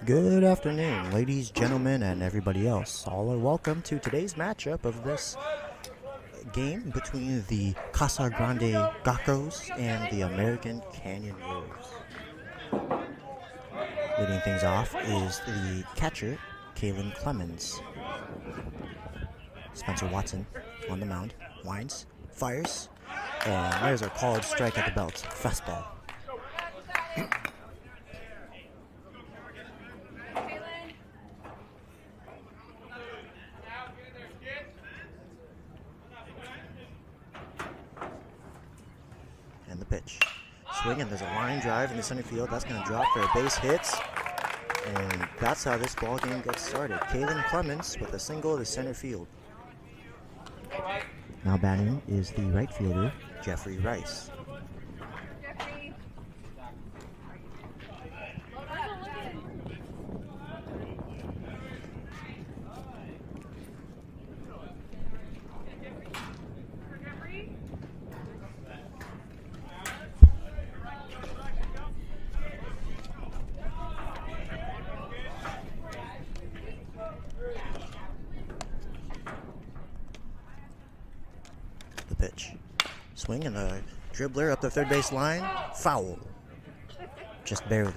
Good afternoon, ladies, gentlemen, and everybody else. All are welcome to today's matchup of this game between the Casa Grande Guachos and the American Canyon Wolves. Leading things off is the catcher, Kalen Clemens. Spencer Watson on the mound, winds, fires, and there's our called strike at the belt, fastball. And the pitch. Swing, and there's a line drive in the center field. That's going to drop for a base hit. And that's how this ball game gets started. Kalen Clemens with a single to center field. Now batting is the right fielder, Jeffrey Rice. Pitch. Swing and a dribbler up the third base line. Foul. Just barely.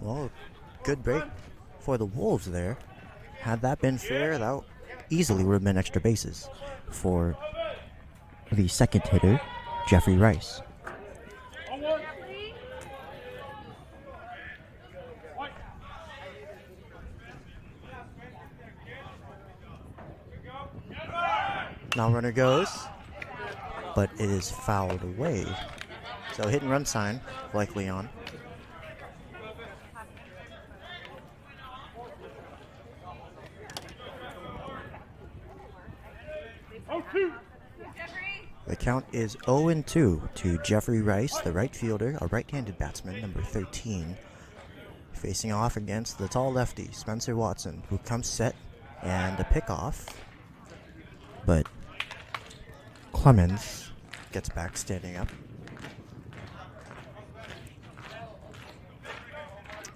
Well, good break for the Wolves there. Had that been fair, that easily would have been extra bases for the second hitter, Jeffrey Rice. Now runner goes, but it is fouled away. So hit and run sign likely on. The count is 0-2 to Jeffrey Rice, the right fielder, a right-handed batsman, number 13, facing off against the tall lefty, Spencer Watson, who comes set and a pickoff, but Clemens gets back standing up.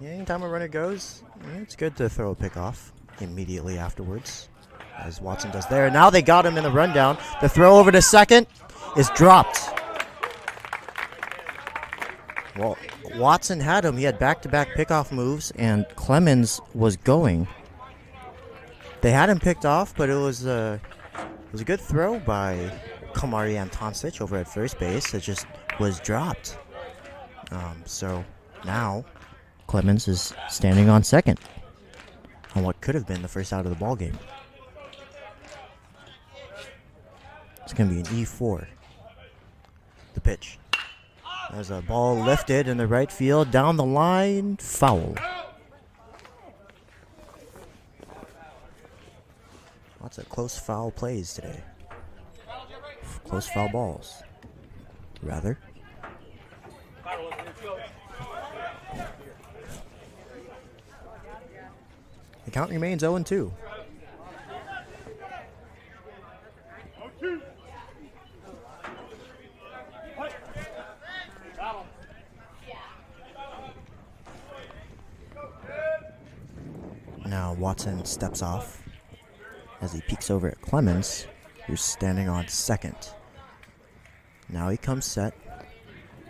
Yeah, anytime a runner goes, it's good to throw a pickoff immediately afterwards, as Watson does there. Now they got him in the rundown. The throw over to second is dropped. Well, Watson had him. He had back-to-back pickoff moves, and Clemens was going. They had him picked off, but it was a good throw by Kamari Antoncic over at first base. It just was dropped. So now Clemens is standing on second on what could have been the first out of the ball game. It's going to be an E4. The pitch. There's a ball lifted in the right field. Down the line. Foul. Lots of close foul plays today. Close foul balls, rather. The count remains 0-2. Now Watson steps off as he peeks over at Clemens. who's standing on second. Now he comes set.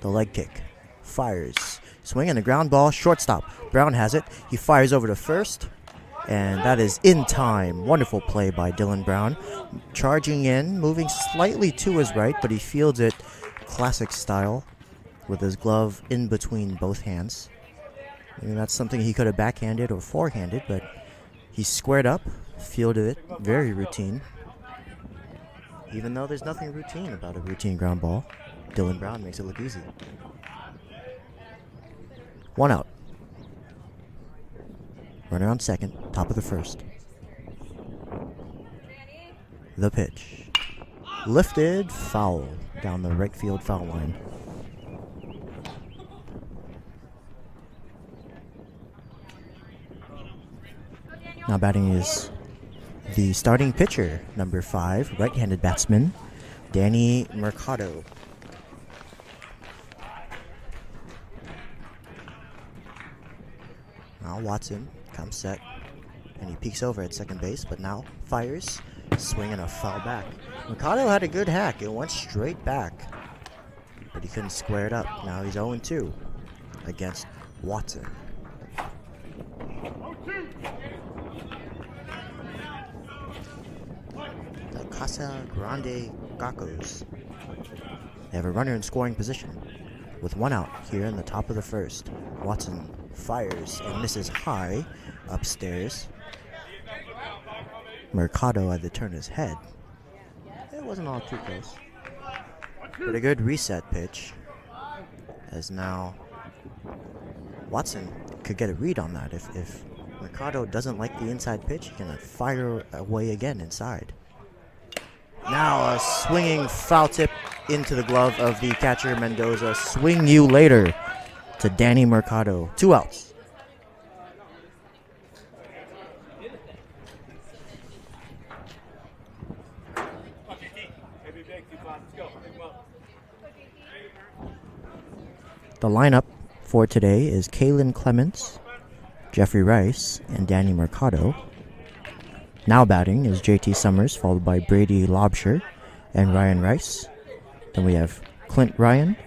The leg kick. Fires. Swing and a ground ball. Shortstop. Brown has it. He fires over to first. And that is in time. Wonderful play by Dylan Brown. Charging in. Moving slightly to his right, but he fields it classic style with his glove in between both hands. Maybe that's something he could have backhanded or forehanded, but he squared up, fielded it. Very routine. Even though there's nothing routine about a routine ground ball, Dylan Brown makes it look easy. 1 out. Runner on second, top of the first. The pitch. Lifted, foul, down the right field foul line. Now batting is the starting pitcher, number 5, right-handed batsman, Danny Mercado. Now Watson comes set, and he peeks over at second base, but now fires, swing and a foul back. Mercado had a good hack. It went straight back, but he couldn't square it up. Now he's 0-2 against Watson. The Casa Grande Guachos. They have a runner in scoring position with 1 out here in the top of the first. Watson fires and misses high upstairs. Mercado had to turn his head. It wasn't all too close. But a good reset pitch, as now Watson could get a read on that. If Mercado doesn't like the inside pitch, he can fire away again inside. Now a swinging foul tip into the glove of the catcher Mendoza. Swing you later to Danny Mercado. 2 outs. The lineup for today is Kalen Clements, Jeffrey Rice, and Danny Mercado. Now batting is JT Summers, followed by Brady Lobsher and Ryan Rice. Then we have Clint Ryan,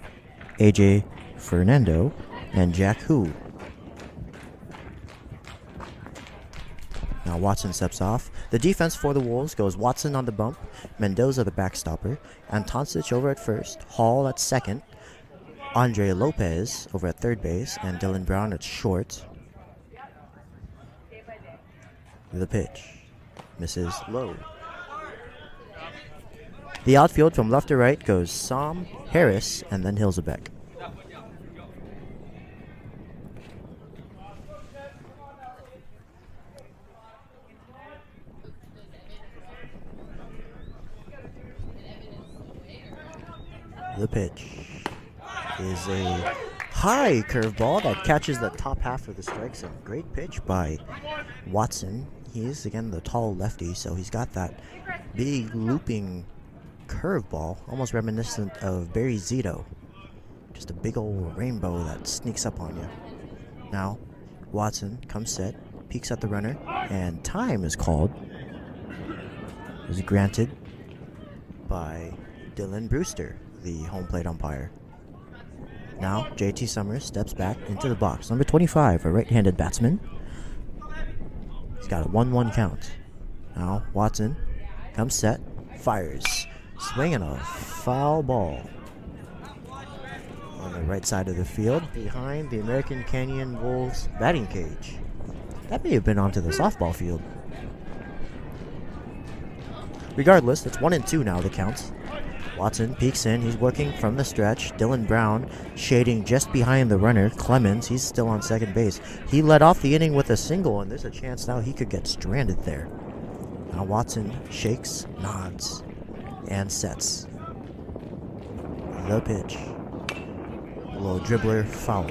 AJ Fernando, and Jack Hu. Now Watson steps off. The defense for the Wolves goes Watson on the bump, Mendoza the backstopper, Antoncic over at first, Hall at second, Andre Lopez over at third base, and Dylan Brown at short. The pitch misses low. The outfield from left to right goes Sam, Harris, and then Hilzebeck. The pitch is a high curveball that catches the top half of the strike zone. Great pitch by Watson. He is, again, the tall lefty, so he's got that big looping curveball, almost reminiscent of Barry Zito. Just a big old rainbow that sneaks up on you. Now, Watson comes set, peeks at the runner, and time is called. It was granted by Dylan Brewster, the home plate umpire. Now, JT Summers steps back into the box. Number 25, a right-handed batsman. He's got a 1-1 count. Now, Watson comes set, fires, swinging a foul ball on the right side of the field behind the American Canyon Wolves batting cage. That may have been onto the softball field. Regardless, it's 1-2 now, the counts. Watson peeks in. He's working from the stretch. Dylan Brown shading just behind the runner. Clemens, he's still on second base. He led off the inning with a single, and there's a chance now he could get stranded there. Now Watson shakes, nods, and sets. The pitch. A little dribbler foul.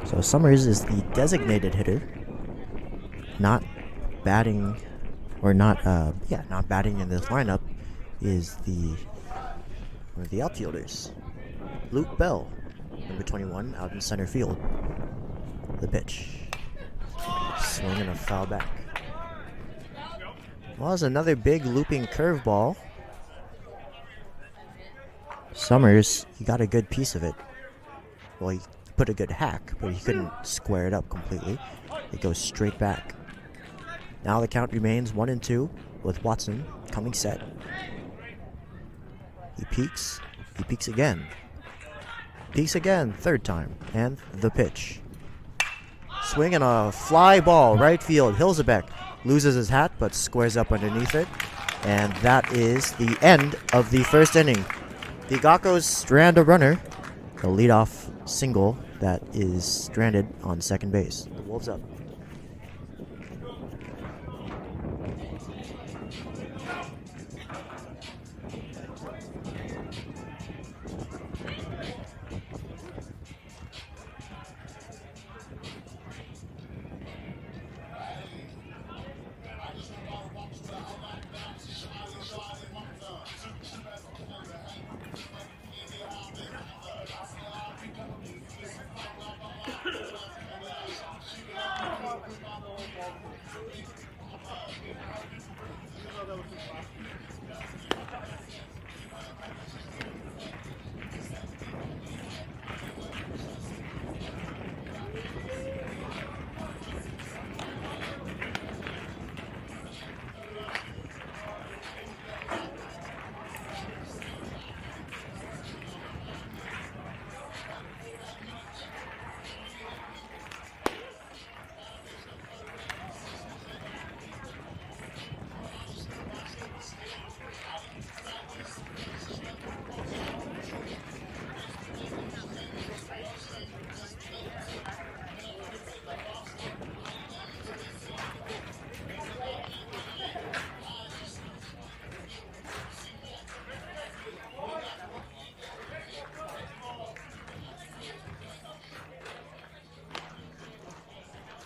So Summers is the designated hitter, not batting, or not batting in this lineup is one of the outfielders, Luke Bell. number 21, out in center field. The pitch. Swing and a foul back. Well, there's another big looping curveball. Summers, he got a good piece of it. Well, he put a good hack, but he couldn't square it up completely. It goes straight back. Now the count remains 1-2 with Watson coming set. He peeks again. Peeks again, third time, and the pitch. Swing and a fly ball, right field. Hilzebeck loses his hat, but squares up underneath it. And that is the end of the first inning. The Guachos strand a runner. A leadoff single that is stranded on second base. The Wolves up.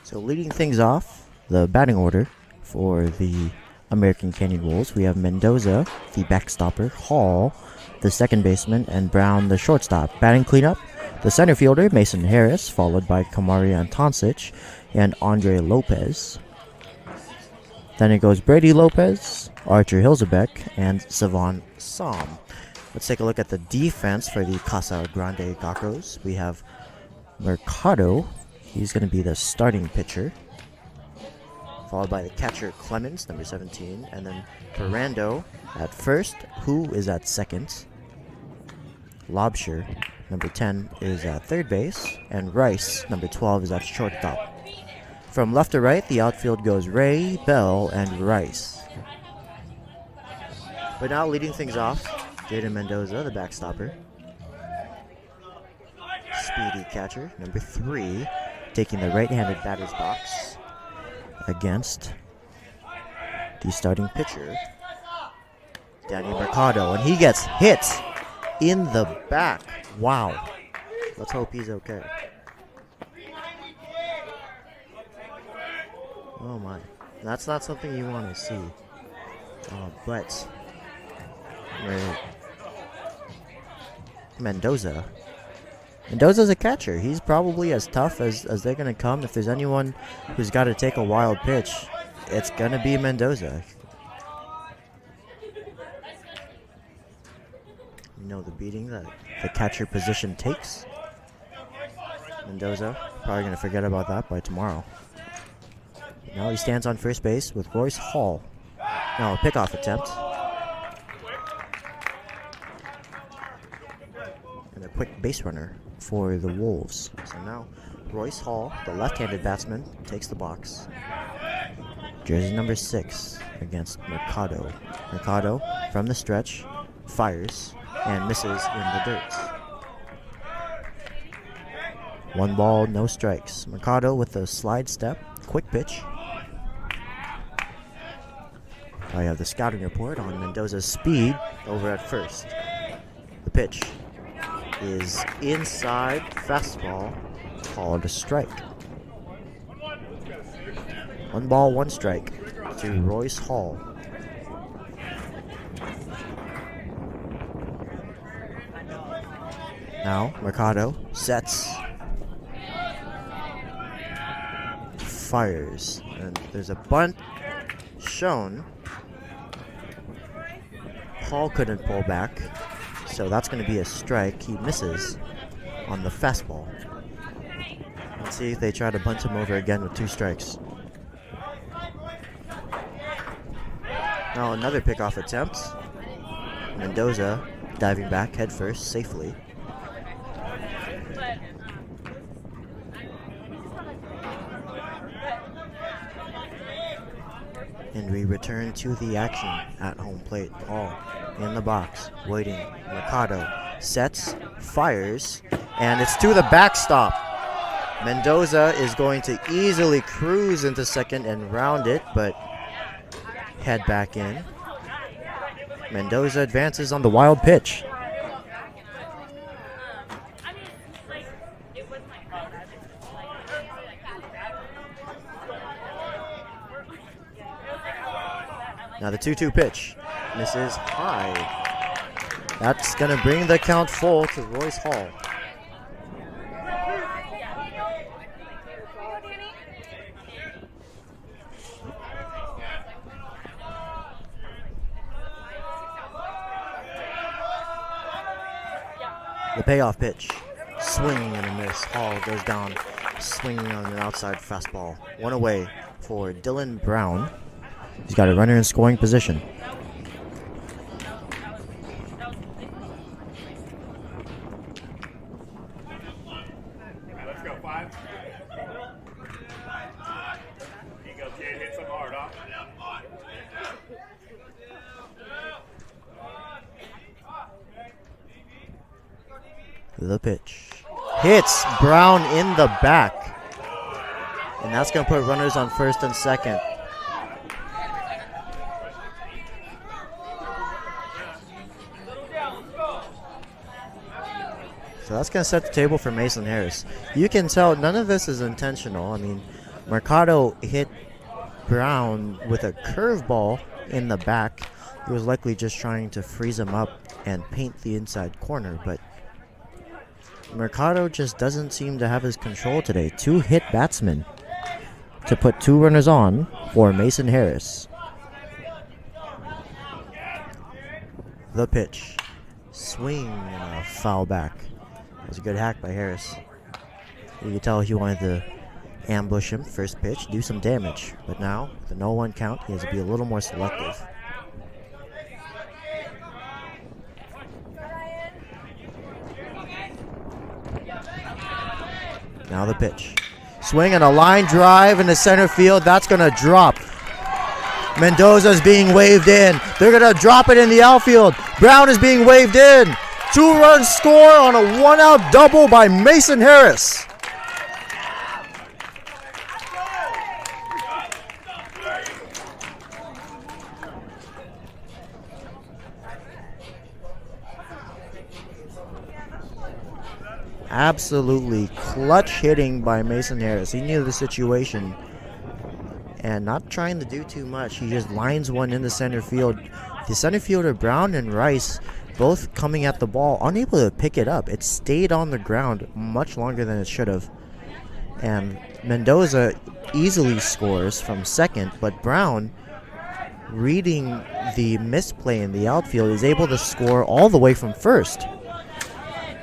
So leading things off, the batting order for the American Canyon Wolves, we have Mendoza, the backstopper, Hall, the second baseman, and Brown, the shortstop. Batting cleanup, the center fielder, Mason Harris, followed by Kamari Antoncic and Andre Lopez. Then it goes Brady Lopez, Archer Hilzebeck, and Savon Som. Let's take a look at the defense for the Casa Grande Guachos. We have Mercado. He's going to be the starting pitcher, followed by the catcher Clemens, number 17, and then Ferrando at first, who is at second. Lobsher, number 10, is at third base, and Rice, number 12, is at shortstop. From left to right, the outfield goes Ray, Bell, and Rice. But now leading things off, Jaden Mendoza, the backstopper. Speedy catcher, number 3, taking the right-handed batter's box against the starting pitcher, Danny Mercado, and he gets hit in the back. Wow. Let's hope he's okay. Oh my. That's not something you want to see. But Mendoza's a catcher. He's probably as tough as they're going to come. If there's anyone who's got to take a wild pitch, it's going to be Mendoza. You know the beating that the catcher position takes. Mendoza probably going to forget about that by tomorrow. Now he stands on first base with Royce Hall. Now a pickoff attempt. And a quick base runner for the Wolves. So now Royce Hall, the left-handed batsman, takes the box. Jersey number 6 against Mercado. Mercado from the stretch fires and misses in the dirt. 1 ball, no strikes. Mercado with a slide step, quick pitch. I have the scouting report on Mendoza's speed over at first. The pitch is inside, fastball, called a strike. 1 ball, 1 strike to Royce Hall. Now Mercado sets, fires, and there's a bunt shown. Paul couldn't pull back, so that's going to be a strike. He misses on the fastball. Let's see if they try to bunt him over again with 2 strikes. Now another pickoff attempt. Mendoza diving back headfirst safely. And we return to the action at home plate. Paul in the box, waiting. Mercado sets, fires, and it's to the backstop. Mendoza is going to easily cruise into second and round it, but head back in. Mendoza advances on the wild pitch. Now the 2-2 pitch misses high. That's going to bring the count full to Royce Hall. The payoff pitch. Swing and a miss. Hall goes down, swinging on an outside fastball. 1 away for Dylan Brown. He's got a runner in scoring position. Let's go, 5. Here you go, kid. Hit some hard, huh? The pitch. Hits Brown in the back. And that's going to put runners on first and second. So that's going to set the table for Mason Harris. You can tell none of this is intentional. I mean, Mercado hit Brown with a curveball in the back. He was likely just trying to freeze him up and paint the inside corner, but Mercado just doesn't seem to have his control today. 2 hit batsmen to put 2 runners on for Mason Harris. The pitch. Swing and a foul back. It was a good hack by Harris. You could tell he wanted to ambush him first pitch, do some damage. But now, with the 0-1 count, he has to be a little more selective. Now the pitch. Swing and a line drive into center field. That's going to drop. Mendoza's being waved in. They're going to drop it in the outfield. Brown is being waved in. 2-run score on a 1-out double by Mason Harris. Absolutely clutch hitting by Mason Harris. He knew the situation and not trying to do too much. He just lines one in the center field. The center fielder Brown and Rice both coming at the ball, unable to pick it up. It stayed on the ground much longer than it should have. And Mendoza easily scores from second, but Brown, reading the misplay in the outfield, is able to score all the way from first.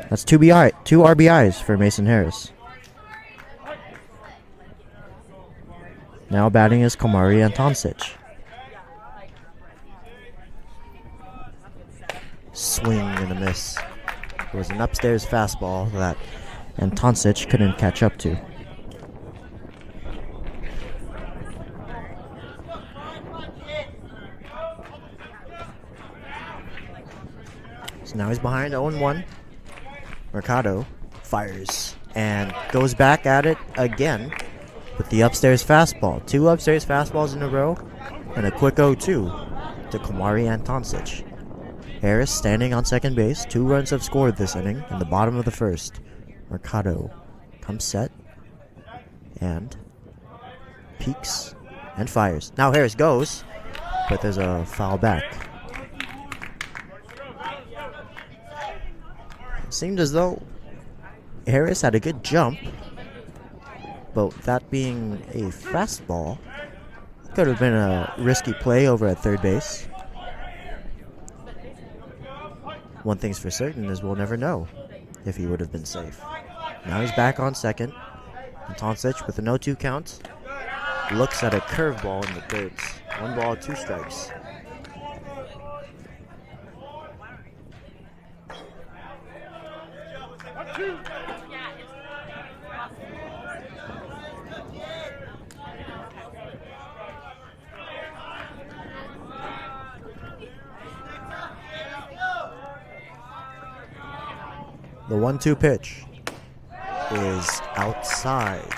That's 2 RBIs for Mason Harris. Now batting is Kamari Antoncic. Swing and a miss. It was an upstairs fastball that Antoncic couldn't catch up to. So now he's behind 0-1. Mercado fires and goes back at it again with the upstairs fastball. 2 upstairs fastballs in a row and a quick 0-2 to Kamari Antoncic. Harris standing on second base. 2 runs have scored this inning in the bottom of the first. Mercado comes set and peeks and fires. Now Harris goes, but there's a foul back. Seemed as though Harris had a good jump, but that being a fastball, could have been a risky play over at third base. One thing's for certain is we'll never know if he would have been safe. Now he's back on second. Antoncic with a 0-2 count looks at a curveball in the dirt. 1 ball, 2 strikes. The 1-2 pitch is outside.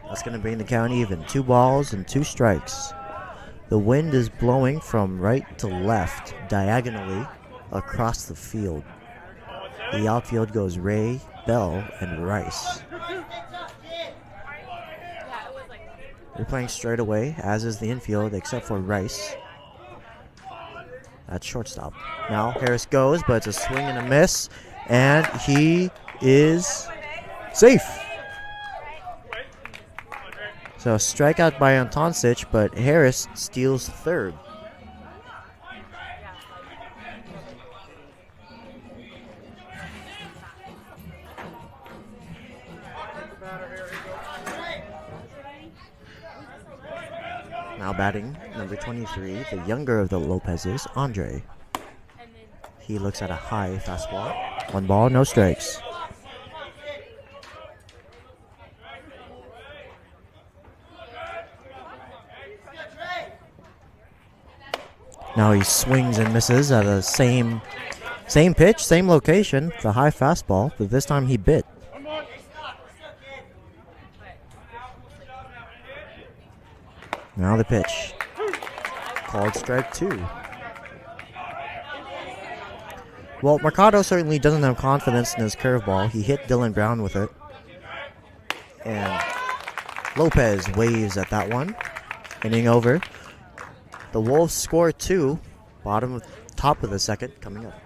That's going to bring the count even. 2 balls and 2 strikes. The wind is blowing from right to left, diagonally across the field. The outfield goes Ray, Bell, and Rice. They're playing straight away, as is the infield, except for Rice. At shortstop. Now Harris goes, but it's a swing and a miss. And he is safe. So strikeout by Antoncic, but Harris steals third. Now batting, number 23, the younger of the Lopez's, Andre. He looks at a high fastball. 1 ball, no strikes. Now he swings and misses at the same pitch, same location, the high fastball, but this time he bit. Now the pitch. Called strike 2. Well, Mercado certainly doesn't have confidence in his curveball. He hit Dylan Brown with it. And Lopez waves at that one. Inning over. The Wolves score 2. Top of the second coming up.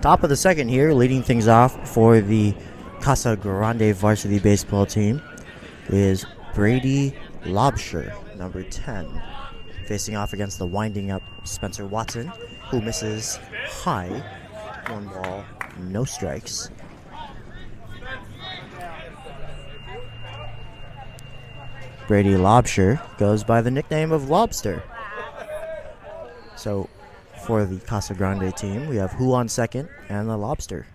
Top of the second here, leading things off for the Casa Grande varsity baseball team is Brady Lobsher, number 10, facing off against the winding up Spencer Watson, who misses high. 1 ball, no strikes. Brady Lobsher goes by the nickname of Lobster. So for the Casa Grande team, we have Who on second and the Lobster.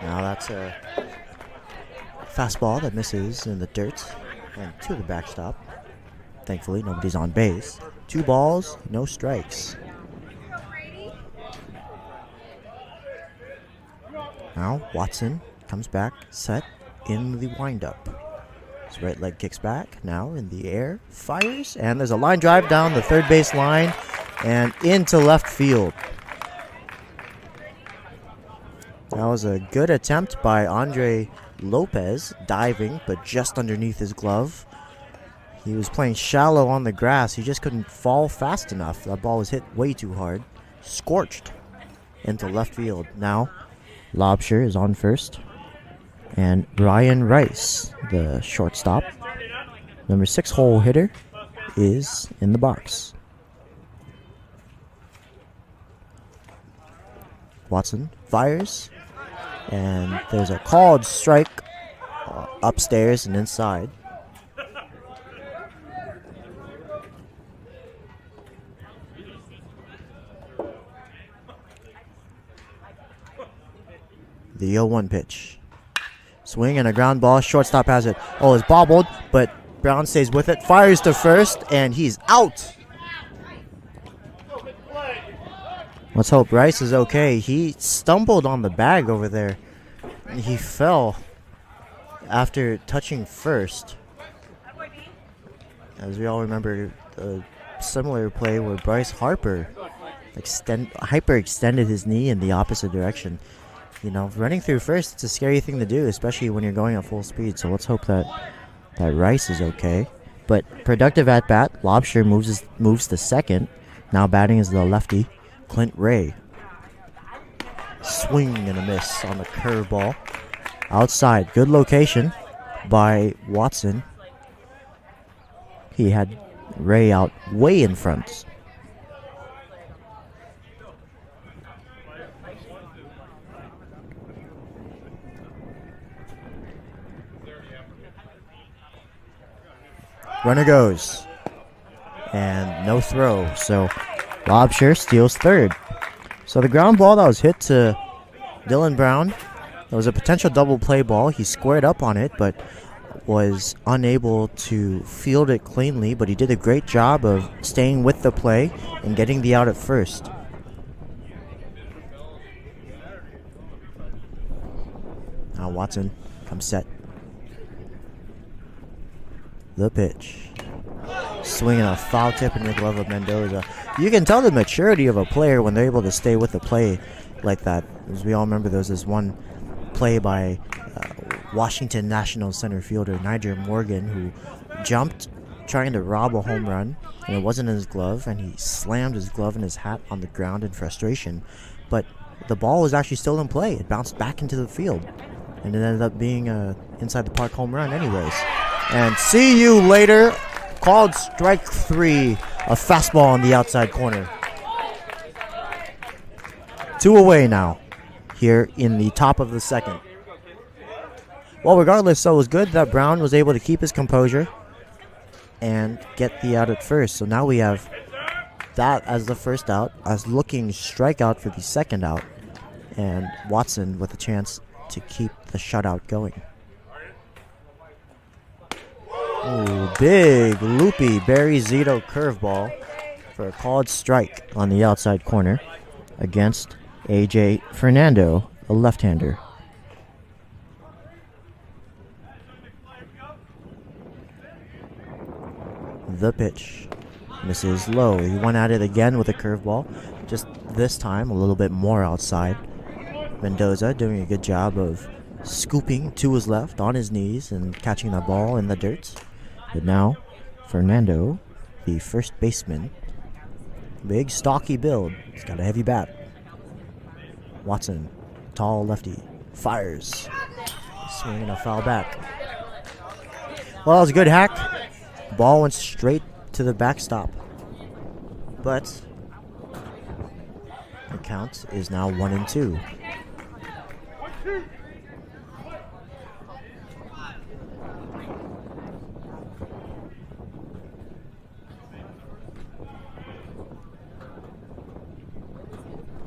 Now that's a fastball that misses in the dirt and to the backstop. Thankfully, nobody's on base. 2 balls, no strikes. Now Watson comes back, set in the windup. His right leg kicks back, now in the air, fires, and there's a line drive down the third base line and into left field. That was a good attempt by Andre Lopez diving, but just underneath his glove. He was playing shallow on the grass. He just couldn't fall fast enough. That ball was hit way too hard. Scorched into left field. Now, Lobsher is on first. And Ryan Rice, the shortstop, number 6 hole hitter, is in the box. Watson fires. And there's a called strike upstairs and inside. The 0-1 pitch. Swing and a ground ball. Shortstop has it. Oh, it's bobbled, but Brown stays with it. Fires to first, and he's out. Let's hope Rice is okay. He stumbled on the bag over there. He fell after touching first. As we all remember, a similar play where Bryce Harper hyperextended his knee in the opposite direction. You know, running through first, it's a scary thing to do, especially when you're going at full speed. So let's hope that Rice is okay. But productive at bat. Lobsher moves to second. Now batting is the lefty, Clint Ray. Swing and a miss on the curveball. Outside, good location by Watson. He had Ray out way in front. Runner goes. And no throw. So Lobsher steals third. So the ground ball that was hit to Dylan Brown, that was a potential double play ball. He squared up on it, but was unable to field it cleanly. But he did a great job of staying with the play and getting the out at first. Now Watson comes set. The pitch. Swinging a foul tip in the glove of Mendoza. You can tell the maturity of a player when they're able to stay with the play like that. As we all remember, there was this one play by Washington Nationals center fielder Niger Morgan, who jumped trying to rob a home run, and it wasn't in his glove, and he slammed his glove and his hat on the ground in frustration. But the ball was actually still in play. It bounced back into the field, and it ended up being a inside the park home run anyways. And see you later. Called strike 3. A fastball on the outside corner. 2 away now. Here in the top of the second. Well, regardless, so it was good that Brown was able to keep his composure and get the out at first. So now we have that as the first out, as looking strikeout for the second out, and Watson with a chance to keep the shutout going. Ooh, big loopy Barry Zito curveball for a called strike on the outside corner against AJ Fernando, a left-hander. The pitch misses low. He went at it again with a curveball, just this time a little bit more outside. Mendoza doing a good job of scooping to his left on his knees and catching that ball in the dirt. But now, Fernando, the first baseman, big stocky build. He's got a heavy bat. Watson, tall lefty, fires. Swinging a foul back. Well, that was a good hack. Ball went straight to the backstop. But the count is now 1-2.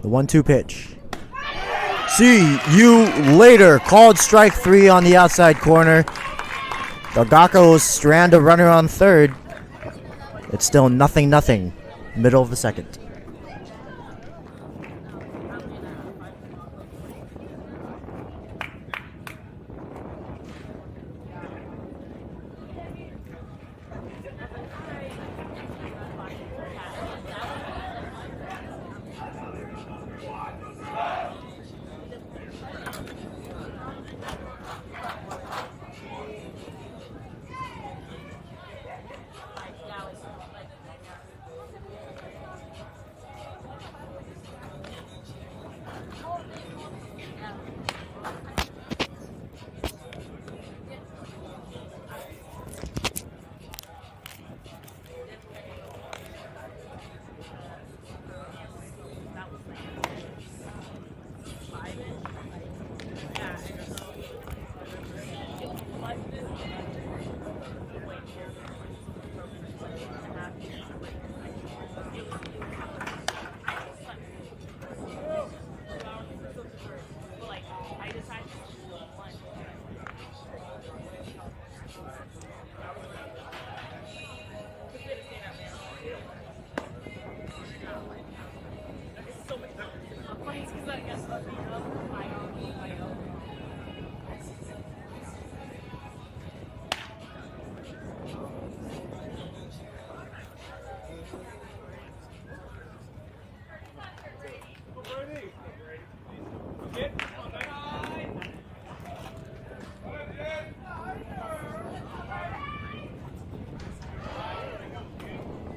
The 1-2 pitch. See you later. Called strike 3 on the outside corner. The Guachos strand a runner on third. It's still 0-0. Middle of the second.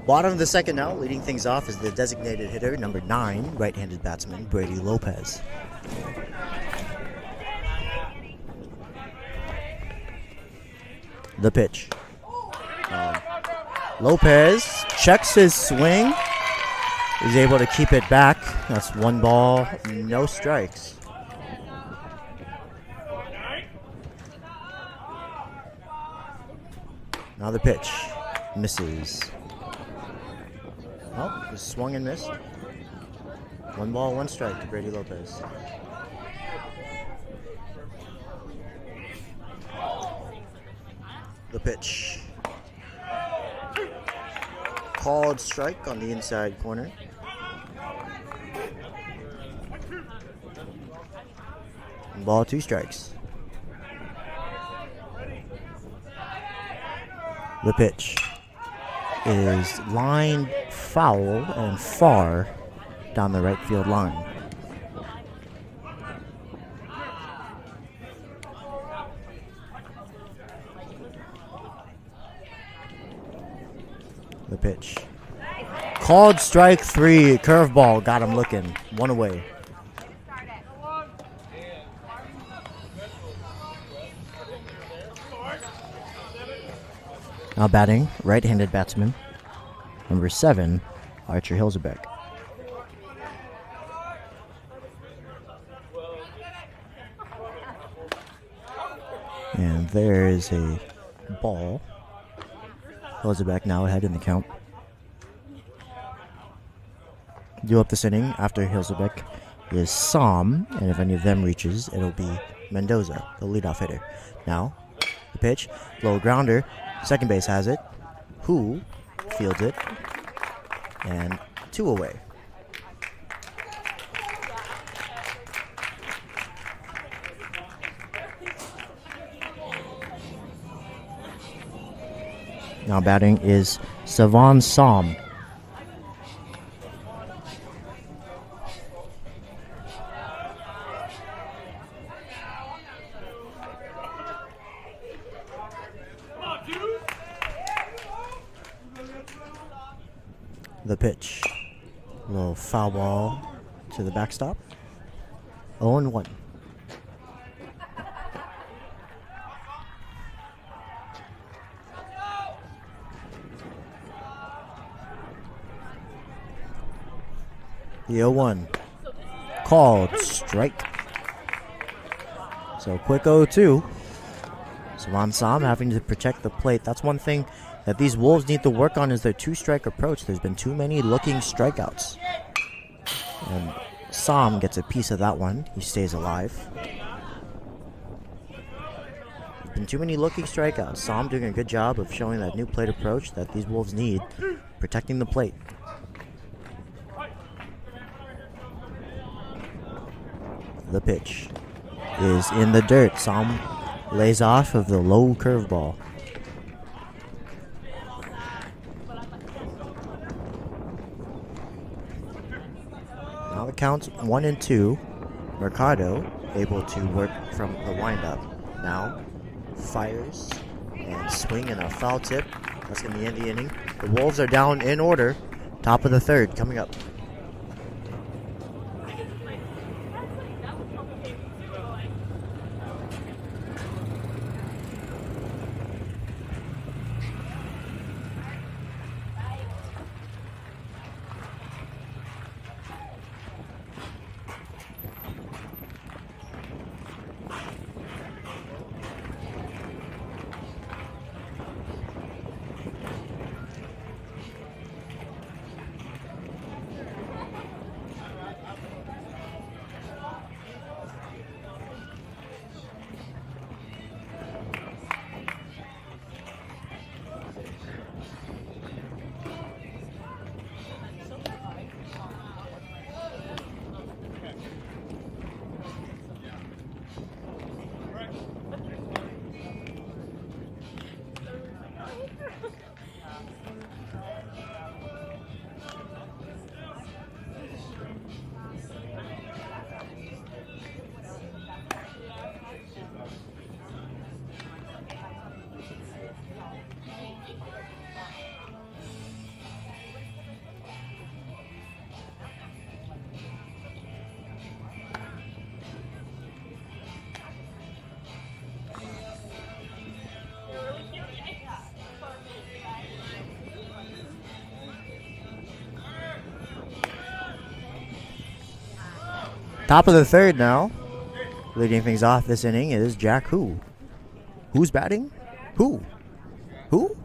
Bottom of the second now, leading things off is the designated hitter, number 9, right-handed batsman, Brady Lopez. The pitch. Lopez checks his swing. Is able to keep it back. That's 1 ball, no strikes. Now the pitch. Misses. Oh, just swung and missed. 1 ball, 1 strike to Brady Lopez. The pitch. Called strike on the inside corner. Ball, 2 strikes. The pitch is lined foul and far down the right field line. The pitch. Called strike 3. Curveball. Got him looking. 1 away. Now batting, right-handed batsman, number 7, Archer Hilsebeck. And there is a ball. Hilsebeck now ahead in the count. Due up this inning after Hilsebeck is Som, and if any of them reaches, it'll be Mendoza, the leadoff hitter. Now, the pitch, low grounder. Second base has it. Who fields it? And 2 away. Now batting is Savan Som. The pitch. A little foul ball to the backstop. 0-1. The 0-1. Called strike. So quick 0-2. Savan Som having to protect the plate. That's one thing that these Wolves need to work on is their 2-strike approach. There's been too many looking strikeouts. And Som gets a piece of that one. He stays alive. There's been too many looking strikeouts. Som doing a good job of showing that new plate approach that these Wolves need, protecting the plate. The pitch is in the dirt. Som lays off of the low curveball. Now the count's 1-2. Mercado able to work from the windup. Now fires and swing and a foul tip. That's going to be in the inning. The Wolves are down in order. Top of the third coming up. Top of the third now. Leading things off this inning is Jack Who. Who's batting? Who? Who?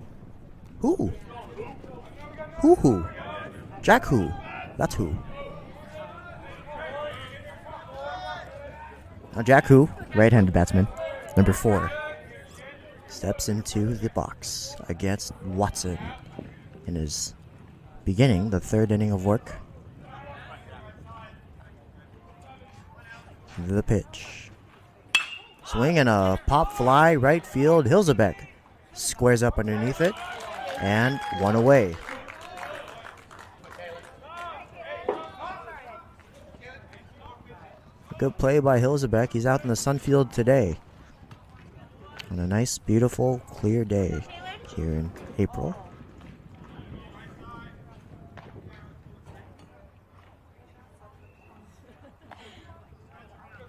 Who? Who? Jack Who. That's who. Now Jack Who, right-handed batsman, number 4, steps into the box against Watson in his beginning the third inning of work. The pitch. Swing and a pop fly right field. Hilzebeck squares up underneath it and 1 away. Good play by Hilzebeck. He's out in the Sunfield today on a nice, beautiful, clear day here in April.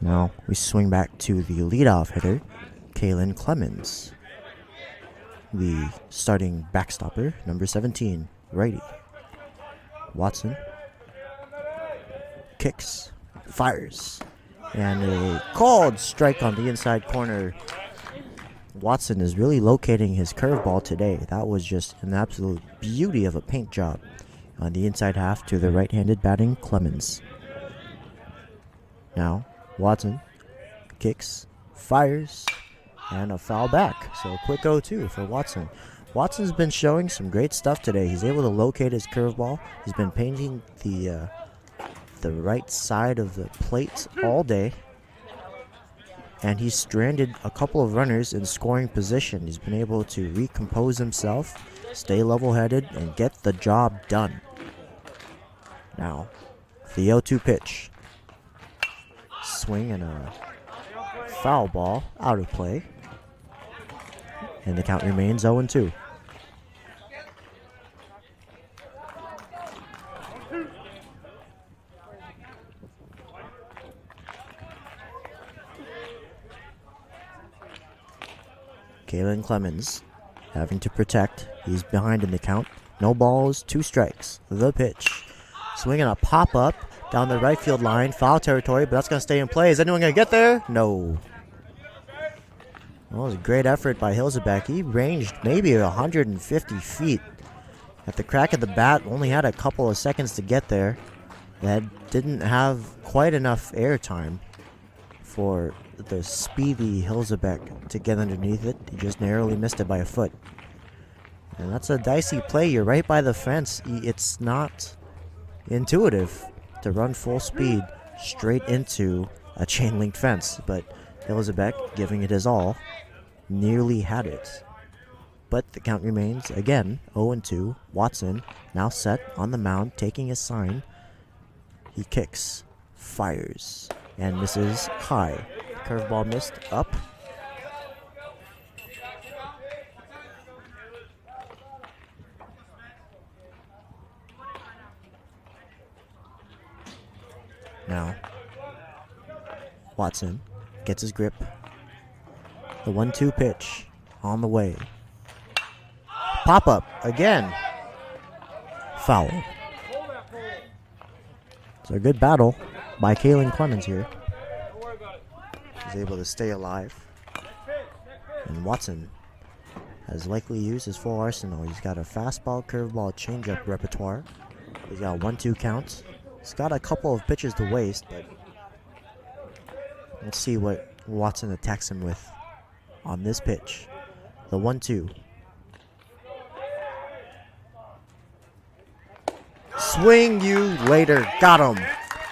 Now we swing back to the leadoff hitter, Kalen Clemens, the starting backstopper, number 17, righty. Watson kicks, fires, and a called strike on the inside corner. Watson is really locating his curveball today. That was just an absolute beauty of a paint job on the inside half to the right-handed batting Clemens. Now Watson kicks, fires, and a foul back. So a quick 0-2 for Watson. Watson's been showing some great stuff today. He's able to locate his curveball. He's been painting the right side of the plate all day. And he's stranded a couple of runners in scoring position. He's been able to recompose himself, stay level-headed, and get the job done. Now, the 0-2 pitch. Swing and a foul ball out of play. And the count remains 0-2. Kalen Clemens having to protect. He's behind in the count. No balls, 2 strikes. The pitch. Swinging a pop-up down the right field line. Foul territory, but that's going to stay in play. Is anyone going to get there? No. That was a great effort by Hilzebeck. He ranged maybe 150 feet. At the crack of the bat, only had a couple of seconds to get there. That didn't have quite enough air time for the speedy Hilzebeck to get underneath it. He just narrowly missed it by a foot. And that's a dicey play. You're right by the fence. It's not intuitive to run full speed straight into a chain link fence, but Hilzebeck, giving it his all, nearly had it. But the count remains again 0-2. Watson now set on the mound, taking his sign. He kicks, fires, and misses high. Curveball missed up. Now, Watson gets his grip. The 1-2 pitch on the way. Pop up again. Foul. So a good battle by Kalen Clemens here. He's able to stay alive. And Watson has likely used his full arsenal. He's got a fastball, curveball, changeup repertoire. He's got 1-2 counts. He's got a couple of pitches to waste, but let's see what Watson attacks him with on this pitch. The 1-2. Swing you later. Got him.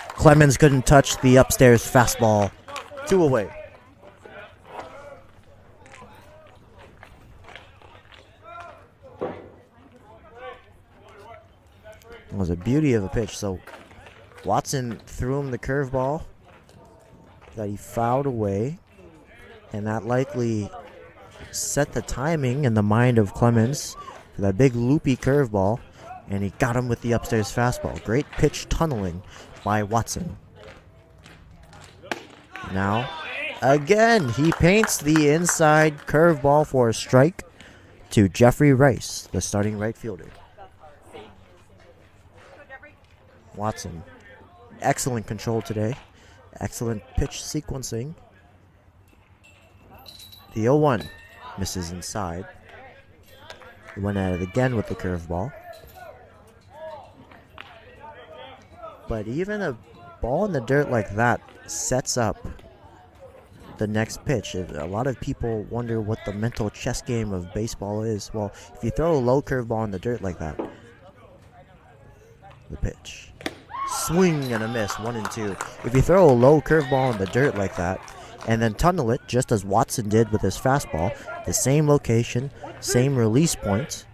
Clemens couldn't touch the upstairs fastball. 2 away. It was a beauty of a pitch. So Watson threw him the curveball that he fouled away, and that likely set the timing in the mind of Clemens for that big loopy curveball, and he got him with the upstairs fastball. Great pitch tunneling by Watson. Now, again, he paints the inside curveball for a strike to Jeffrey Rice, the starting right fielder. Watson, excellent control today. Excellent pitch sequencing. The 0-1 misses inside. He went at it again with the curveball. But even a ball in the dirt like that sets up the next pitch. A lot of people wonder what the mental chess game of baseball is. Well, if you throw a low curveball in the dirt like that, the pitch. Swing and a miss, 1-2. If you throw a low curveball in the dirt like that, and then tunnel it, just as Watson did with his fastball, the same location, same release point,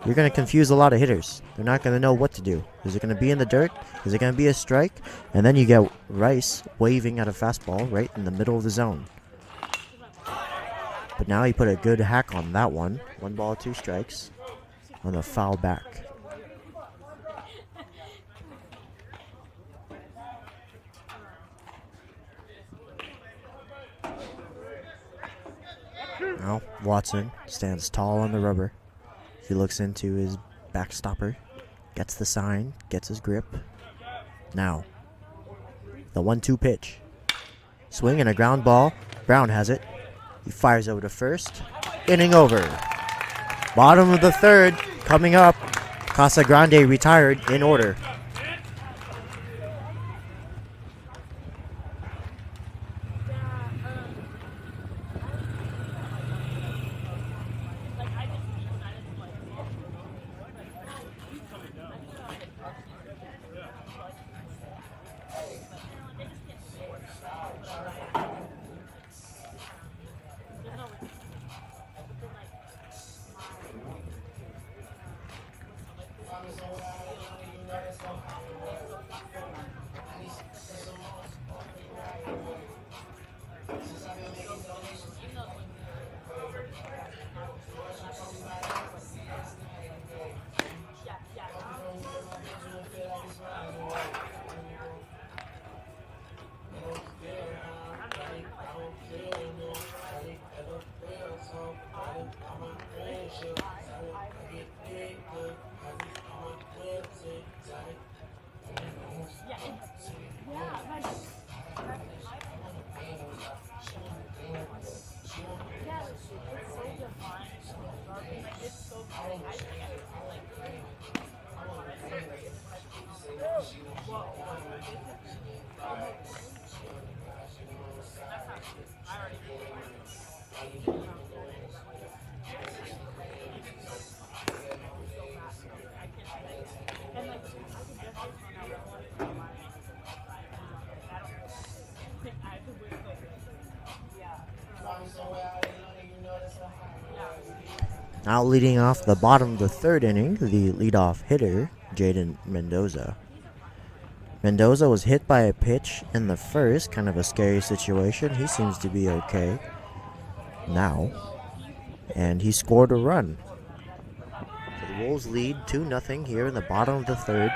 you're going to confuse a lot of hitters. They're not going to know what to do. Is it going to be in the dirt? Is it going to be a strike? And then you get Rice waving at a fastball right in the middle of the zone. But now he put a good hack on that one. 1 ball, 2 strikes on the foul back. Now Watson stands tall on the rubber. He looks into his backstopper, gets the sign, gets his grip. Now, the 1-2 pitch. Swing and a ground ball. Brown has it. He fires over to first. Inning over. Bottom of the third coming up. Casa Grande retired in order. Now leading off the bottom of the third inning, the leadoff hitter, Jaden Mendoza. Mendoza was hit by a pitch in the first, kind of a scary situation. He seems to be okay now. And he scored a run. So the Wolves lead 2-0 here in the bottom of the third.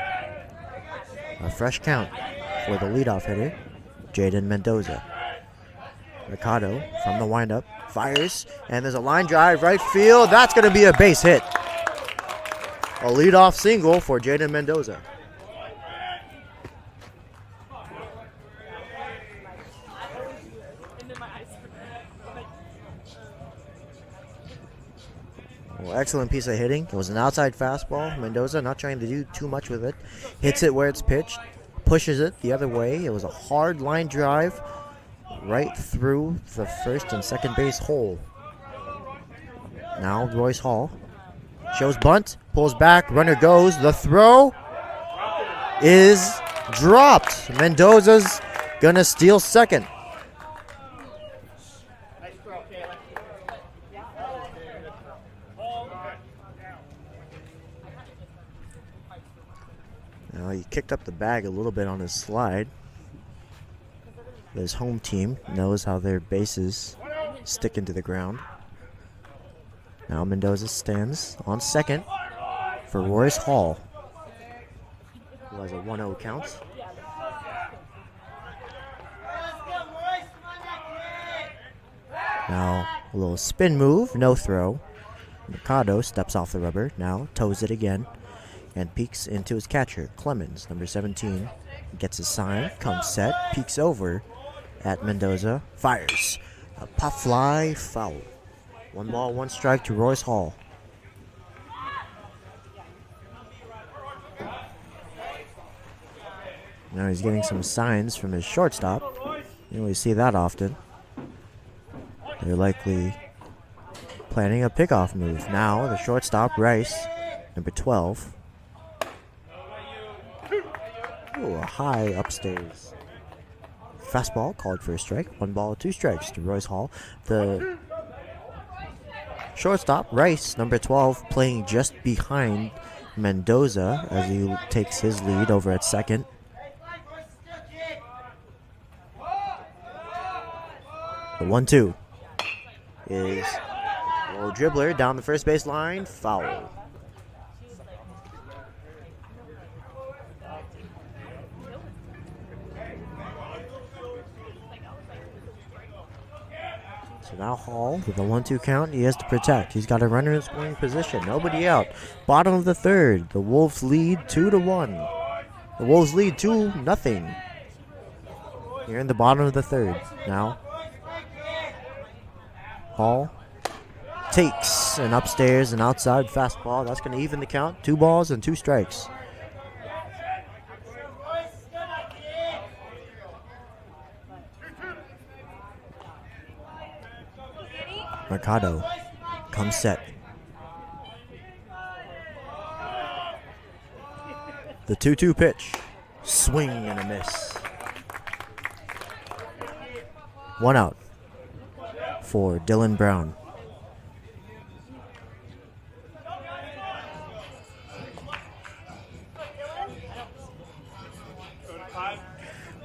A fresh count for the leadoff hitter, Jaden Mendoza. Ricardo from the windup fires, and there's a line drive right field. That's going to be a base hit. A leadoff single for Jaden Mendoza. Well, excellent piece of hitting. It was an outside fastball. Mendoza not trying to do too much with it. Hits it where it's pitched, pushes it the other way. It was a hard line drive right through the first and second base hole. Now Royce Hall shows bunt, pulls back, runner goes. The throw is dropped. Mendoza's gonna steal second. Now he kicked up the bag a little bit on his slide. His home team knows how their bases stick into the ground. Now Mendoza stands on second for Royce Hall, who has a 1-0 count. Now a little spin move, no throw. Mercado steps off the rubber, now toes it again. and peeks into his catcher, Clemens, number 17. Gets his sign, comes set, peeks over at Mendoza, fires. A pop fly, foul. 1 ball, 1 strike to Royce Hall. Now he's getting some signs from his shortstop. You don't really see that often. They're likely planning a pickoff move. Now the shortstop, Rice, number 12. Ooh, a high upstairs fastball called for a strike. 1 ball, 2 strikes to Royce Hall. The shortstop, Rice, number 12, playing just behind Mendoza as he takes his lead over at second. The 1-2 is a little dribbler down the first base line, foul. So now Hall with a 1-2 count. He has to protect. He's got a runner in scoring position. Nobody out. Bottom of the third. The Wolves lead 2-1. The Wolves lead 2-0. Here in the bottom of the third. Now Hall takes an upstairs and outside fastball. That's going to even the count. 2 balls and 2 strikes. Mercado comes set. The 2-2 pitch. Swing and a miss. 1 out for Dylan Brown.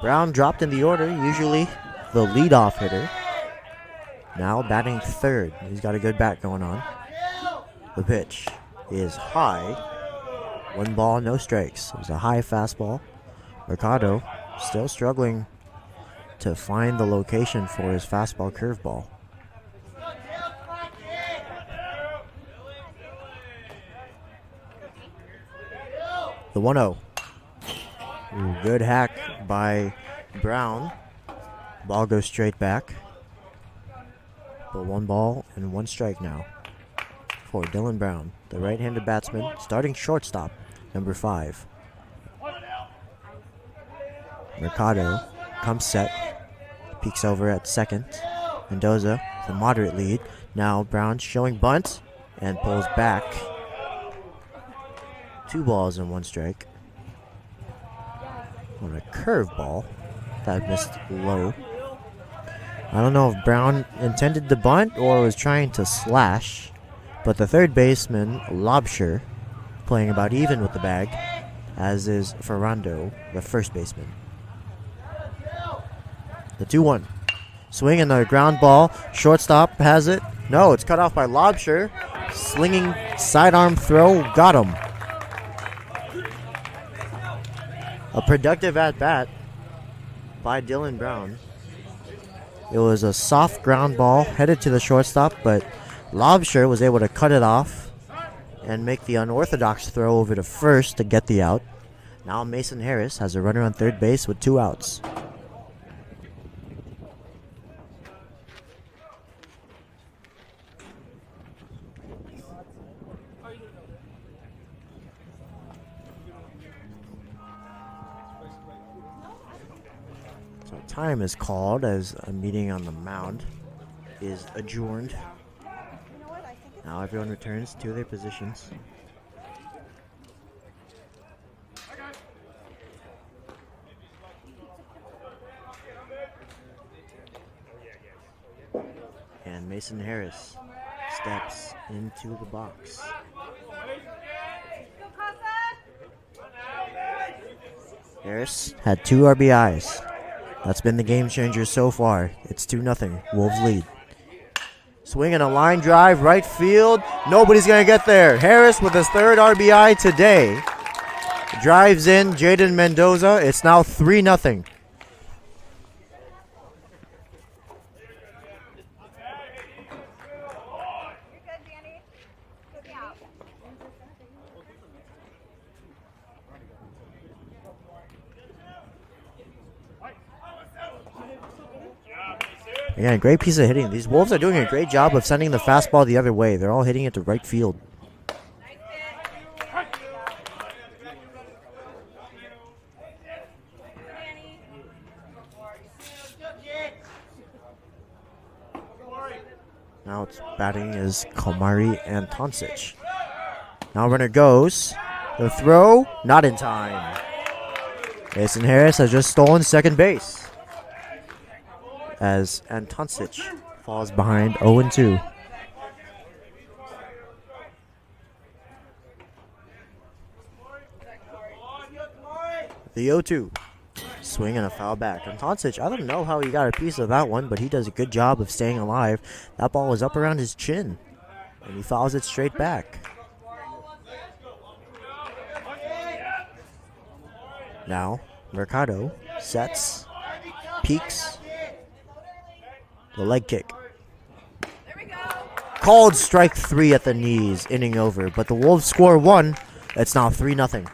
Brown dropped in the order, usually the leadoff hitter. Now batting third. He's got a good bat going on. The pitch is high. 1 ball, no strikes. It was a high fastball. Mercado still struggling to find the location for his fastball curveball. The 1-0. Ooh, good hack by Brown. Ball goes straight back. But 1 ball and 1 strike now for Dylan Brown, the right-handed batsman, starting shortstop, number 5. Mercado comes set, peeks over at second. Mendoza with a moderate lead. Now Brown showing bunt and pulls back. 2 balls and 1 strike. On a curveball that missed low. I don't know if Brown intended to bunt or was trying to slash, but the third baseman, Lobsher, playing about even with the bag, as is Ferrando, the first baseman. The 2-1. Swing and the ground ball. Shortstop has it. No, it's cut off by Lobsher. Slinging sidearm throw. Got him. A productive at-bat by Dylan Brown. It was a soft ground ball headed to the shortstop, but Lobsher was able to cut it off and make the unorthodox throw over to first to get the out. Now Mason Harris has a runner on third base with 2 outs. So time is called as a meeting on the mound is adjourned. Now everyone returns to their positions. And Mason Harris steps into the box. Harris had 2 RBIs. That's been the game changer so far. It's 2-0. Wolves lead. Swinging a line drive, right field. Nobody's going to get there. Harris with his 3rd RBI today. Drives in Jaden Mendoza. It's now 3-0. Again, great piece of hitting. These Wolves are doing a great job of sending the fastball the other way. They're all hitting it to right field. Now it's batting is Komari and Tonsic. Now runner goes. The throw, not in time. Mason Harris has just stolen second base as Antoncic falls behind 0-2. The 0-2. Swing and a foul back. Antoncic, I don't know how he got a piece of that one, but he does a good job of staying alive. That ball was up around his chin, and he fouls it straight back. Now, Mercado sets, peeks, the leg kick. Called strike 3 at the knees, inning over, but the Wolves score 1. It's now 3-0.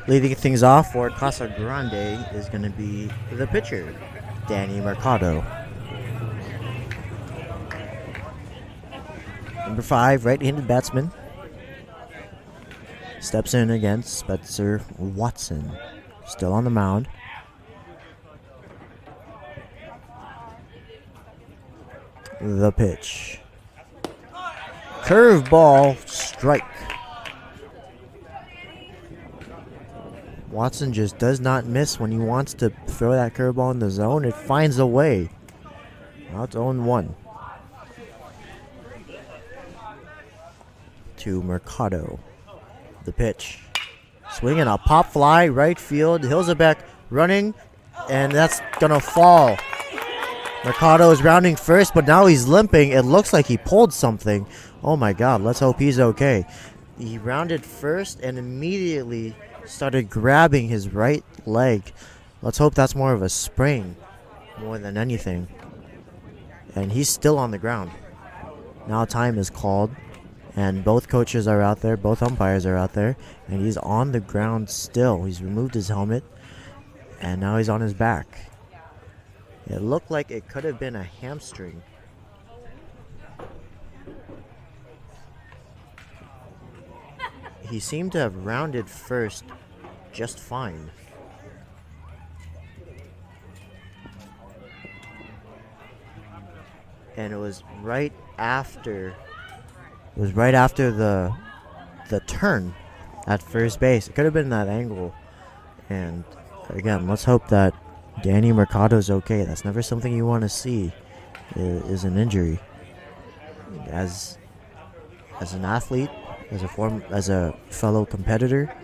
Leading things off for Casa Grande is going to be the pitcher, Danny Mercado. Number 5, right-handed batsman. Steps in against Spencer Watson. Still on the mound. The pitch. Curveball, strike. Watson just does not miss when he wants to throw that curveball in the zone. It finds a way. Now it's 0-1. To Mercado. The pitch. Swinging a pop fly, right field. Hilzebeck running, and that's going to fall. Mercado is rounding first, but now he's limping. It looks like he pulled something. Oh my God, let's hope he's okay. He rounded first and immediately started grabbing his right leg. Let's hope that's more of a sprain more than anything. And he's still on the ground. Now time is called, and both coaches are out there, both umpires are out there, and he's on the ground still. He's removed his helmet, and now he's on his back. It looked like it could have been a hamstring. He seemed to have rounded first just fine. And it was right after the turn at first base. It could have been that angle. And again, let's hope that Danny Mercado's okay. That's never something you want to see, is an injury. As as an athlete, as a fellow competitor,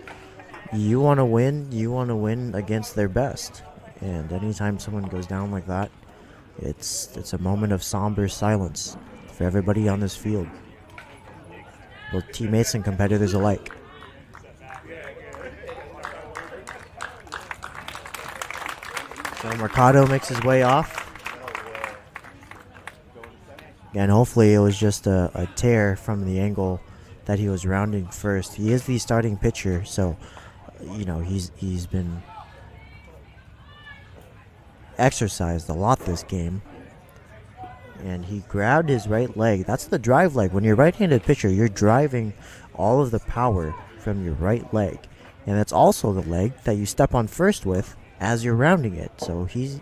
you want to win. You want to win against their best. And anytime someone goes down like that, it's a moment of somber silence for everybody on this field, both teammates and competitors alike. So Mercado makes his way off. And hopefully it was just a tear from the angle that he was rounding first. He is the starting pitcher, so he's been exercised a lot this game. And he grabbed his right leg. That's the drive leg. When you're a right-handed pitcher, you're driving all of the power from your right leg. And that's also the leg that you step on first with as you're rounding it. So he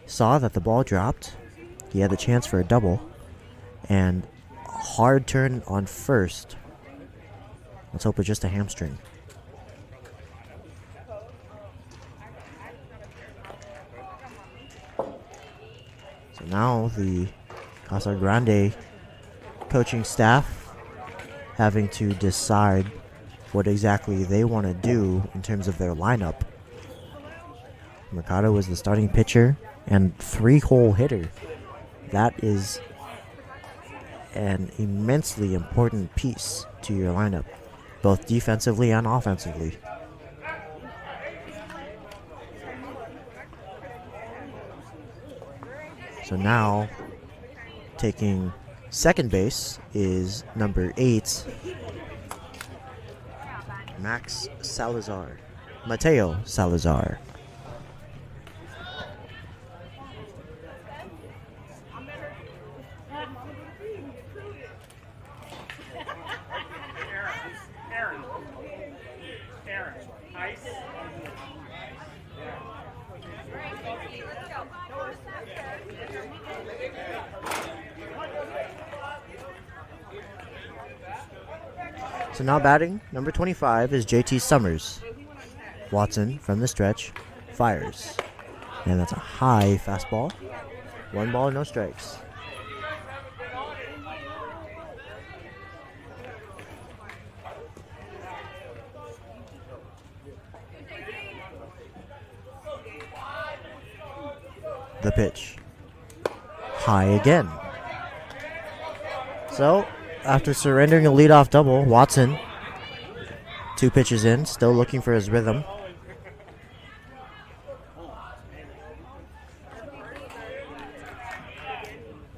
saw that the ball dropped. He had the chance for a double. And hard turn on first. Let's hope it's just a hamstring. So now the Casa Grande coaching staff having to decide what exactly they want to do in terms of their lineup. Mercado is the starting pitcher and 3-hole hitter. That is an immensely important piece to your lineup, both defensively and offensively. So now, taking second base is number 8, Mateo Salazar. So now batting, number 25 is JT Summers. Watson from the stretch fires. And that's a high fastball. 1 ball, no strikes. The pitch. High again. So, after surrendering a leadoff double, Watson, 2 pitches in, still looking for his rhythm.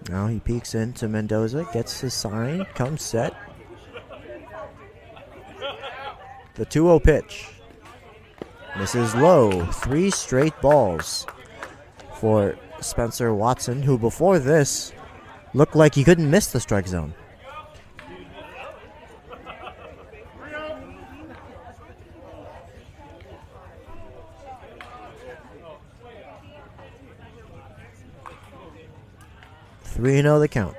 Now he peeks into Mendoza, gets his sign, comes set. The 2-0 pitch. Misses low. 3 straight balls for Spencer Watson, who before this looked like he couldn't miss the strike zone. Three 0 the count.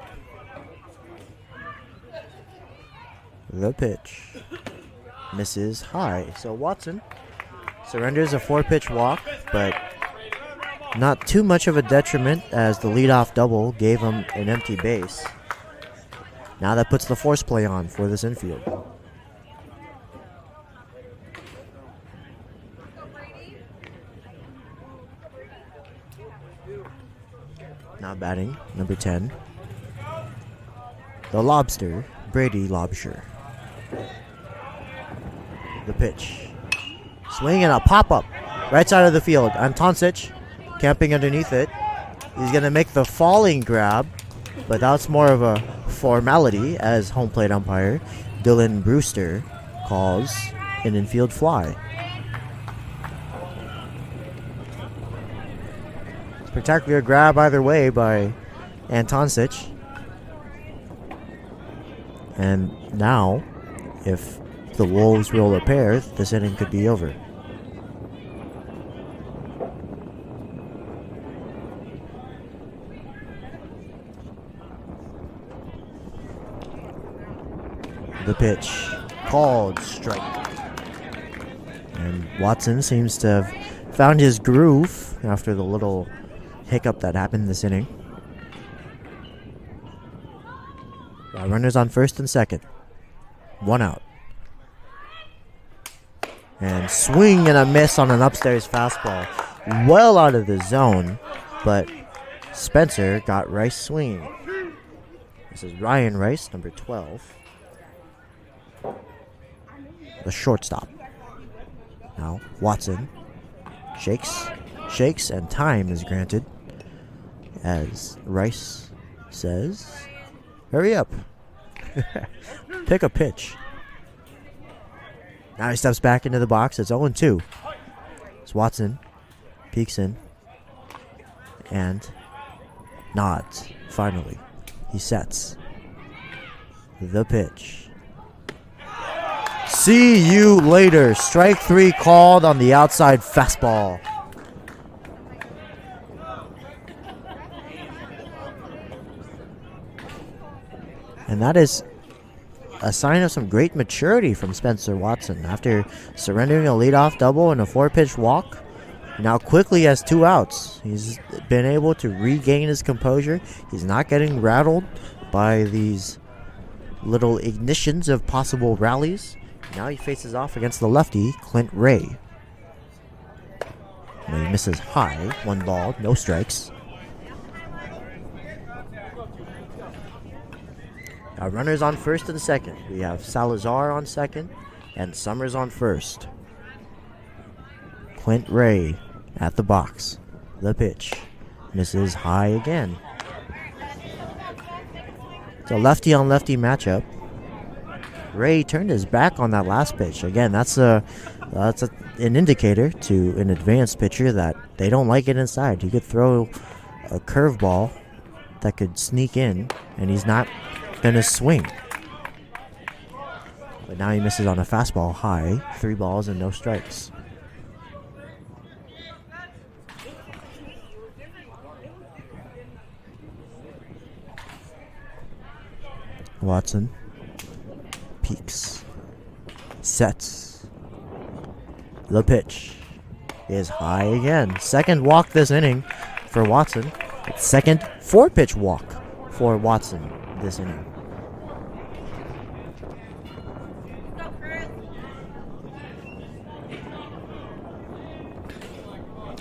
The pitch misses high. So Watson surrenders a 4-pitch walk, but not too much of a detriment as the leadoff double gave him an empty base. Now that puts the force play on for this infield. Now batting, number 10. The lobster, Brady Lobsher. The pitch. Swing and a pop-up. Right side of the field. Antoncic camping underneath it. He's going to make the falling grab, but that's more of a formality as home plate umpire Dylan Brewster calls an infield fly. Spectacular grab either way by Antoncic. And now, if the Wolves roll a pair, this inning could be over. The pitch. Called strike. And Watson seems to have found his groove after the little hiccup that happened this inning. Runners on first and second. 1 out. And swing and a miss on an upstairs fastball. Well out of the zone, but Spencer got Rice swinging. This is Ryan Rice, number 12. The shortstop. Now Watson shakes, and time is granted as Rice says, hurry up. Pick a pitch. Now he steps back into the box. It's 0-2. It's Watson. Peeks in. And nods. Finally. He sets. The pitch. See you later. Strike 3 called on the outside fastball. And that is a sign of some great maturity from Spencer Watson. After surrendering a leadoff double and a 4-pitch walk, now quickly has 2 outs. He's been able to regain his composure. He's not getting rattled by these little ignitions of possible rallies. Now he faces off against the lefty, Clint Ray. And he misses high. 1 ball, no strikes. Now runners on first and second. We have Salazar on second and Summers on first. Clint Ray at the box. The pitch. Misses high again. It's a lefty on lefty matchup. Ray turned his back on that last pitch. Again, that's an indicator to an advanced pitcher that they don't like it inside. He could throw a curveball that could sneak in, and he's not going to swing. But now he misses on a fastball high. 3 balls and no strikes. Watson peeks, sets. The pitch is high again. Second walk this inning for Watson. Second 4-pitch walk for Watson this inning.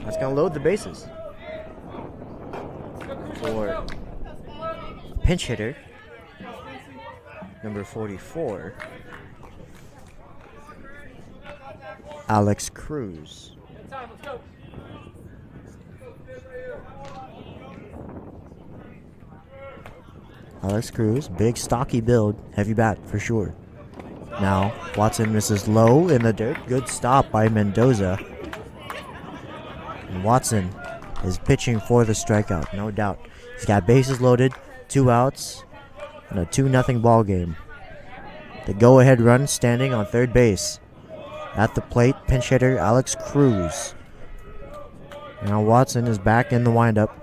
That's going to load the bases for pinch hitter number 44, Alex Cruz. Alex Cruz, big stocky build, heavy bat for sure. Now Watson misses low in the dirt. Good stop by Mendoza. And Watson is pitching for the strikeout, no doubt. He's got bases loaded, 2 outs, and a 2-0 ball game. The go-ahead run standing on third base. At the plate, pinch hitter Alex Cruz. Now Watson is back in the windup.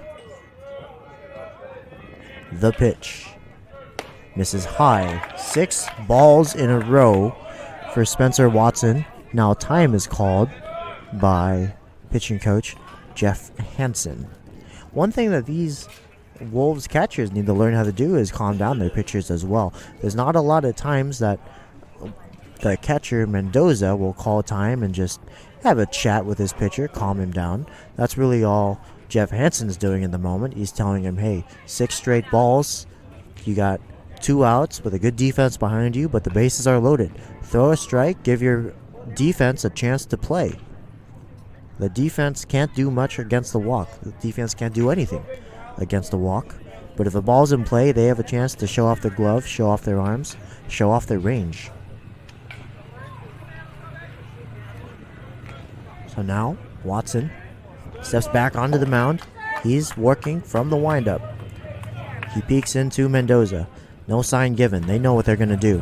The pitch. Misses high. 6 balls in a row for Spencer Watson. Now time is called by pitching coach Jeff Hansen. One thing that these Wolves catchers need to learn how to do is calm down their pitchers as well. There's not a lot of times that the catcher Mendoza will call time and just have a chat with his pitcher, calm him down. That's really all Jeff Hansen's doing in the moment. He's telling him, hey, 6 straight balls, you got 2 outs with a good defense behind you, but the bases are loaded. Throw a strike, give your defense a chance to play. The defense can't do much against the walk. The defense can't do anything against the walk. But if the ball's in play, they have a chance to show off their gloves, show off their arms, show off their range. So now, Watson steps back onto the mound. He's working from the windup. He peeks into Mendoza. No sign given. They know what they're going to do.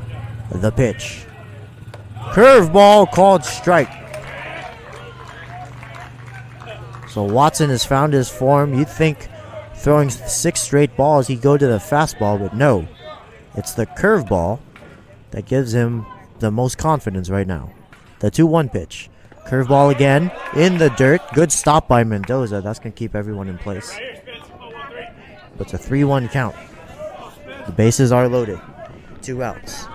The pitch. Curveball called strike. So Watson has found his form. You'd think throwing 6 straight balls, he'd go to the fastball, but no. It's the curveball that gives him the most confidence right now. The 2-1 pitch. Curveball again in the dirt. Good stop by Mendoza. That's going to keep everyone in place. But it's a 3-1 count. The bases are loaded. 2 outs.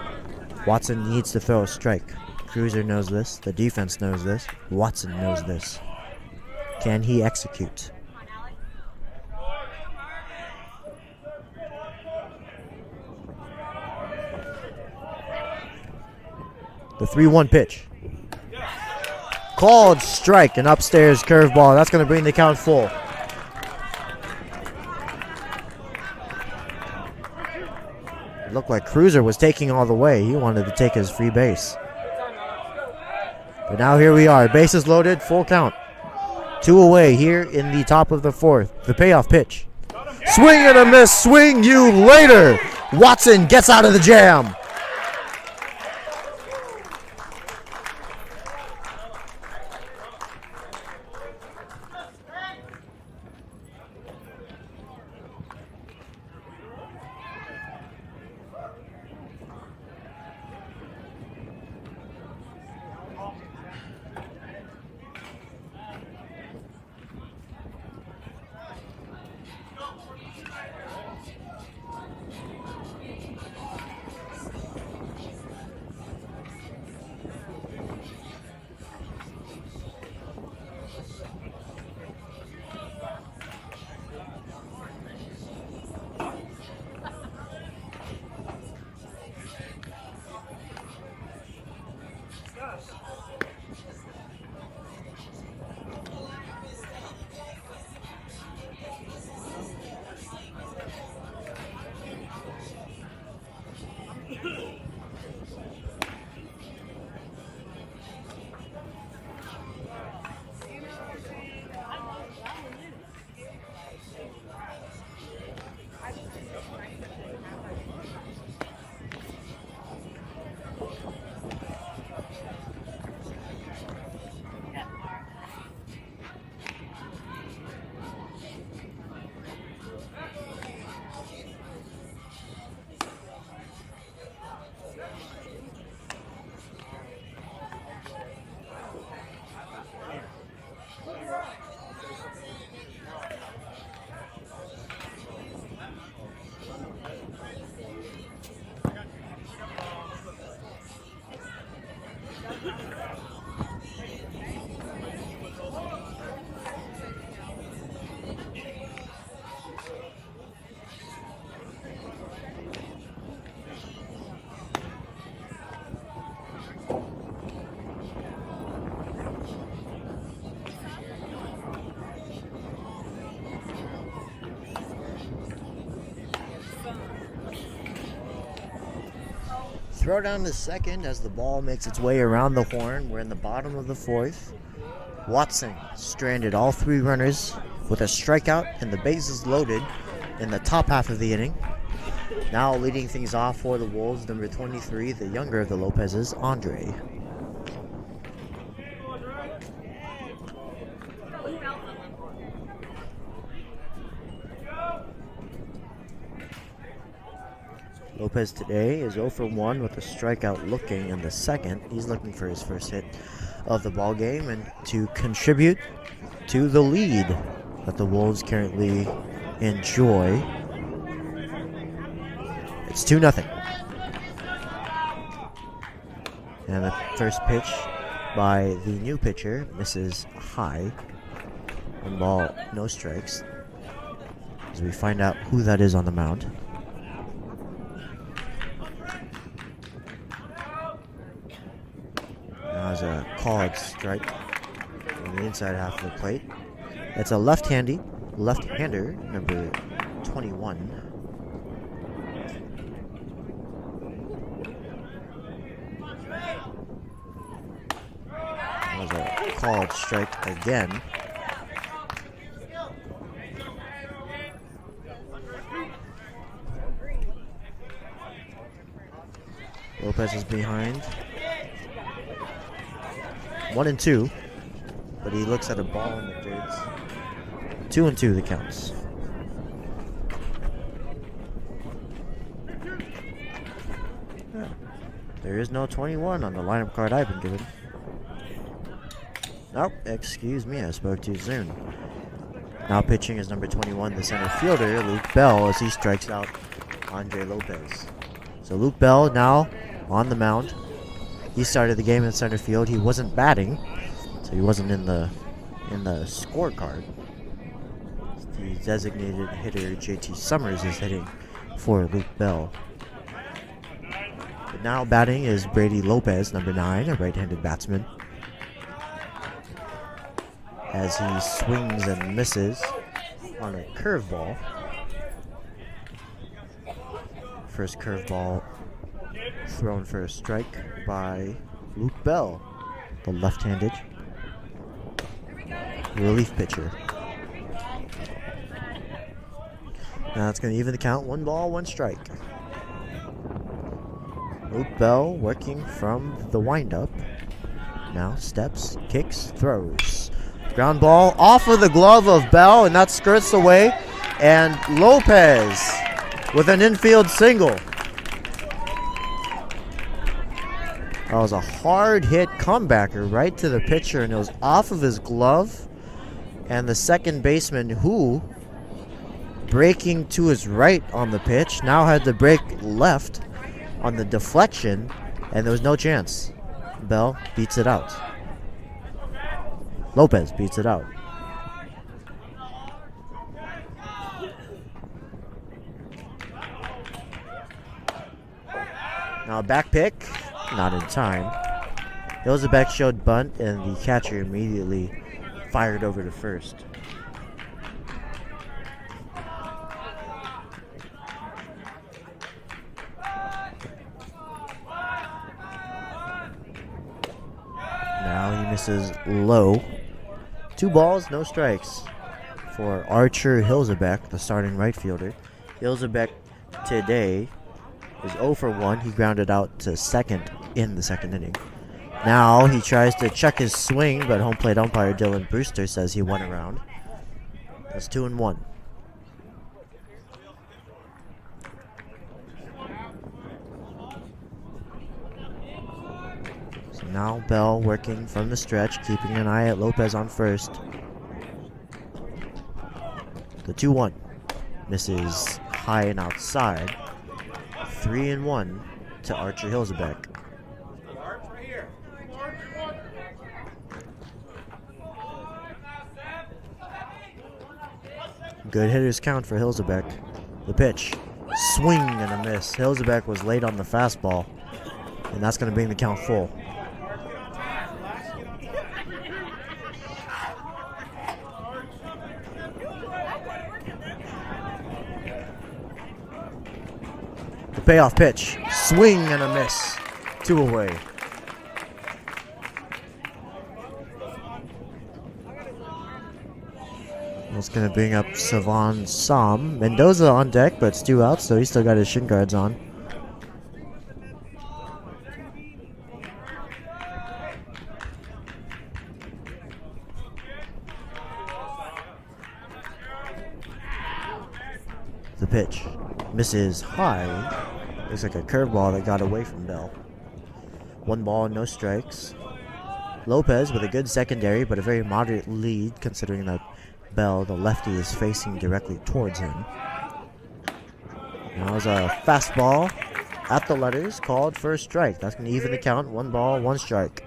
Watson needs to throw a strike. Cruiser knows this. The defense knows this. Watson knows this. Can he execute? The 3-1 pitch. Called strike, an upstairs curveball. That's going to bring the count full. It looked like Cruiser was taking all the way. He wanted to take his free base. But now here we are. Bases loaded, full count. 2 away here in the top of the 4th. The payoff pitch. Swing and a miss. Swing you later. Watson gets out of the jam. Throw down to second as the ball makes its way around the horn. We're in the bottom of the 4th. Watson stranded all 3 runners with a strikeout and the bases loaded in the top half of the inning. Now leading things off for the Wolves, number 23, the younger of the Lopez's, Andre. Lopez today is 0 for 1 with a strikeout looking in the 2nd. He's looking for his first hit of the ball game and to contribute to the lead that the Wolves currently enjoy. It's 2-0. And the first pitch by the new pitcher misses high. 1 ball, no strikes. As we find out who that is on the mound. As a called strike on the inside half of the plate. It's a left-hander, number 21. That was a called strike again. Lopez is behind. 1-2, but he looks at a ball in the dirt. 2-2 the counts. Yeah. There is no 21 on the lineup card I've been given. Nope, excuse me, I spoke too soon. Now pitching is number 21, the center fielder, Luke Bell, as he strikes out Andre Lopez. So Luke Bell now on the mound. He started the game in center field. He wasn't batting, so he wasn't in the scorecard. The designated hitter JT Summers is hitting for Luke Bell. But now batting is Brady Lopez, number 9, a right-handed batsman. As he swings and misses on a curveball. First curveball thrown for a strike by Luke Bell, the left-handed relief pitcher. Now it's going to even the count. 1 ball, 1 strike. Luke Bell working from the windup. Now steps, kicks, throws. Ground ball off of the glove of Bell, and that skirts away. And Lopez with an infield single. That was a hard hit comebacker right to the pitcher, and it was off of his glove. And the second baseman, who breaking to his right on the pitch, now had to break left on the deflection, and there was no chance. Bell beats it out. Lopez beats it out. Now back pick, not in time. Hilzebeck showed bunt, and the catcher immediately fired over to first. Now he misses low. 2 balls, no strikes for Archer Hilzebeck, the starting right fielder. Hilzebeck today is 0 for 1. He grounded out to second in the second inning. Now he tries to check his swing, but home plate umpire Dylan Brewster says he went around. That's 2-1. So now Bell working from the stretch, keeping an eye at Lopez on first. The 2-1 misses high and outside. 3-1 to Archer Hilzebeck. Good hitters count for Hilzebeck. The pitch. Swing and a miss. Hilzebeck was late on the fastball, and that's going to bring the count full. The payoff pitch. Swing and a miss. 2 away. That's going to bring up Savon Som. Mendoza on deck, but it's 2 outs, so he's still got his shin guards on. The pitch misses high. Looks like a curveball that got away from Bell. 1 ball, no strikes. Lopez with a good secondary, but a very moderate lead considering that Bell, the lefty, is facing directly towards him. Now is a fastball at the letters called for a strike. That's going to even the count. 1 ball, 1 strike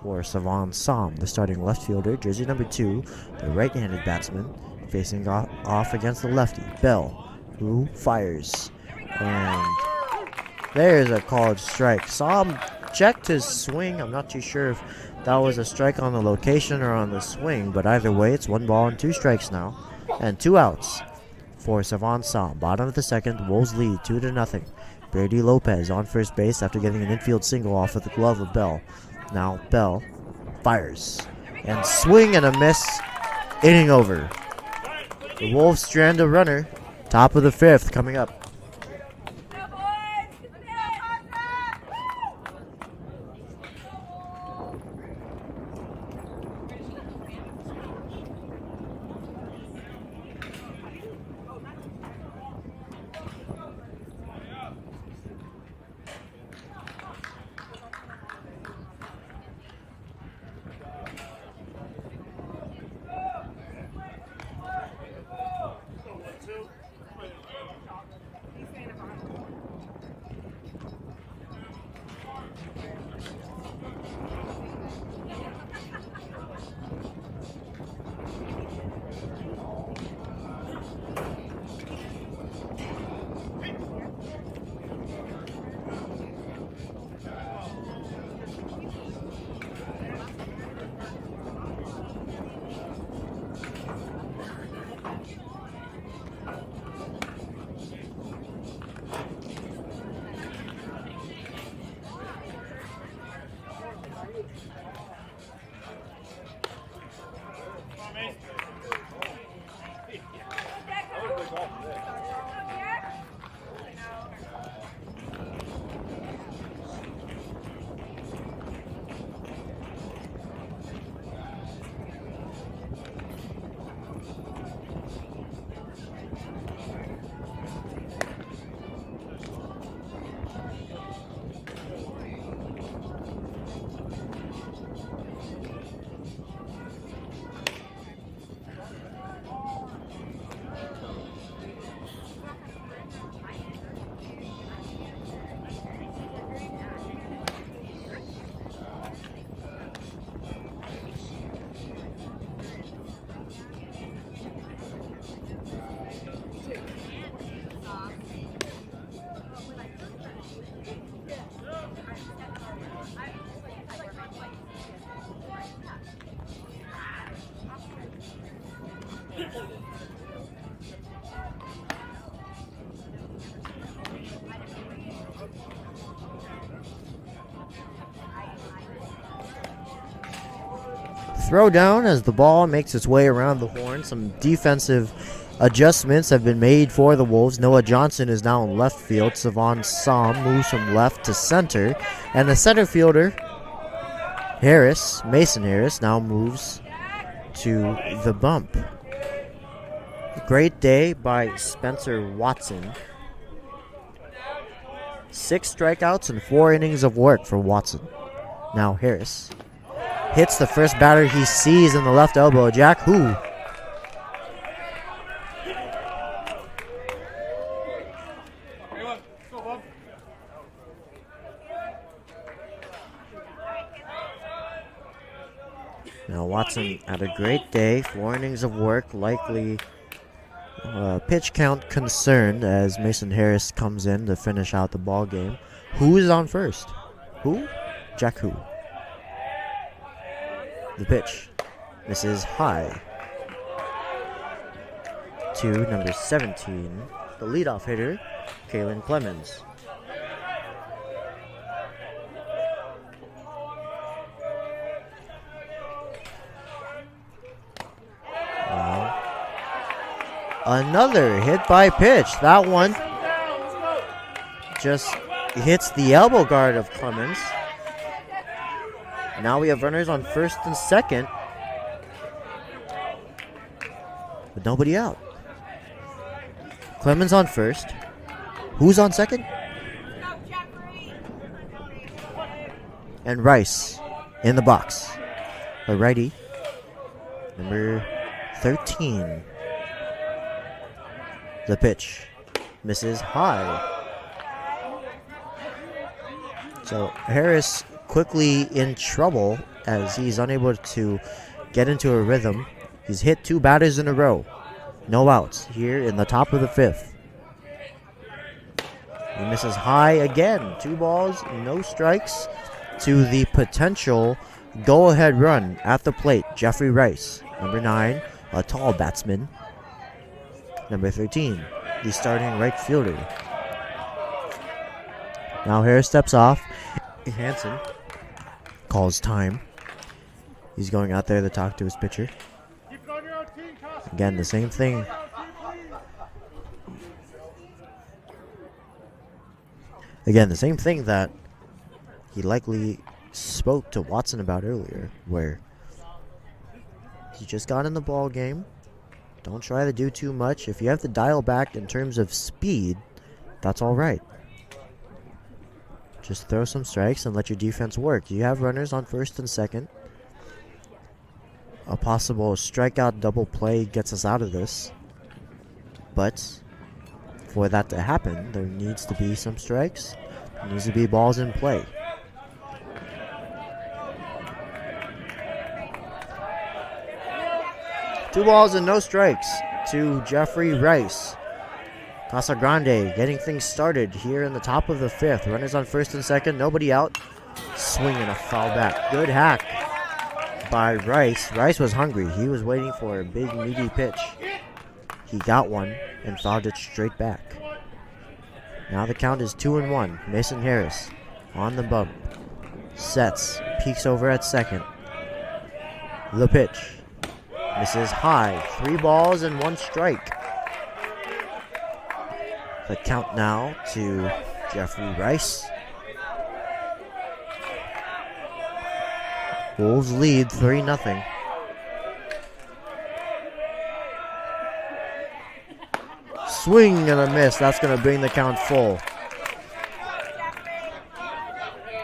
for Savon Som, the starting left fielder, jersey number 2, the right-handed batsman, facing off against the lefty, Bell, who fires. And there's a called strike. Som checked his swing. I'm not too sure if that was a strike on the location or on the swing, but either way, it's 1 ball and 2 strikes now, and 2 outs for Savon Som. Bottom of the second, Wolves lead 2-0. Brady Lopez on first base after getting an infield single off of the glove of Bell. Now Bell fires and swing and a miss. Inning over. The Wolves strand a runner. Top of the 5th coming up. throw down as the ball makes its way around the horn. Some defensive adjustments have been made for the Wolves. Noah Johnson is now in left field. Savon Som moves from left to center. And the center fielder, Mason Harris, now moves to the bump. Great day by Spencer Watson. 6 strikeouts and 4 innings of work for Watson. Now Harris hits the first batter he sees in the left elbow, Jack Hu. Now Watson had a great day, 4 innings of work, likely pitch count concerned as Mason Harris comes in to finish out the ball game. Who is on first? Who? Jack Hu. The pitch. This is high. To number 17, the leadoff hitter, Kalen Clemens. Another hit by pitch. That one just hits the elbow guard of Clemens. Now we have runners on first and second, but nobody out. Clemens on first. Who's on second? And Rice in the box. A righty, number 13. The pitch misses high. So Harris quickly in trouble as he's unable to get into a rhythm. He's hit 2 batters in a row. No outs here in the top of the 5th. He misses high again. 2 balls, no strikes to the potential go-ahead run at the plate. Jeffrey Rice, number 9, a tall batsman. Number 13, the starting right fielder. Now Harris steps off. Hansen calls time. He's going out there to talk to his pitcher. Again, the same thing. Again, the same thing that he likely spoke to Watson about earlier, where he just got in the ball game. Don't try to do too much. If you have to dial back in terms of speed, that's all right. Just throw some strikes and let your defense work. You have runners on first and second. A possible strikeout double play gets us out of this. But for that to happen, there needs to be some strikes. There needs to be balls in play. Two balls and no strikes to Jeffrey Rice. Casa Grande getting things started here in the top of the 5th. Runners on first and second, nobody out. Swinging a foul back. Good hack by Rice. Rice was hungry. He was waiting for a big meaty pitch. He got one and fouled it straight back. Now the count is 2-1. Mason Harris on the bump. Sets. Peeks over at second. The pitch. Misses high. 3 balls and 1 strike. The count now to Jeffrey Rice. Wolves lead 3-0. Swing and a miss. That's going to bring the count full.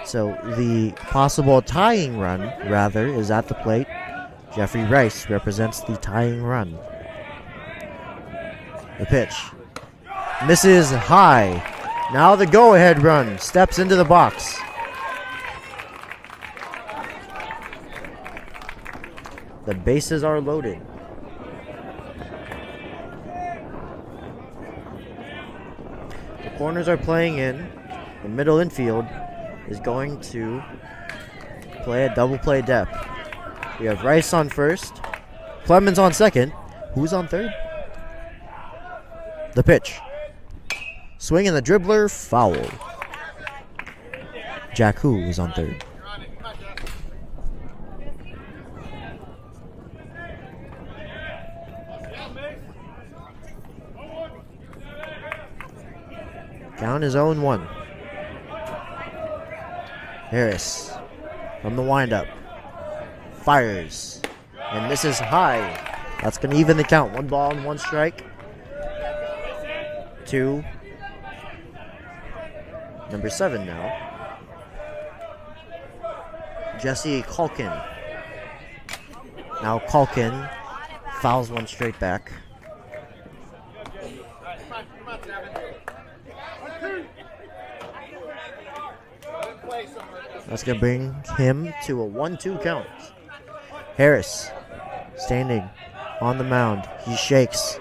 So the possible tying run, rather, is at the plate. Jeffrey Rice represents the tying run. The pitch. Misses high. Now the go-ahead run steps into the box. The bases are loaded. The corners are playing in. The middle infield is going to play a double play depth. We have Rice on first. Clemens on second. Who's on third? The pitch. Swing and the dribbler, foul. Jack Hu is on third. Count is 0-1. Harris from the windup. Fires. And misses high. That's going to even the count. 1 ball and 1 strike. 2. Number 7 now. Jesse Culkin. Now Culkin fouls one straight back. That's going to bring him to a 1-2 count. Harris standing on the mound. He shakes.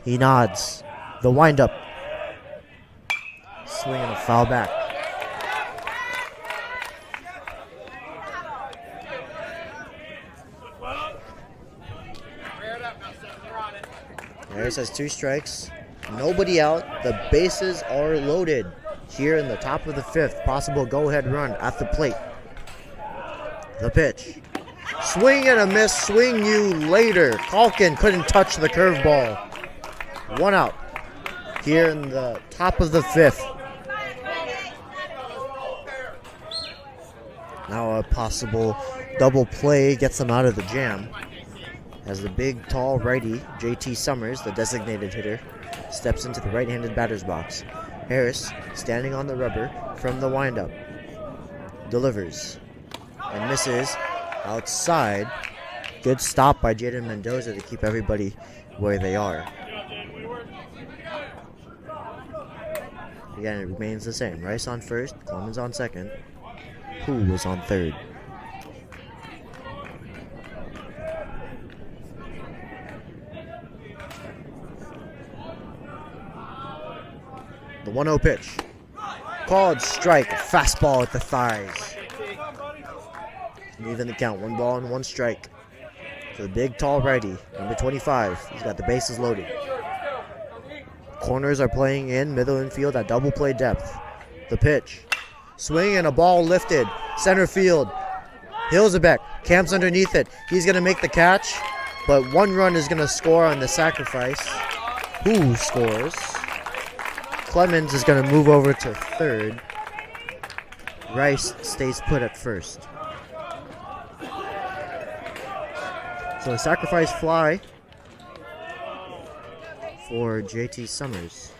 He nods. The windup. Swinging a foul back. Harris has 2 strikes. Nobody out. The bases are loaded here in the top of the 5th. Possible go-ahead run at the plate. The pitch. Swing and a miss. Swing you later. Culkin couldn't touch the curveball. 1 out here in the top of the 5th. Now a possible double play gets them out of the jam as the big, tall righty, JT Summers, the designated hitter, steps into the right-handed batter's box. Harris, standing on the rubber from the windup, delivers and misses outside. Good stop by Jaden Mendoza to keep everybody where they are. Again, it remains the same. Rice on first, Clemens on second. Who was on third? The 1-0 pitch. Called strike. Fastball at the thighs. Even the count. 1 ball and 1 strike. For the big, tall righty. Number 25. He's got the bases loaded. Corners are playing in. Middle infield at double play depth. The pitch. Swing and a ball lifted. Center field. Hilzebeck camps underneath it. He's going to make the catch. But 1 run is going to score on the sacrifice. Who scores? Clemens is going to move over to third. Rice stays put at first. So a sacrifice fly for JT Summers.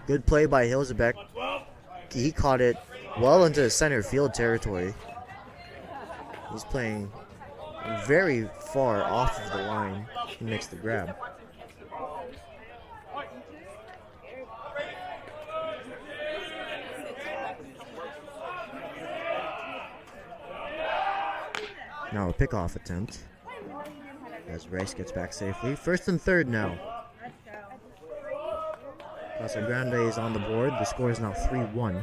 Good play by Hilzebeck. He caught it well into the center field territory. He's playing very far off of the line. He makes the grab. Now a pickoff attempt as Rice gets back safely. 1st and 3rd now. Casa Grande is on the board. The score is now 3-1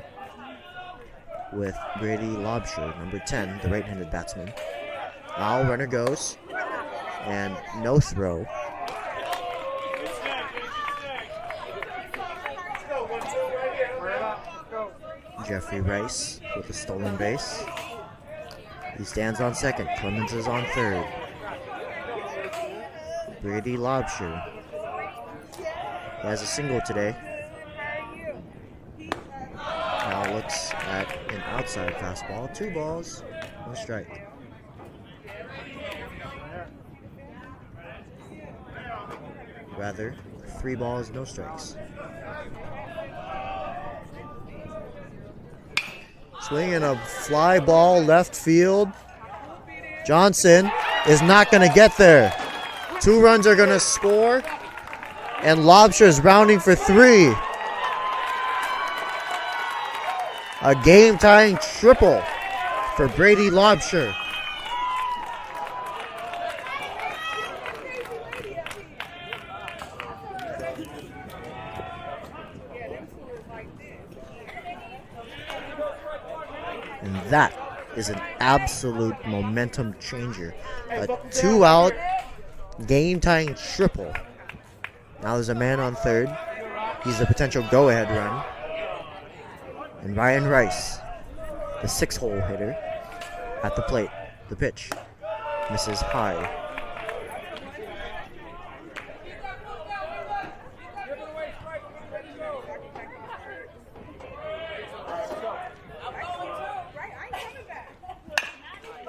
with Brady Lobsher, number 10, the right-handed batsman. Now runner goes and no throw. Jeffrey Rice with a stolen base. He stands on second. Clemens is on third. Brady Lobsher. He has a single today. Now looks at an outside fastball. 2 balls, no strike. Rather, 3 balls, no strikes. Swing and a fly ball left field. Johnson is not going to get there. 2 runs are going to score. And Lobsher is rounding for 3. A game-tying triple for Brady Lobsher. And that is an absolute momentum changer. A 2-out game-tying triple. Now there's a man on third. He's a potential go-ahead run. And Ryan Rice, the 6-hole hitter, at the plate. The pitch misses high.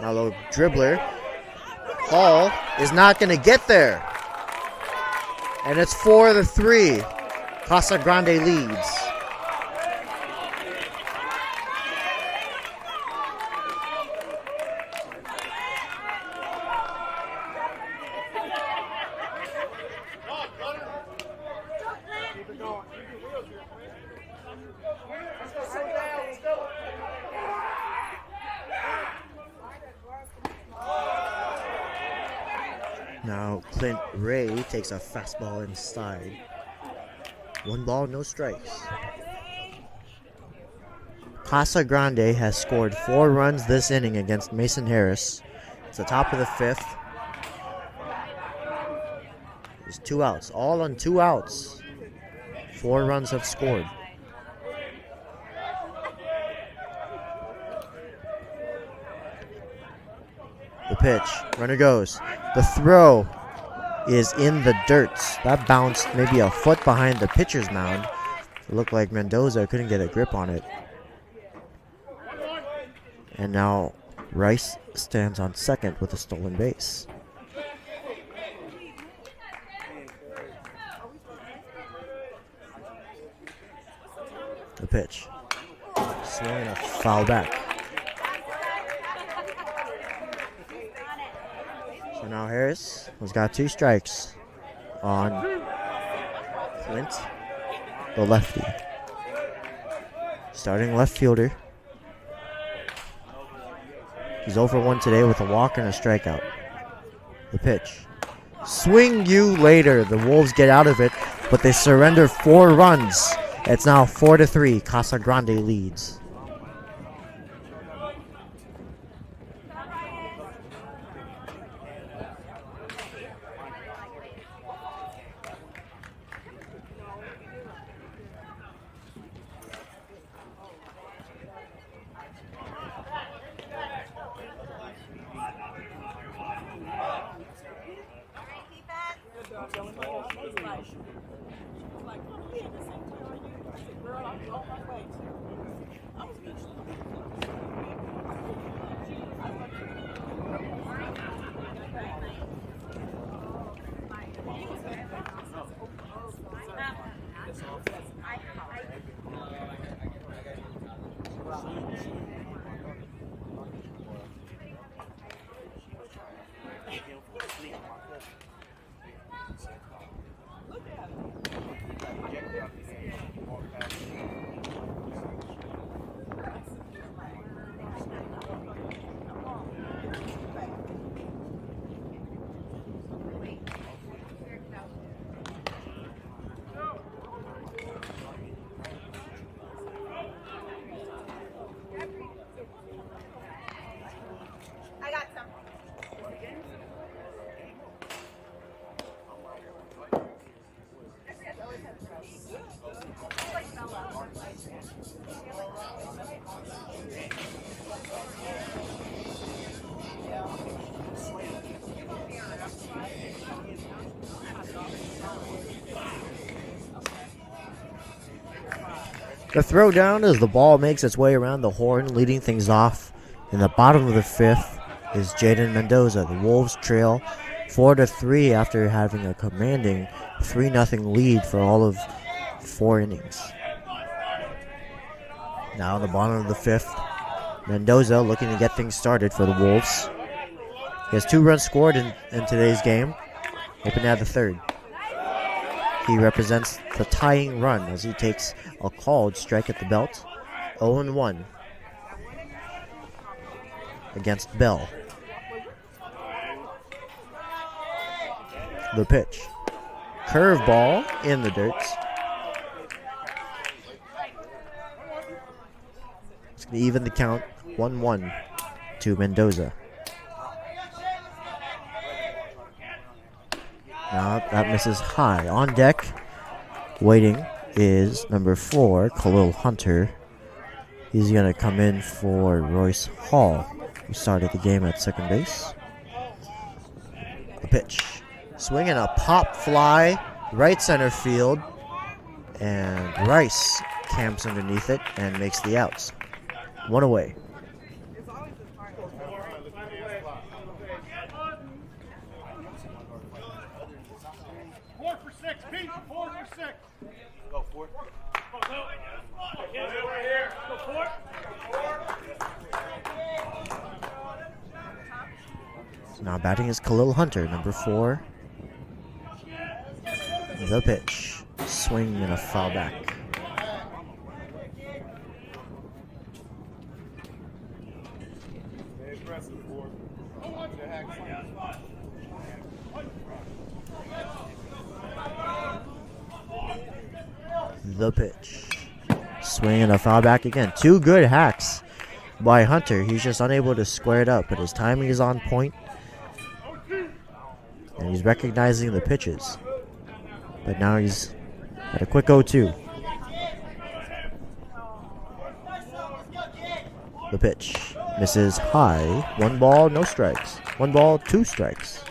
A little dribbler. Hall is not going to get there. And it's 4-3. Casa Grande leads. Now Clint Ray takes a fastball inside. 1 ball, no strikes. Casa Grande has scored 4 runs this inning against Mason Harris. It's the top of the 5th. There's 2 outs, all on 2 outs. 4 runs have scored. The pitch, runner goes. The throw is in the dirt. That bounced maybe a foot behind the pitcher's mound. It looked like Mendoza couldn't get a grip on it. And now Rice stands on second with a stolen base. The pitch. Swing and a foul back. So now Harris has got 2 strikes on Clint, the lefty. Starting left fielder. He's 0 for 1 today with a walk and a strikeout. The pitch. Swing you later. The Wolves get out of it, but they surrender 4 runs. It's now 4-3. Casa Grande leads. The throw down as the ball makes its way around the horn, leading things off. In the bottom of the 5th is Jaden Mendoza. The Wolves trail 4-3 after having a commanding 3-0 lead for all of 4 innings. Now in the bottom of the 5th, Mendoza looking to get things started for the Wolves. He has 2 runs scored in today's game, hoping to add the 3rd. He represents the tying run as he takes a called strike at the belt. 0-1 against Bell. The pitch. Curveball in the dirt. It's going to even the count. 1-1 to Mendoza. Now that misses high. On deck, waiting is number 4, Khalil Hunter. He's going to come in for Royce Hall, who started the game at second base. The pitch. Swinging a pop fly, right center field. And Rice camps underneath it and makes the outs. 1 away. So now batting is Khalil Hunter, number 4. The pitch. Swing and a foul back. The pitch. Swing and a foul back again. 2 good hacks by Hunter. He's just unable to square it up, but his timing is on point. And he's recognizing the pitches. But now he's at a quick 0-2. The pitch. Misses high. 1 ball, no strikes. 1 ball, 2 strikes.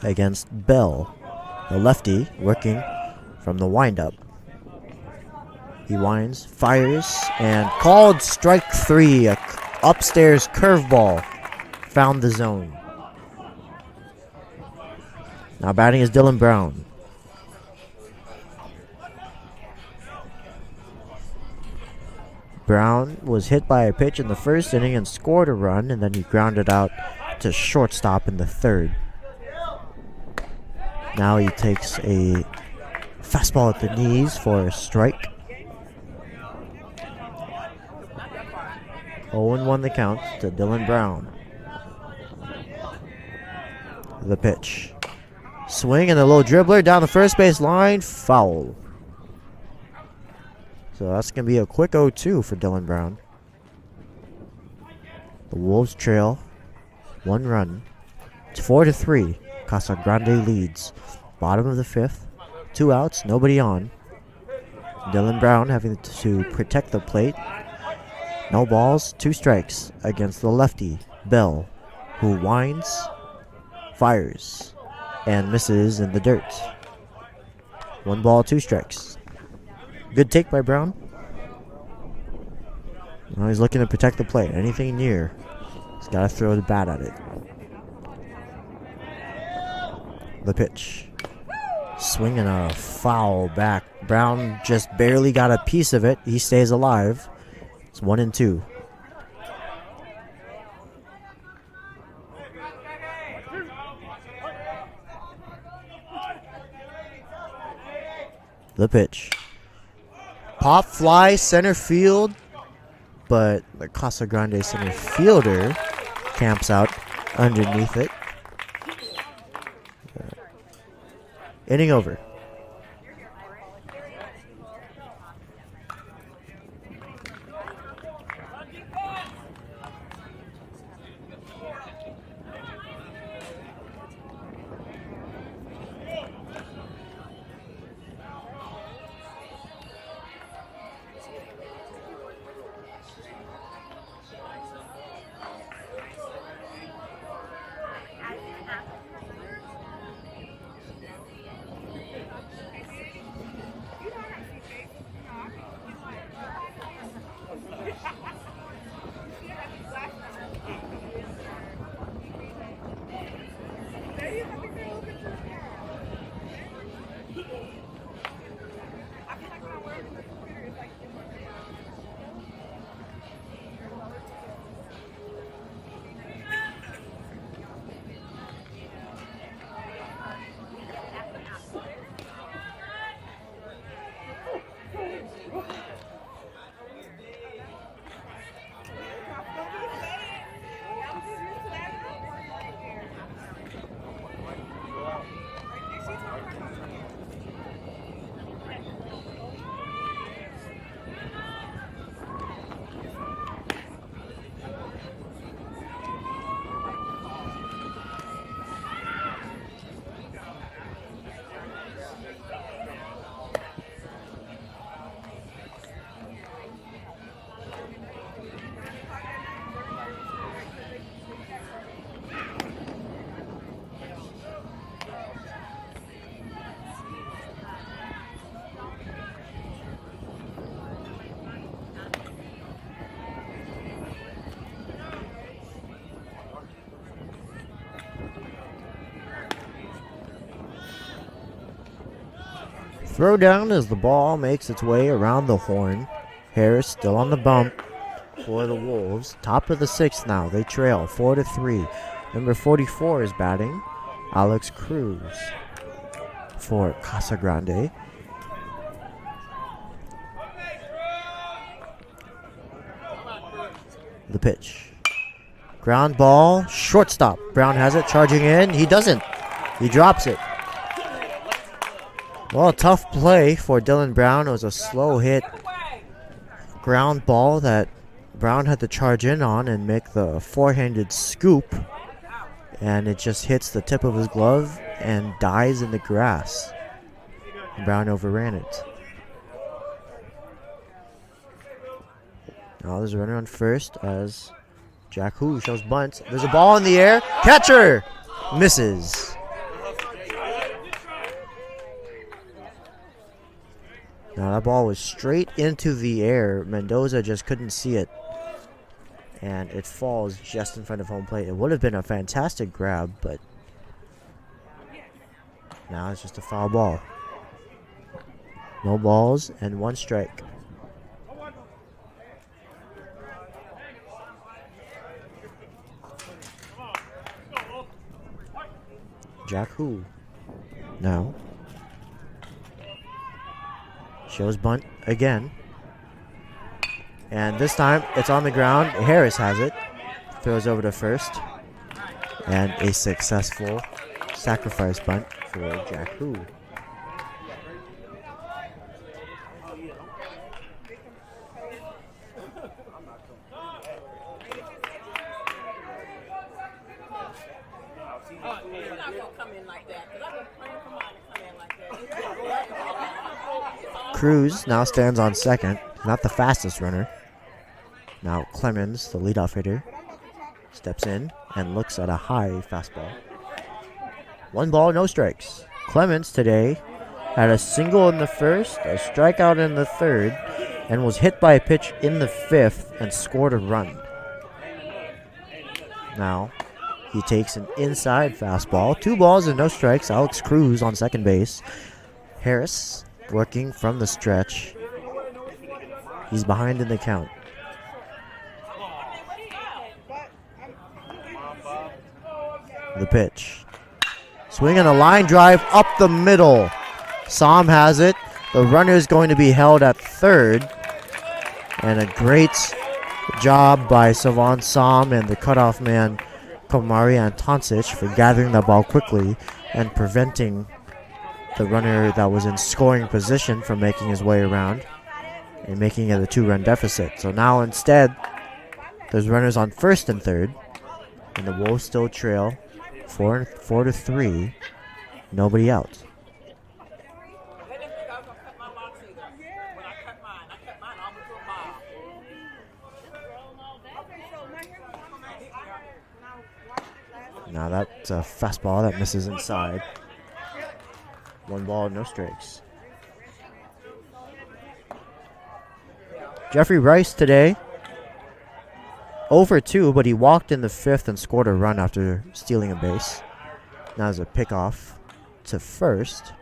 Against Bell. The lefty working from the windup. He winds, fires, and called strike 3. A upstairs curveball found the zone. Now batting is Dylan Brown. Brown was hit by a pitch in the first inning and scored a run, and then he grounded out to shortstop in the 3rd. Now he takes a fastball at the knees for a strike. 0-1 the count to Dylan Brown. The pitch. Swing and a little dribbler down the first base line. Foul. So that's going to be a quick 0-2 for Dylan Brown. The Wolves trail 1 run. It's 4-3. Casa Grande leads. Bottom of the 5th. 2 outs, nobody on. Dylan Brown having to protect the plate. No balls, 2 strikes against the lefty, Bell, who winds, fires, and misses in the dirt. 1 ball, 2 strikes. Good take by Brown. Now he's looking to protect the plate. Anything near, he's got to throw the bat at it. The pitch. Swing and a foul back. Brown just barely got a piece of it. He stays alive. It's 1-2. The pitch. Pop fly center field, but the Casa Grande center fielder camps out underneath it. Inning over. Throw down as the ball makes its way around the horn. Harris still on the bump for the Wolves. Top of the 6th now. They trail 4-3. Number 44 is batting. Alex Cruz for Casa Grande. The pitch. Ground ball. Shortstop. Brown has it. Charging in. He doesn't. He drops it. Well, a tough play for Dylan Brown. It was a slow hit ground ball that Brown had to charge in on and make the four-handed scoop. And it just hits the tip of his glove and dies in the grass. Brown overran it. Now there's a runner on first as Jack Hu shows bunt. There's a ball in the air. Catcher misses. Now that ball was straight into the air. Mendoza just couldn't see it. And it falls just in front of home plate. It would have been a fantastic grab, but now it's just a foul ball. No balls and 1 strike. Jack Hu now shows bunt again. And this time it's on the ground. Harris has it. Throws over to first. And a successful sacrifice bunt for Jack Hu. Cruz now stands on second. Not the fastest runner. Now Clemens, the leadoff hitter, steps in and looks at a high fastball. 1 ball, no strikes. Clemens today had a single in the first, a strikeout in the third, and was hit by a pitch in the 5th and scored a run. Now he takes an inside fastball. 2 balls and no strikes. Alex Cruz on second base. Harris working from the stretch. He's behind in the count. The pitch. Swing and a line drive up the middle. Som has it. The runner is going to be held at third. And a great job by Savon Som and the cutoff man Komari Antoncic for gathering the ball quickly and preventing the runner that was in scoring position from making his way around and making it a 2-run deficit. So now instead, there's runners on first and third, and the Wolves still trail 4-3. Nobody out. Now that's a fastball that misses inside. 1 ball, no strikes. Jeffrey Rice today, 0 for 2, but he walked in the 5th and scored a run after stealing a base. Now there's a pickoff to first,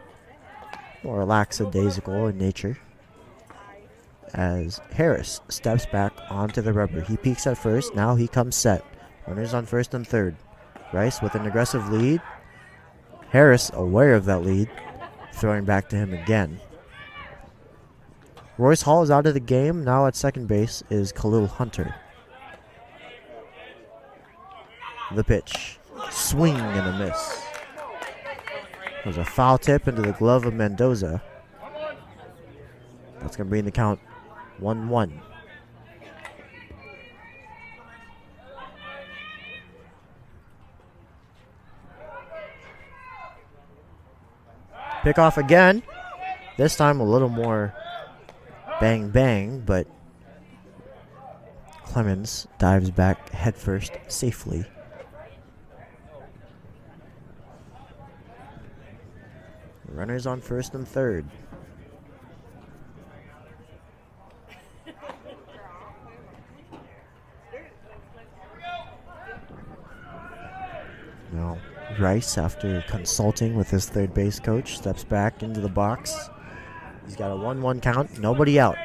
more lackadaisical in nature, as Harris steps back onto the rubber. He peeks at first, now he comes set. Runners on first and third. Rice with an aggressive lead. Harris aware of that lead, throwing back to him again. Royce Hall is out of the game. Now at second base is Khalil Hunter. The pitch. Swing and a miss. There's a foul tip into the glove of Mendoza. That's going to bring the count 1-1. Pick off again. This time a little more bang bang, but Clemens dives back headfirst safely. Runners on first and third. Now Rice, after consulting with his third base coach, steps back into the box He's got a 1-1 count. Nobody out.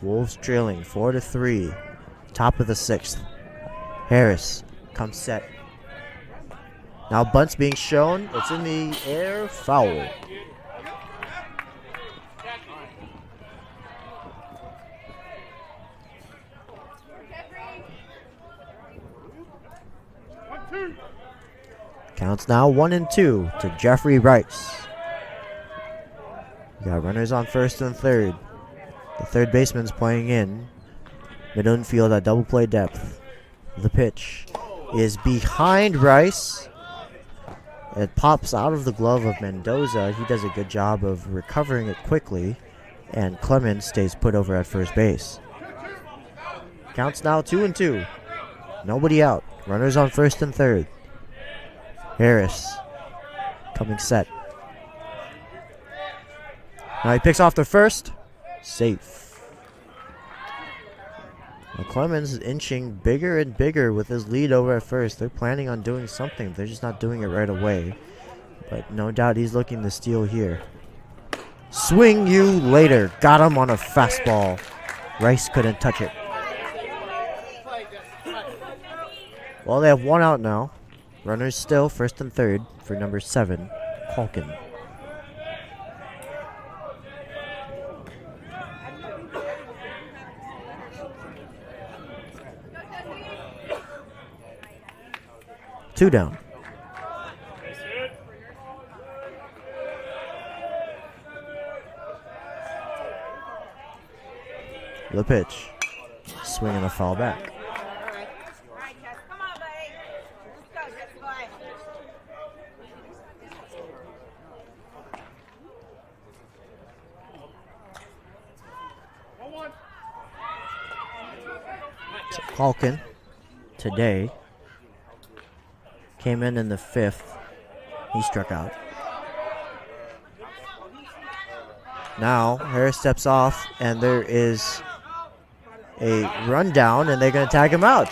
Wolves trailing 4-3. Top of the 6th. Harris comes set. Now bunt's being shown. It's in the air. Foul. Counts now 1-2 to Jeffrey Rice. We got runners on first and third. The third baseman's playing in. Middle infield at double play depth. The pitch is behind Rice. It pops out of the glove of Mendoza. He does a good job of recovering it quickly. And Clemens stays put over at first base. Counts now 2-2. Nobody out. Runners on first and third. Harris coming set. Now he picks off the first. Safe. Now Clemens is inching bigger and bigger with his lead over at first. They're planning on doing something. They're just not doing it right away. But no doubt he's looking to steal here. Swing you later. Got him on a fastball. Rice couldn't touch it. Well, they have 1 out now. Runners still first and third for number 7, Calkin. Two down. The pitch. Swing and a foul back. So Calkin today came in the 5th. He struck out. Now Harris steps off and there is a rundown and they're going to tag him out.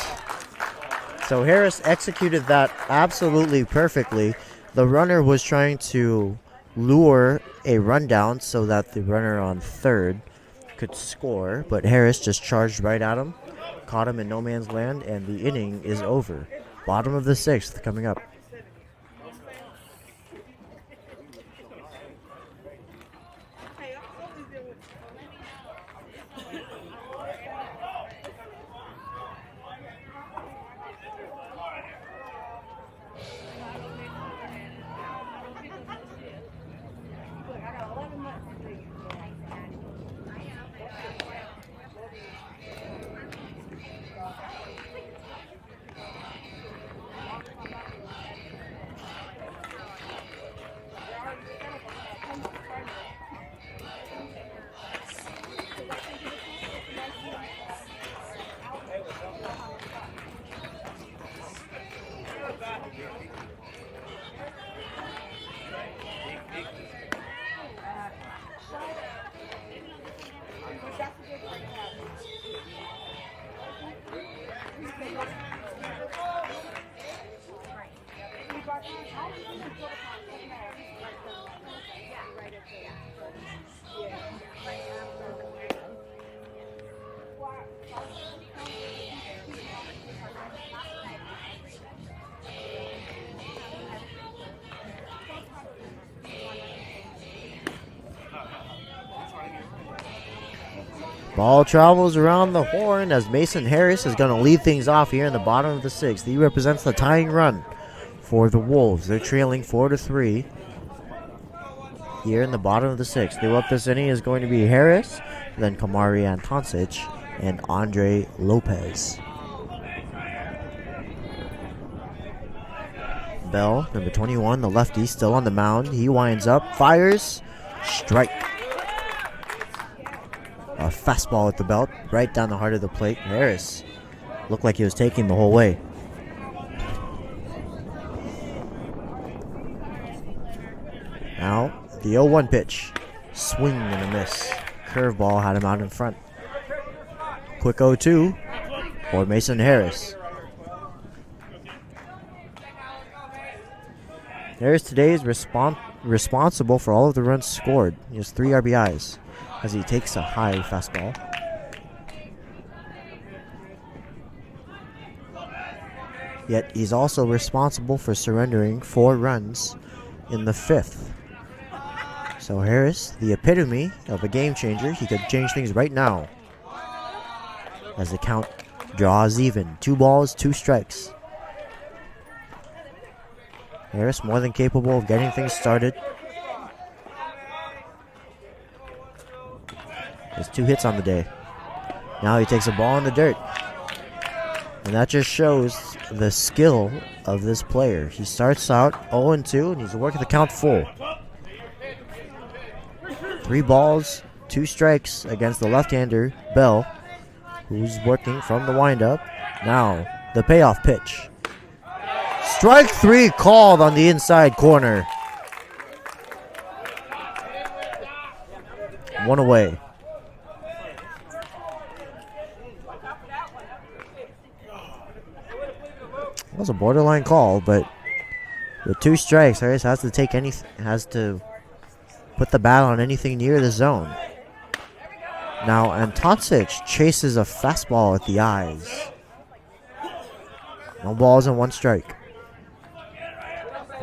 So Harris executed that absolutely perfectly. The runner was trying to lure a rundown so that the runner on third could score, but Harris just charged right at him, caught him in no man's land, and the inning is over. Bottom of the 6th coming up. Ball travels around the horn as Mason Harris is going to lead things off here in the bottom of the 6th. He represents the tying run for the Wolves. They're trailing 4-3 here in the bottom of the 6th. The up this inning is going to be Harris, then Kamari Antoncic, and Andre Lopez. Bell, number 21, the lefty, still on the mound. He winds up, fires, strike. A fastball at the belt, right down the heart of the plate. Harris looked like he was taking the whole way. Now, the 0-1 pitch. Swing and a miss. Curveball had him out in front. Quick 0-2 for Mason Harris. Harris today is responsible for all of the runs scored. He has 3 RBIs as he takes a high fastball. Yet he's also responsible for surrendering 4 runs in the 5th. So Harris, the epitome of a game changer. He could change things right now as the count draws even. 2 balls, 2 strikes. Harris more than capable of getting things started. Has 2 hits on the day. Now he takes a ball in the dirt. And that just shows the skill of this player. He starts out 0-2 and he's working the count full. 3 balls, 2 strikes against the left-hander, Bell, who's working from the windup. Now, the payoff pitch. Strike 3 called on the inside corner. 1 away. It was a borderline call, but with 2 strikes, Harris has to put the bat on anything near the zone. Now, Antoncic chases a fastball at the eyes. No balls and 1 strike.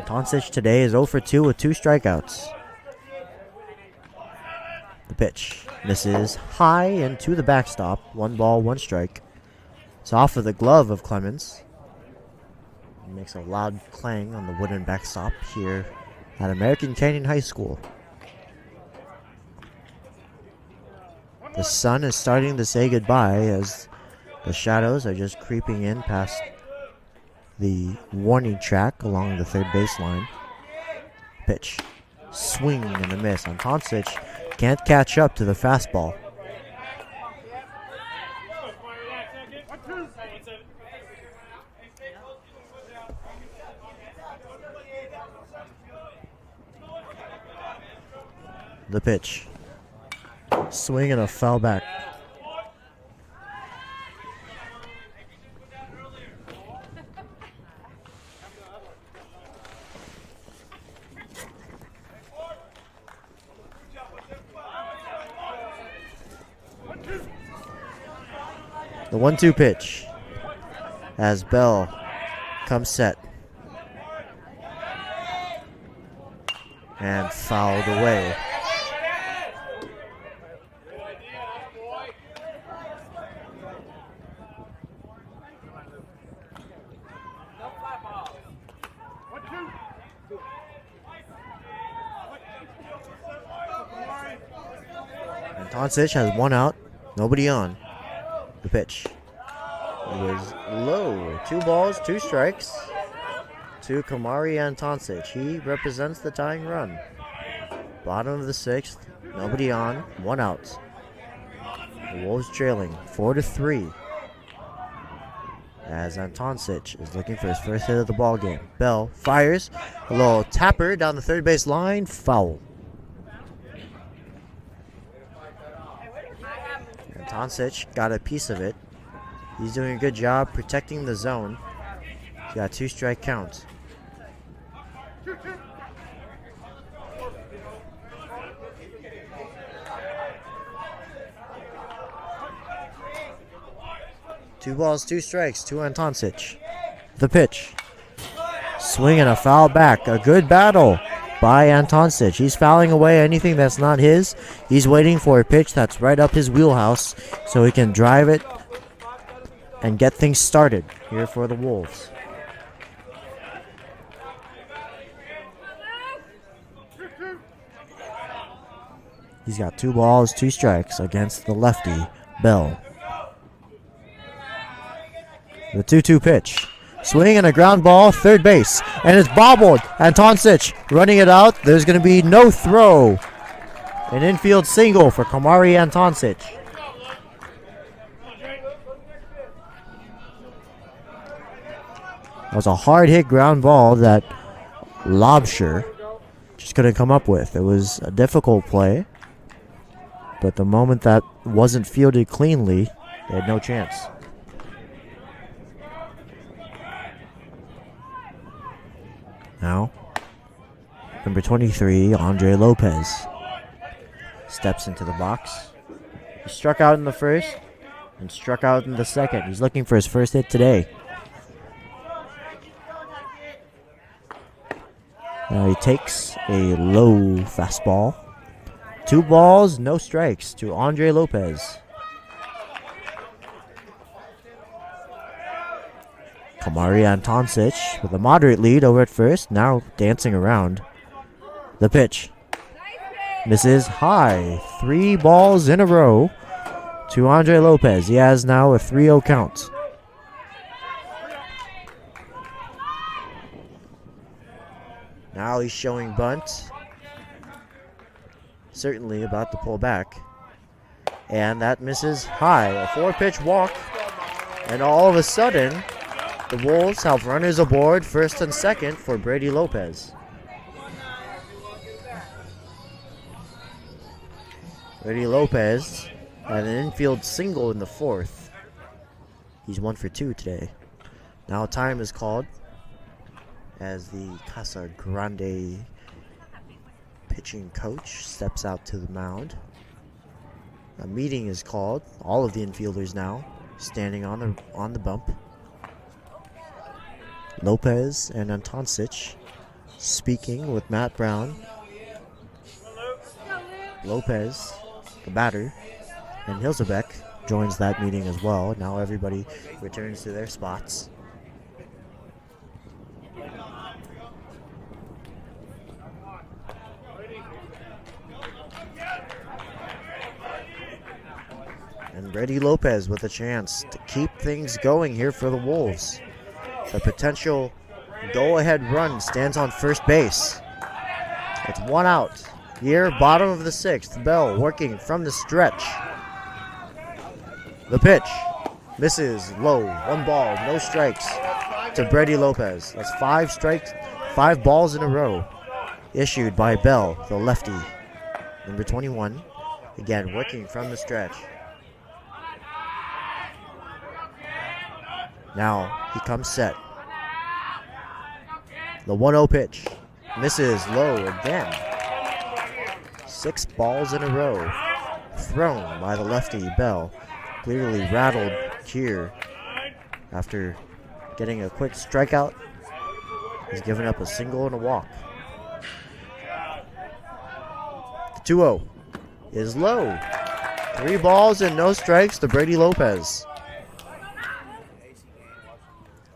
Antoncic today is 0 for 2 with 2 strikeouts. The pitch misses high and to the backstop. 1 ball, 1 strike. It's off of the glove of Clemens. It makes a loud clang on the wooden backstop here at American Canyon High School. The sun is starting to say goodbye as the shadows are just creeping in past the warning track along the third baseline. Pitch. Swing and a miss. Antoncic can't catch up to the fastball. The pitch. Swing and a foul back. The 1-2 pitch as Bell comes set and fouled away. Antoncic has 1 out, nobody on. The pitch. It was low. 2 balls, 2 strikes to Kamari Antoncic. He represents the tying run. Bottom of the 6th, nobody on, 1 out. The Wolves trailing 4-3 as Antoncic is looking for his first hit of the ball game. Bell fires a little tapper down the third base line, foul. Antoncic got a piece of it. He's doing a good job protecting the zone. He's got 2 strike counts. Two balls, 2 strikes to Antoncic. The pitch. Swing and a foul back. A good battle by Antoncic. He's fouling away anything that's not his. He's waiting for a pitch that's right up his wheelhouse so he can drive it and get things started here for the Wolves. He's got 2 balls, 2 strikes against the lefty, Bell. The 2-2 pitch. Swing and a ground ball, third base. And it's bobbled. Antoncic running it out. There's going to be no throw. An infield single for Kamari Antoncic. That was a hard hit ground ball that Lobsher just couldn't come up with. It was a difficult play. But the moment that wasn't fielded cleanly, they had no chance. Now, Number 23, Andre Lopez, steps into the box. He struck out in the first and struck out in the second. He's looking for his first hit today. Now he takes a low fastball. 2 balls, no strikes to Andre Lopez. Kamari Antoncic with a moderate lead over at first, now dancing around. The pitch misses high. 3 balls in a row to Andre Lopez. He has now a 3-0 count. Now he's showing bunt. Certainly about to pull back. And that misses high. A 4-pitch walk. And all of a sudden, the Wolves have runners aboard first and second for Brady Lopez. Brady Lopez had an infield single in the 4th. He's 1 for 2 today. Now time is called as the Casa Grande pitching coach steps out to the mound. A meeting is called. All of the infielders now standing on the bump. Lopez and Antoncic speaking with Matt Brown. Lopez, the batter, and Hilzebeck joins that meeting as well. Now everybody returns to their spots. And Brady Lopez with a chance to keep things going here for the Wolves. The potential go-ahead run stands on first base. It's 1 out. Here, bottom of the 6th. Bell working from the stretch. The pitch misses low. 1 ball, no strikes to Brady Lopez. That's 5 balls in a row issued by Bell, the lefty. Number 21, again working from the stretch. Now he comes set. The 1-0 pitch misses low again. 6 balls in a row thrown by the lefty Bell. Clearly rattled here after getting a quick strikeout. He's given up a single and a walk. The 2-0 is low. 3 balls and no strikes to Brady Lopez.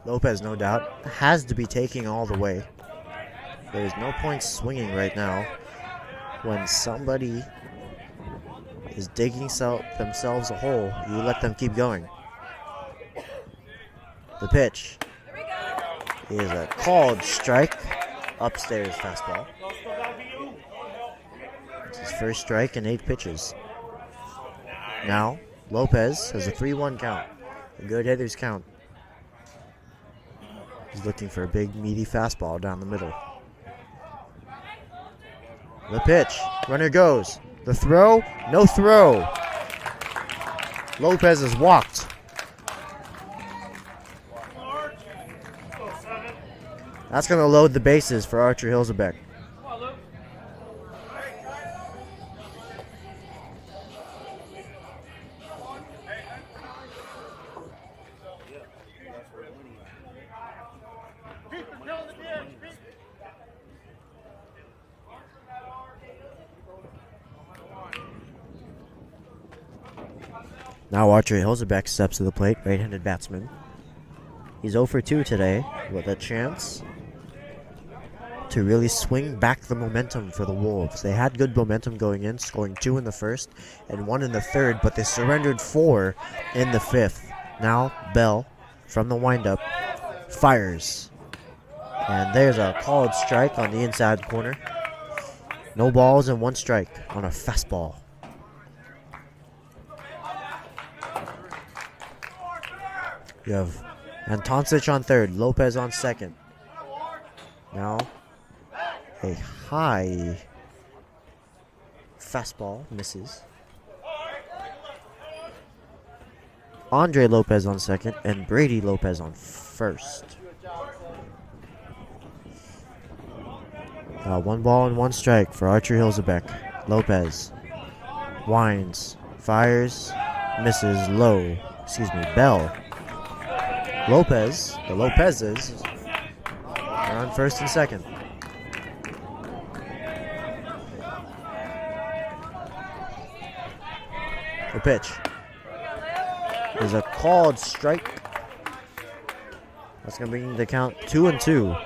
Lopez, no doubt, has to be taking all the way. There's no point swinging right now when somebody is digging themselves a hole. You let them keep going. The pitch is a called strike. Upstairs fastball. It's his first strike in 8 pitches. Now, Lopez has a 3-1 count. A good hitter's count. He's looking for a big, meaty fastball down the middle. The pitch. Runner goes. The throw. No throw. Lopez is walked. That's going to load the bases for Archer Hilzebeck. Now Archer Hilzebeck steps to the plate, right-handed batsman. He's 0 for 2 today with a chance to really swing back the momentum for the Wolves. They had good momentum going in, scoring 2 in the first and 1 in the third, but they surrendered 4 in the 5th. Now Bell, from the windup, fires. And there's a called strike on the inside corner. No balls and 1 strike on a fastball. You have Antoncic on third, Lopez on second. Now, a high fastball misses. Andre Lopez on second and Brady Lopez on first. 1 ball and 1 strike for Archer Hilzebeck. Lopez winds, fires, misses, low. Bell. Lopez, the Lopezes, are on first and second. The pitch is a called strike. That's going to bring the count 2-2.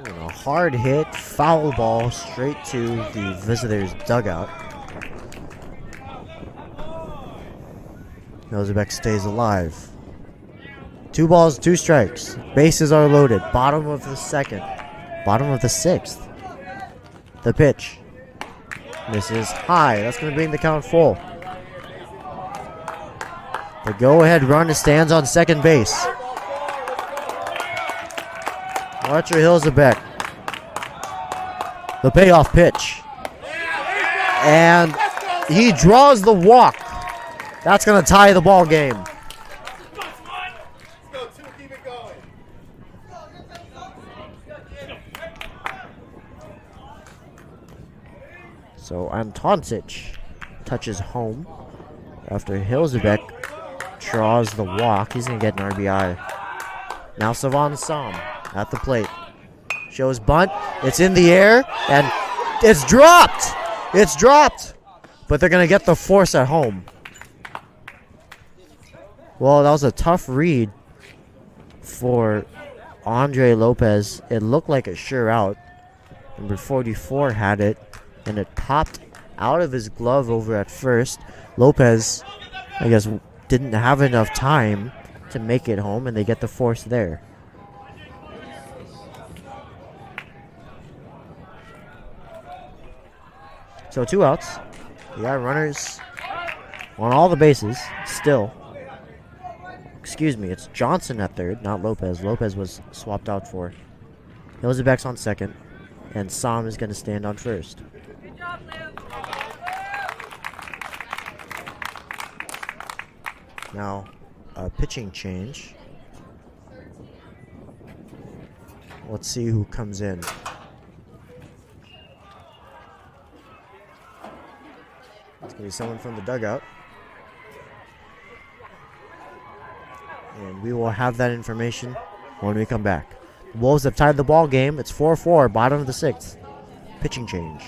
A hard hit, foul ball straight to the visitors' dugout. Hilzebeck stays alive. 2 balls, 2 strikes. Bases are loaded. Bottom of the 6th. The pitch misses high. That's going to bring the count full. The go-ahead runner stands on second base. Archer Hilzebeck. The payoff pitch. And he draws the walk. That's going to tie the ball game. So Antoncic touches home after Hilzebeck draws the walk. He's going to get an RBI. Now Savon Som at the plate. Shows bunt. It's in the air and it's dropped. It's dropped. But they're going to get the force at home. Well, that was a tough read for Andre Lopez. It looked like a sure out. Number 44 had it, and it popped out of his glove over at first. Lopez, I guess, didn't have enough time to make it home, and they get the force there. So 2 outs. You got runners on all the bases still. Excuse me, it's Johnson at third, not Lopez. Lopez was swapped out for. Hilzebeck's on second, and Som is going to stand on first. Good job, Liam. Now, a pitching change. Let's see who comes in. It's going to be someone from the dugout. And we will have that information when we come back. The Wolves have tied the ball game. It's 4-4, bottom of the 6th. Pitching change.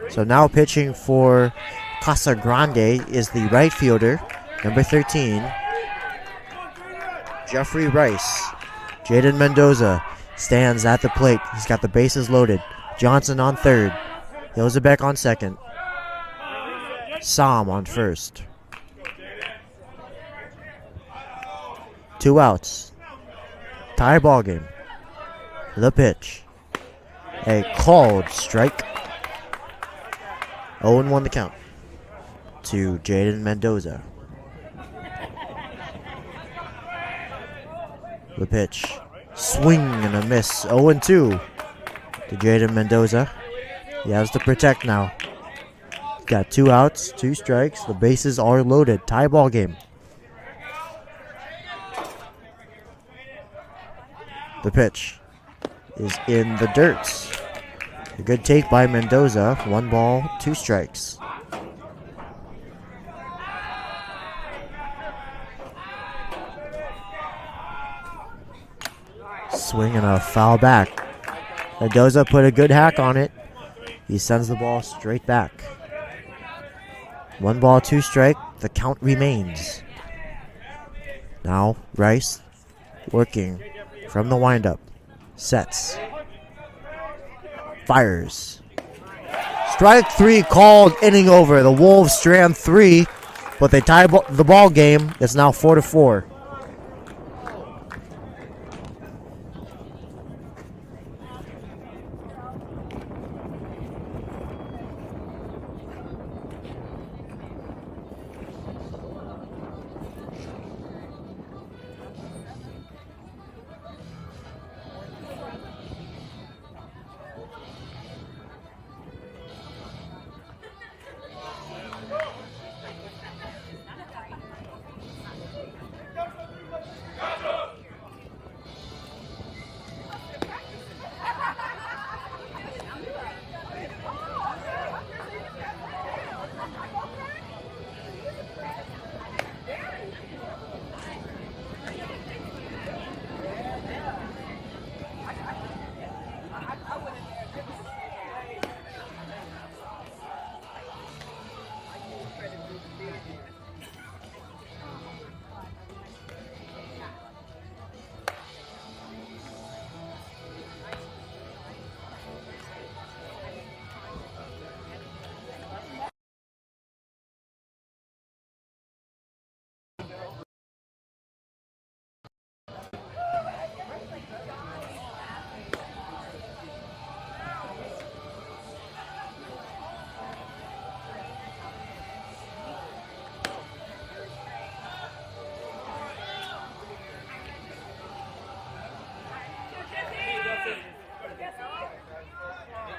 So now pitching for Casa Grande is the right fielder, number 13, Jeffrey Rice. Jaden Mendoza stands at the plate. He's got the bases loaded. Johnson on third. Hilzebeck on second. Som on first. 2 outs. Tie ball game. The pitch. A called strike. 0-1 the count to Jaden Mendoza. The pitch. Swing and a miss. 0-2 to Jaden Mendoza. He has to protect now. Got 2 outs, 2 strikes. The bases are loaded. Tie ball game. The pitch is in the dirt. A good take by Mendoza. 1 ball, 2 strikes. Swing and a foul back. Mendoza put a good hack on it. He sends the ball straight back. 1 ball, 2 strike. The count remains. Now Rice working from the windup. Sets. Fires. Strike 3 called. Inning over. The Wolves strand 3, but they tie the ball game. It's now 4-4.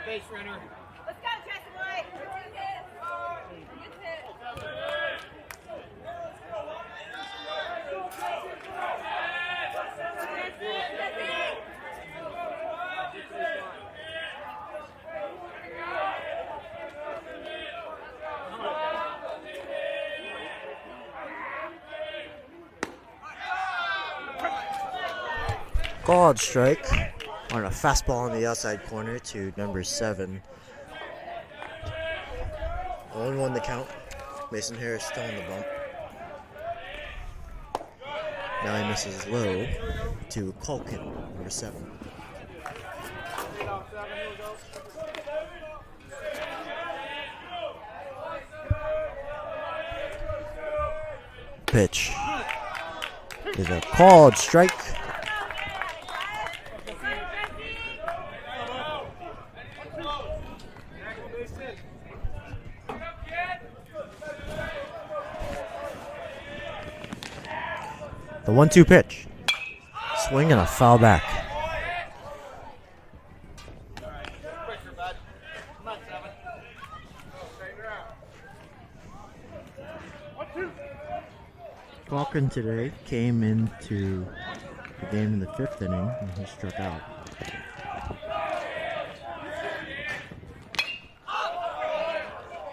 Base runner. Let's go, Justin White. Good hit. Good hit. Called strike on a fastball on the outside corner to number 7. 0-1 the count. Mason Harris still on the bump. Now he misses low to Culkin, number 7. Pitch is a called strike. The 1-2 pitch. Swing and a foul back. Falcon today came into the game in the 5th inning and he struck out.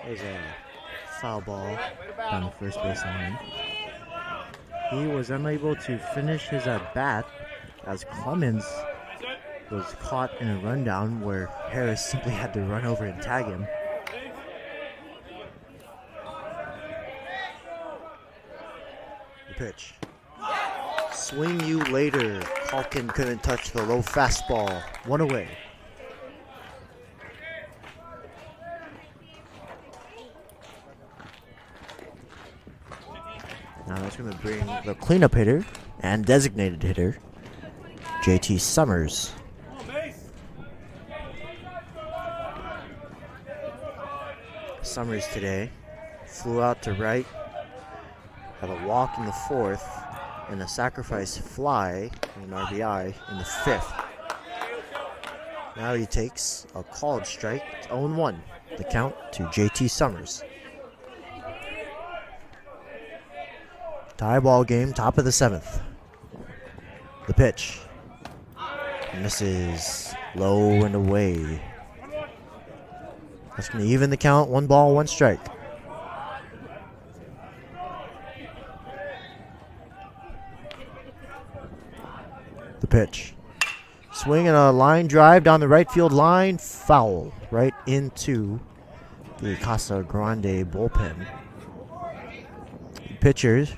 There's a foul ball down the first base line. He was unable to finish his at-bat as Clemens was caught in a rundown where Harris simply had to run over and tag him. The pitch. Swing you later. Culkin couldn't touch the low fastball. 1 away. Now that's going to bring the cleanup hitter, and designated hitter, JT Summers. Summers today flew out to right, had a walk in the 4th, and a sacrifice fly, an RBI, in the 5th. Now he takes a called strike. It's 0-1. The count to JT Summers. Tie ball game, top of the 7th. The pitch. Misses low and away. That's going to even the count. 1 ball, 1 strike. The pitch. Swing and a line drive down the right field line. Foul right into the Casa Grande bullpen. Pitchers,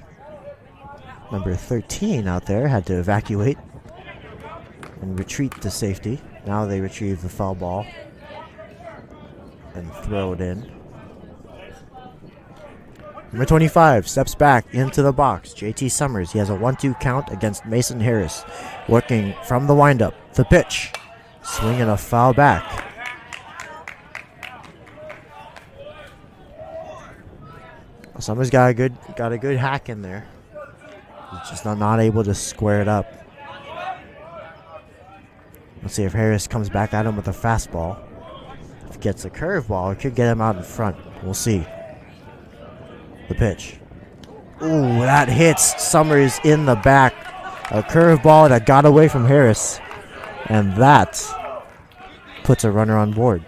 number 13 out there, had to evacuate and retreat to safety. Now they retrieve the foul ball and throw it in. Number 25 steps back into the box. JT Summers. He has a 1-2 count against Mason Harris. Working from the windup. The pitch. Swing and a foul back. Summers got a good hack in there. He's just not able to square it up. Let's see if Harris comes back at him with a fastball. If he gets a curveball, it could get him out in front. We'll see. The pitch. Ooh, that hits Summers in the back. A curveball that got away from Harris. And that puts a runner on board.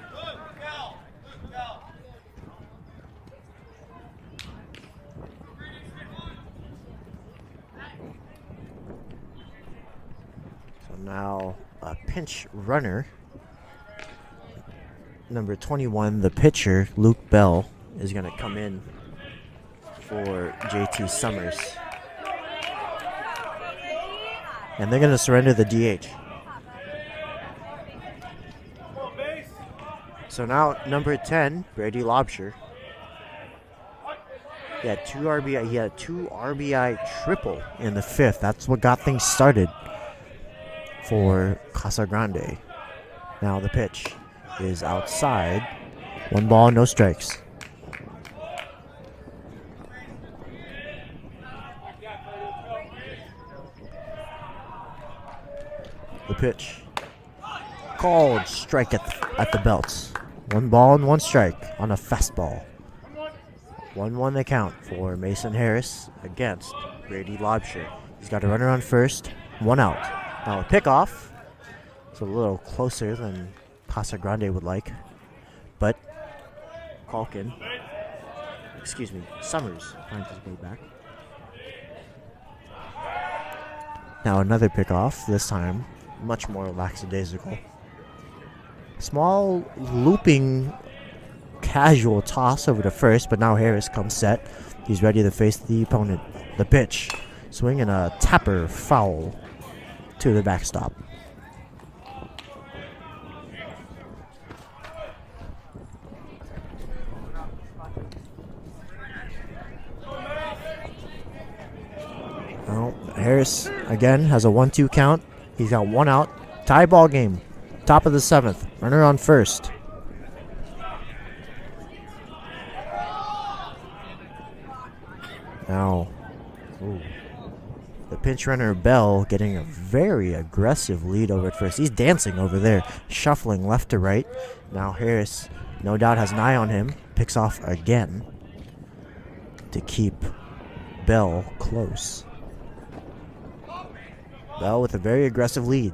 So now a pinch runner. Number 21, the pitcher, Luke Bell, is going to come in for JT Summers. And they're going to surrender the DH. So now number 10, Brady Lobsher. He had 2 RBI. He had a 2 RBI triple in the 5th. That's what got things started for Casa Grande. Now the pitch is outside. 1 ball, no strikes. The pitch. Called strike at the belt. 1 ball and 1 strike on a fastball. 1-1 the count for Mason Harris against Brady Lobsher. He's got a runner on first, 1 out. Now a pickoff. It's a little closer than Casa Grande would like. But Summers finds his way back. Now another pickoff, this time much more lackadaisical. Small looping casual toss over to first, but now Harris comes set. He's ready to face the opponent. The pitch. Swing and a tapper foul to the backstop. Well, Harris again has a 1-2 count. He's got 1 out. Tie ball game. Top of the 7th. Runner on first. Now, the pinch runner Bell getting a very aggressive lead over at first. He's dancing over there, shuffling left to right. Now Harris, no doubt, has an eye on him. Picks off again to keep Bell close. Bell with a very aggressive lead.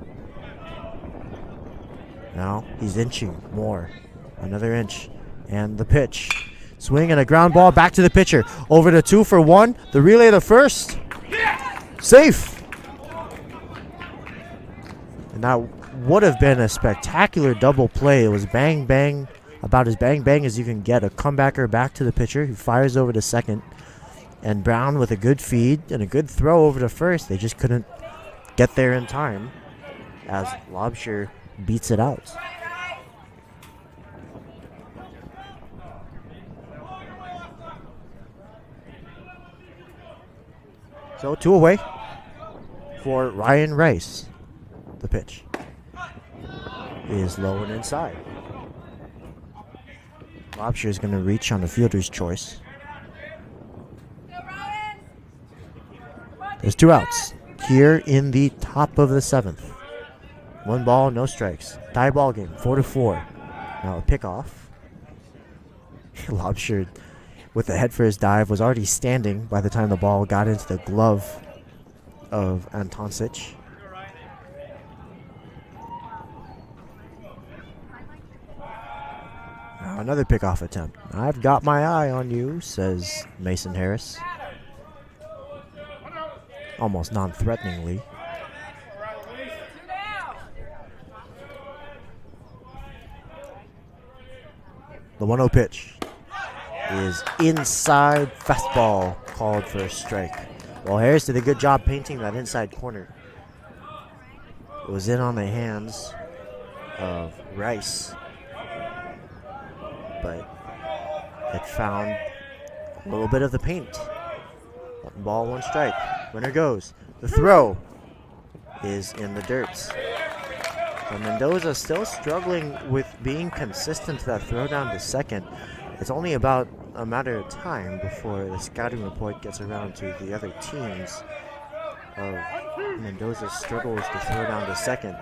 Now he's inching more. Another inch. And the pitch. Swing and a ground ball back to the pitcher. Over to 2 for 1. The relay to first. Safe. And that would have been a spectacular double play. It was bang bang, about as bang bang as you can get. A comebacker back to the pitcher who fires over to second. And Brown with a good feed and a good throw over to first. They just couldn't get there in time as Lobsher beats it out. So 2 away. for Ryan Rice. The pitch is low and inside. Lobster is going to reach on the fielder's choice. There's 2 outs here in the top of the 7th. 1 ball, no strikes. Tie ball game, 4-4. Now a pickoff. Lobster, with the head first dive, was already standing by the time the ball got into the glove of Antoncic. Now another pickoff attempt. I've got my eye on you, says Mason Harris. Almost non-threateningly. The 1-0 pitch is inside, fastball called for a strike. Well, Harris did a good job painting that inside corner. It was in on the hands of Rice, but it found a little bit of the paint. 1 ball, 1 strike. Winner goes. The throw is in the dirt. And Mendoza still struggling with being consistent to that throw down to second. It's only about a matter of time before the scouting report gets around to the other teams of Mendoza's struggles to throw down to second.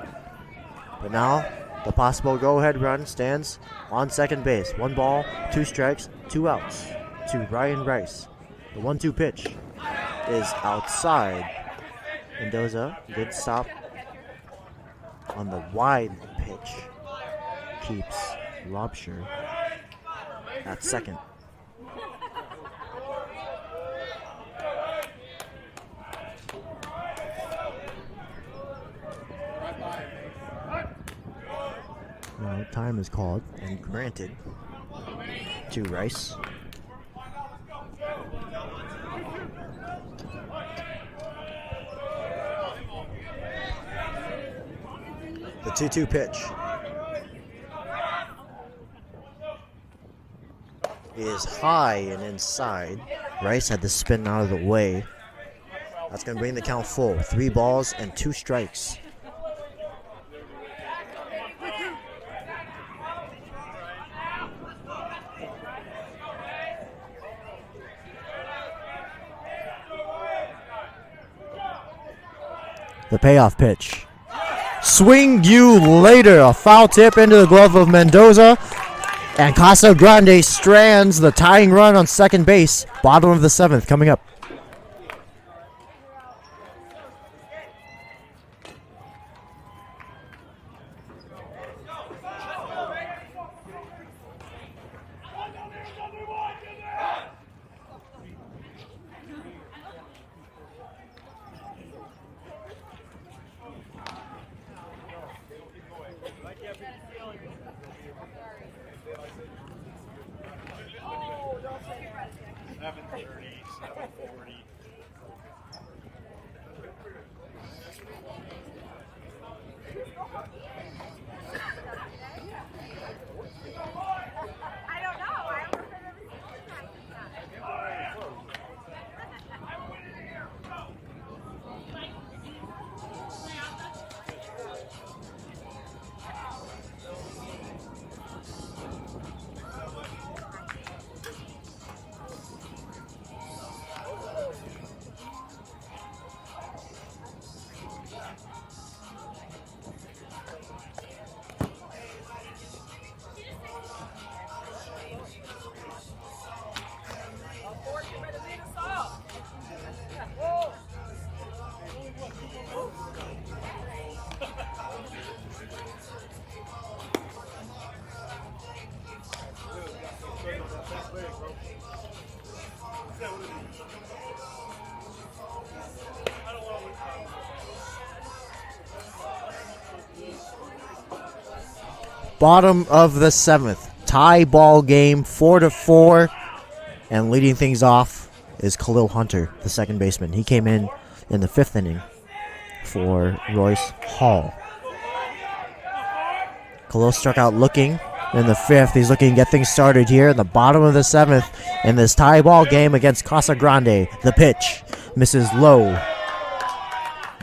But now the possible go-ahead run stands on second base. 1 ball, 2 strikes, 2 outs to Ryan Rice. The 1-2 pitch is outside. Mendoza, good stop on the wide pitch, keeps Lobster at second. Now time is called and granted to Rice. The 2-2 pitch is high and inside. Rice had to spin out of the way. That's going to bring the count full. 3 balls and 2 strikes. The payoff pitch. Swing you later. A foul tip into the glove of Mendoza. And Casa Grande strands the tying run on second base. Bottom of the 7th coming up. Bottom of the 7th. Tie ball game, 4-4. And leading things off is Khalil Hunter, the second baseman. He came in the 5th inning for Royce Hall. Khalil struck out looking in the 5th. He's looking to get things started here in the bottom of the 7th in this tie ball game against Casa Grande. The pitch misses low.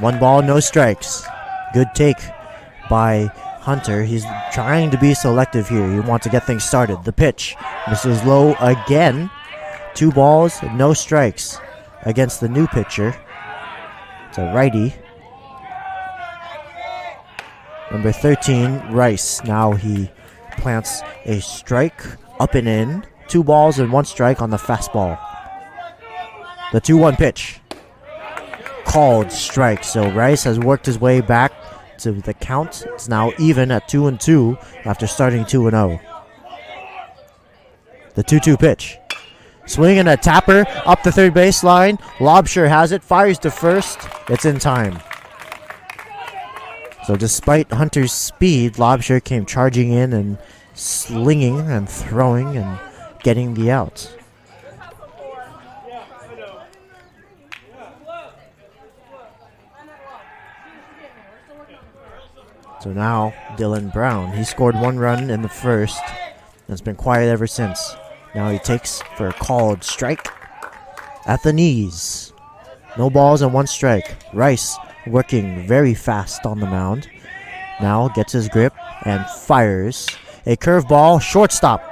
1 ball, no strikes. Good take by Hunter. He's trying to be selective here. He wants to get things started. The pitch misses low again. 2 balls, no strikes against the new pitcher. It's a righty. Number 13, Rice. Now he plants a strike up and in. 2 balls and 1 strike on the fastball. The 2-1 pitch. Called strike. So Rice has worked his way back to the count. It's now even at 2-2 after starting 2-0. The 2-2 pitch. Swing and a tapper up the third baseline. Lobsher has it. Fires to first. It's in time. So despite Hunter's speed, Lobsher came charging in and slinging and throwing and getting the out. So now Dylan Brown, he scored 1 run in the first and it's been quiet ever since. Now he takes for a called strike at the knees. No balls and 1 strike. Rice working very fast on the mound. Now gets his grip and fires a curveball, shortstop.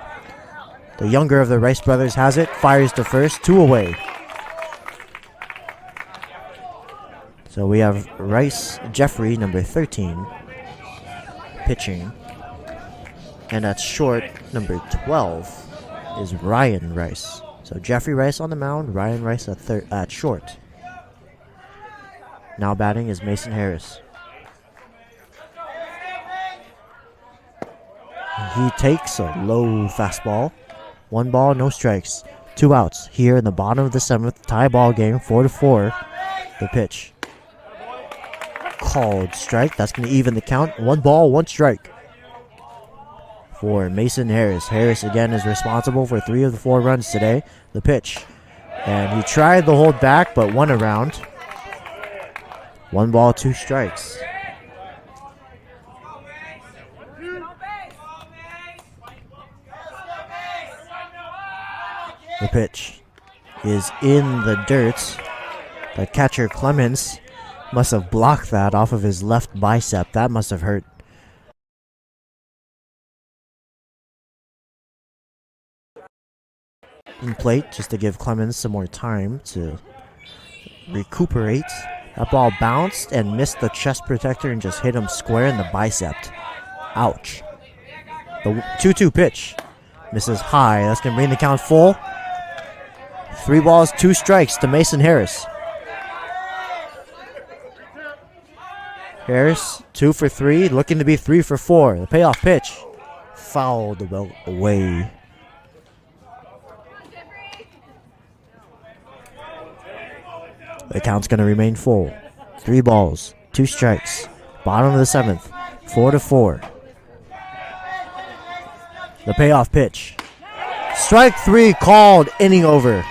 The younger of the Rice brothers has it, fires to first, 2 away. So we have Rice Jeffrey, number 13, pitching. And at short, number 12, is Ryan Rice. So Jeffrey Rice on the mound, Ryan Rice at short. Now batting is Mason Harris. He takes a low fastball. 1 ball, no strikes. 2 outs here in the bottom of the 7th. Tie ball game, 4-4. The pitch. Called strike. That's going to even the count. 1 ball, 1 strike for Mason Harris. Harris again is responsible for 3 of the 4 runs today. The pitch. And he tried the hold back, but won a round. 1 ball, 2 strikes. The pitch is in the dirt. But catcher Clemens must have blocked that off of his left bicep. That must have hurt. In plate, just to give Clemens some more time to recuperate. That ball bounced and missed the chest protector and just hit him square in the bicep. Ouch. The 2-2 pitch misses high. That's going to bring the count full. 3 balls, 2 strikes to Mason Harris. Harris, 2 for 3, looking to be 3 for 4. The payoff pitch fouled away. The count's going to remain full. 3 balls, 2 strikes. Bottom of the 7th, 4-4. The payoff pitch. Strike 3 called, inning over.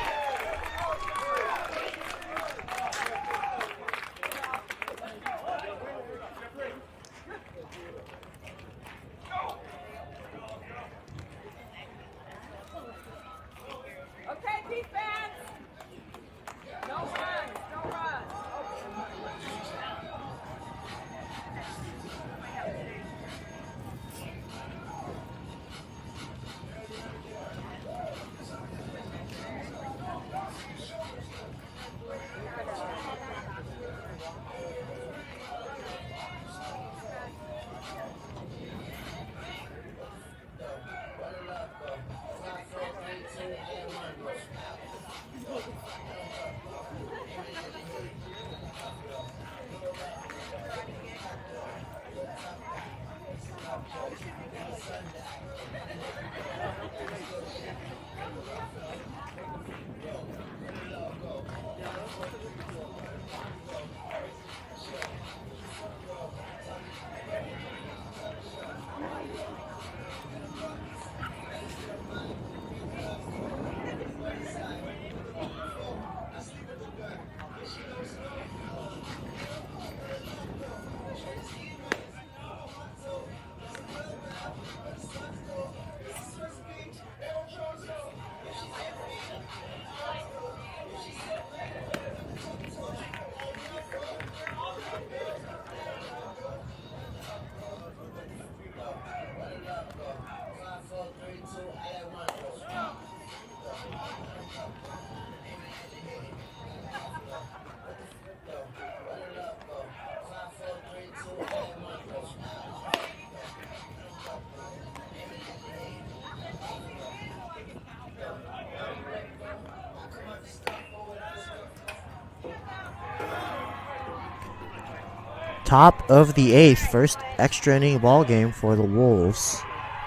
Top of the 8th, first extra inning ball game for the Wolves,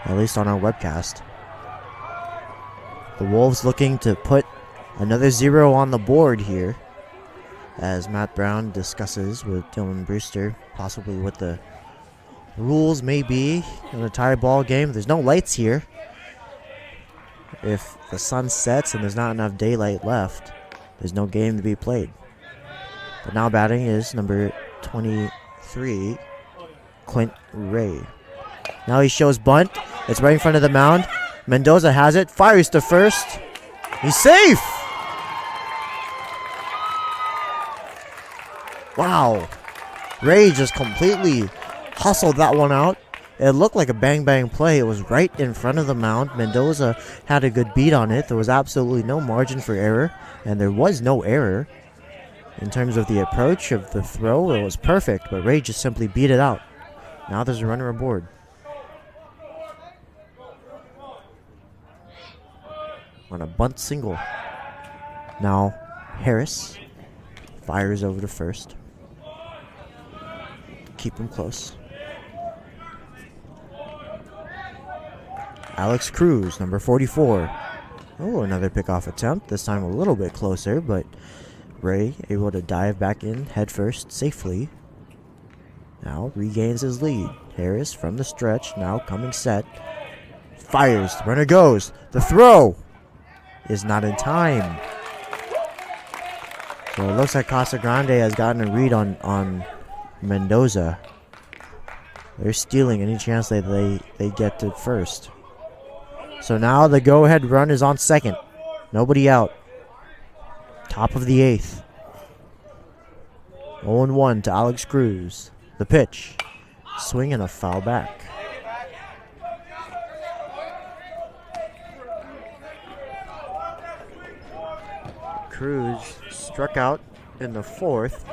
at least on our webcast. The Wolves looking to put another 0 on the board here, as Matt Brown discusses with Dylan Brewster possibly what the rules may be in a tie ball game. There's no lights here. If the sun sets and there's not enough daylight left, there's no game to be played. But now batting is number 23, Clint Ray. Now he shows bunt. It's right in front of the mound. Mendoza has it, fires to first. He's safe! Wow. Ray just completely hustled that one out. It looked like a bang-bang play. It was right in front of the mound. Mendoza had a good beat on it. There was absolutely no margin for error, and there was no error in terms of the approach of the throw. It was perfect, but Ray just simply beat it out. Now there's a runner aboard. On a bunt single. Now Harris fires over to first. Keep him close. Alex Cruz, number 44. Oh, another pickoff attempt. This time a little bit closer, but Ray able to dive back in head first safely. Now regains his lead. Harris from the stretch, now coming set. Fires, the runner goes. The throw is not in time. So it looks like Casa Grande has gotten a read on Mendoza. They're stealing any chance that they get to first. So now the go-ahead run is on second. Nobody out. Top of the 8th. 0-1 to Alex Cruz. The pitch. Swing and a foul back. Cruz struck out in the 4th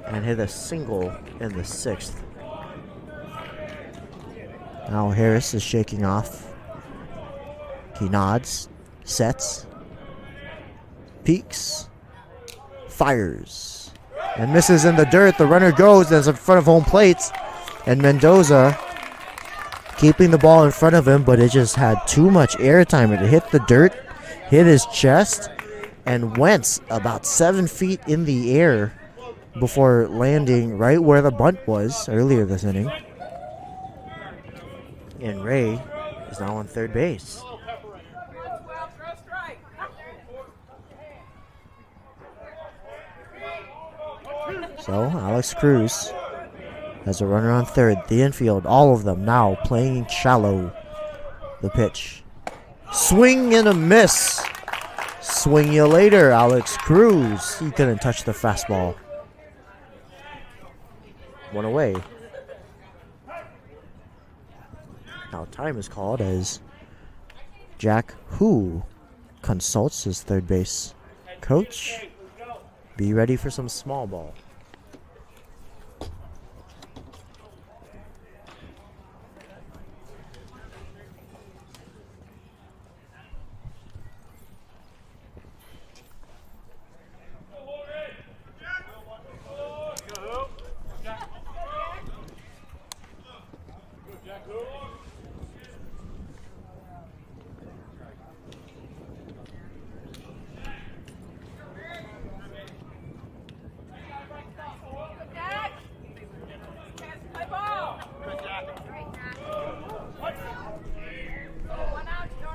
and hit a single in the 6th. Now Harris is shaking off. He nods, sets, peeks, fires, and misses in the dirt. The runner goes and is in front of home plate, and Mendoza keeping the ball in front of him, but it just had too much airtime. It hit the dirt, hit his chest, and went about 7 feet in the air before landing right where the bunt was earlier this inning. And Ray is now on third base. So Alex Cruz has a runner on third. The infield, all of them now playing shallow. The pitch. Swing and a miss. Swing you later, Alex Cruz. He couldn't touch the fastball. One away. Now time is called as Jack Hu consults his third base coach. Be ready for some small ball.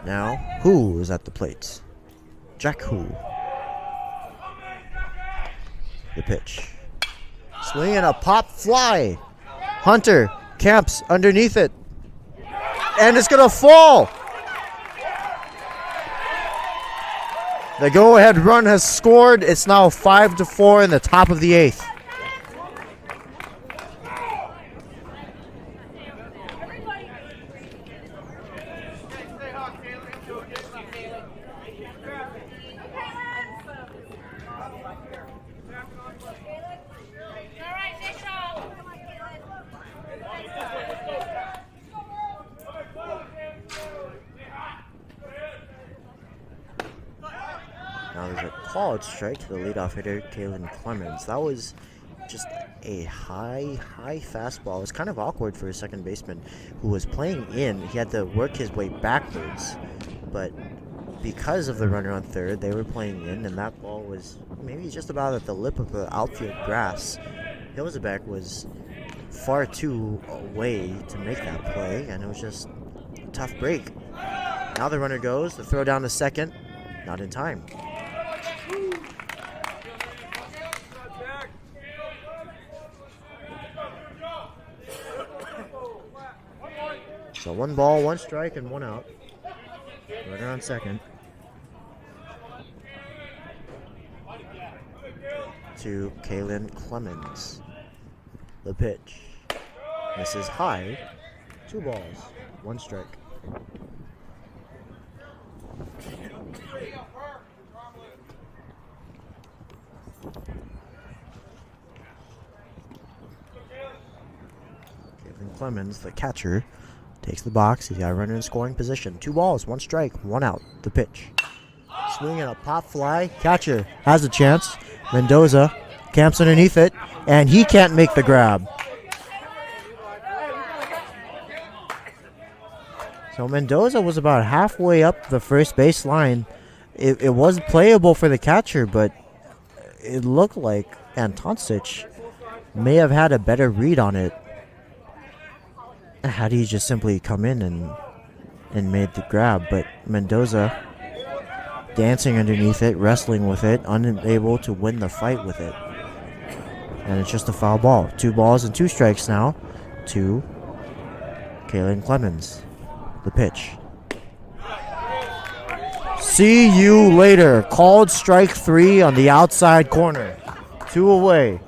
Now, Hu is at the plate. Jack Hu. The pitch. Swing and a pop fly. Hunter camps underneath it. And it's going to fall. The go-ahead run has scored. It's now 5-4 in the top of the 8th. Now there's a called strike to the leadoff hitter, Kalen Clemens. That was just a high fastball. It was kind of awkward for a second baseman who was playing in. He had to work his way backwards, but because of the runner on third, they were playing in, and that ball was maybe just about at the lip of the outfield grass. Hilzebeck was far too away to make that play, and it was just a tough break. Now the runner goes, the throw down to second, not in time. So 1 ball, 1 strike, and 1 out. Runner on second. To Kalen Clemens. The pitch. Misses high. 2 balls, 1 strike. Kalen Clemens, the catcher, takes the box. He's got a runner in scoring position. 2 balls, 1 strike, 1 out. The pitch. Swinging a pop fly. Catcher has a chance. Mendoza camps underneath it, and he can't make the grab. So Mendoza was about halfway up the first base line. It was playable for the catcher, but it looked like Antoncic may have had a better read on it had he just simply come in and made the grab. But Mendoza dancing underneath it, wrestling with it, unable to win the fight with it. And it's just a foul ball. 2 balls and 2 strikes now to Kalen Clemens. The pitch. See you later. Called strike 3 on the outside corner. 2 away.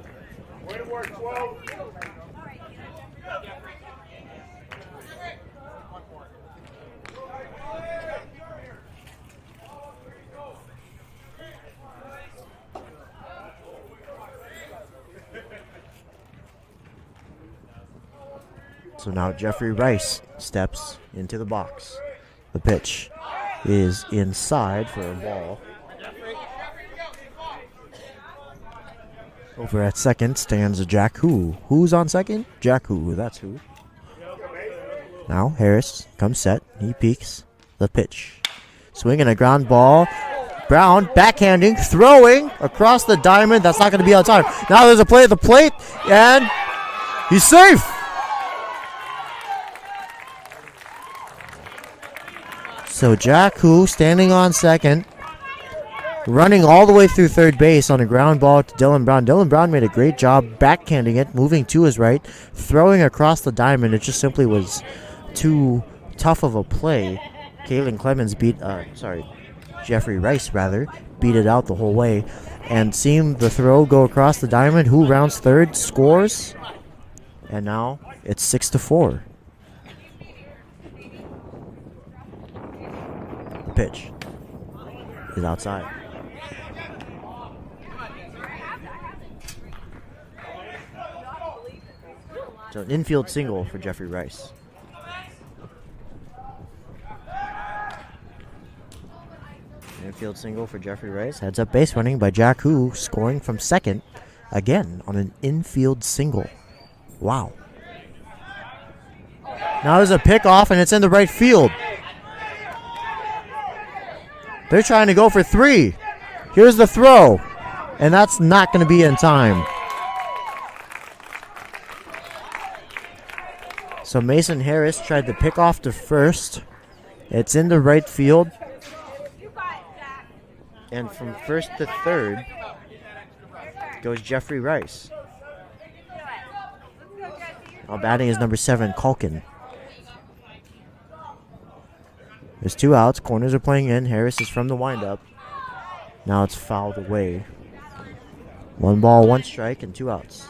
So now Jeffrey Rice steps into the box. The pitch is inside for a ball. Over at second stands Jack Hu. Who's on second? Jack Hu, that's who. Now Harris comes set. He peeks. The pitch. Swinging a ground ball. Brown backhanding, throwing across the diamond. That's not going to be on time. Now there's a play at the plate, and he's safe. So Jack Hu standing on second, running all the way through third base on a ground ball to Dylan Brown. Dylan Brown made a great job backhanding it, moving to his right, throwing across the diamond. It just simply was too tough of a play. Kalen Clemens Jeffrey Rice beat it out the whole way. And seeing the throw go across the diamond, Hu rounds third, scores, and now it's 6-4. Pitch is outside. So an infield single for Jeffrey Rice. Infield single for Jeffrey Rice. Heads up base running by Jack Hu, scoring from second again on an infield single. Wow. Now there's a pickoff and it's in the right field. They're trying to go for 3. Here's the throw. And that's not going to be in time. So Mason Harris tried to pick off to first. It's in the right field. And from first to third goes Jeffrey Rice. Now batting is number 7, Culkin. There's 2 outs. Corners are playing in. Harris is from the windup. Now it's fouled away. 1 ball, 1 strike, and 2 outs.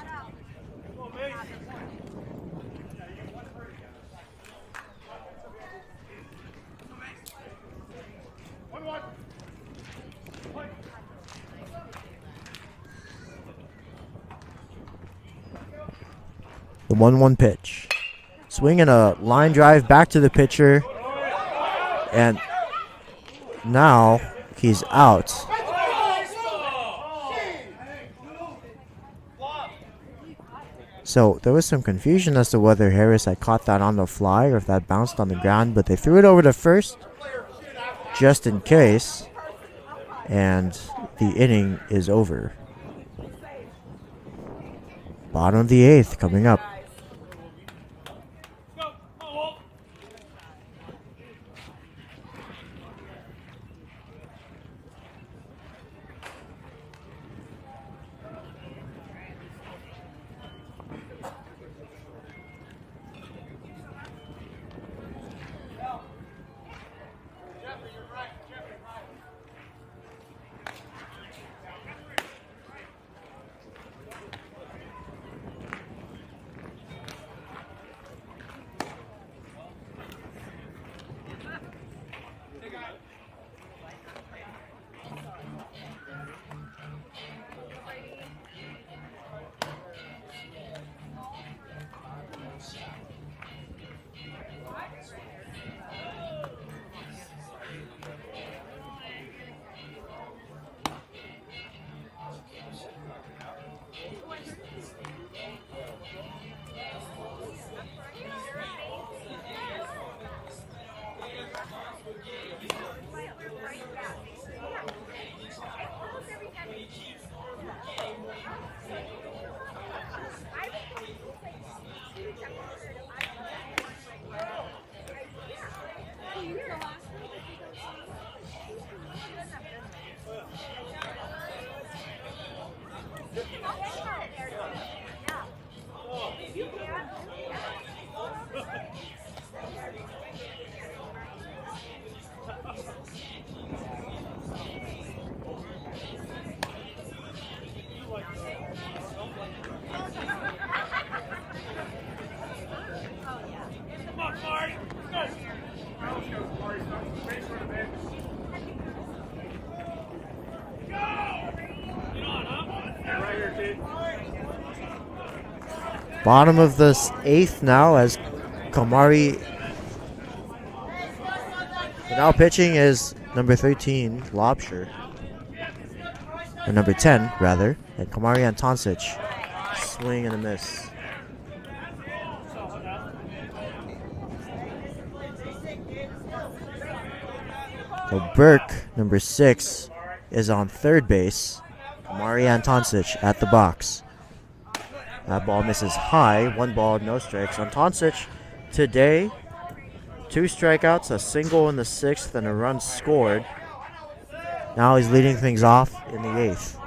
The 1-1 pitch. Swinging a line drive back to the pitcher. And now he's out. So there was some confusion as to whether Harris had caught that on the fly or if that bounced on the ground, but they threw it over to first just in case, and the inning is over. Bottom of the 8th coming up. Bottom of the 8th now as Kamari. Now pitching is number 13, Lobsher. Or number 10, rather. And Kamari Antoncic. Swing and a miss. So Burke, number 6, is on third base. Kamari Antoncic at the box. That ball misses high. 1 ball, no strikes. Antoncic today, 2 strikeouts, a single in the 6th, and a run scored. Now he's leading things off in the 8th.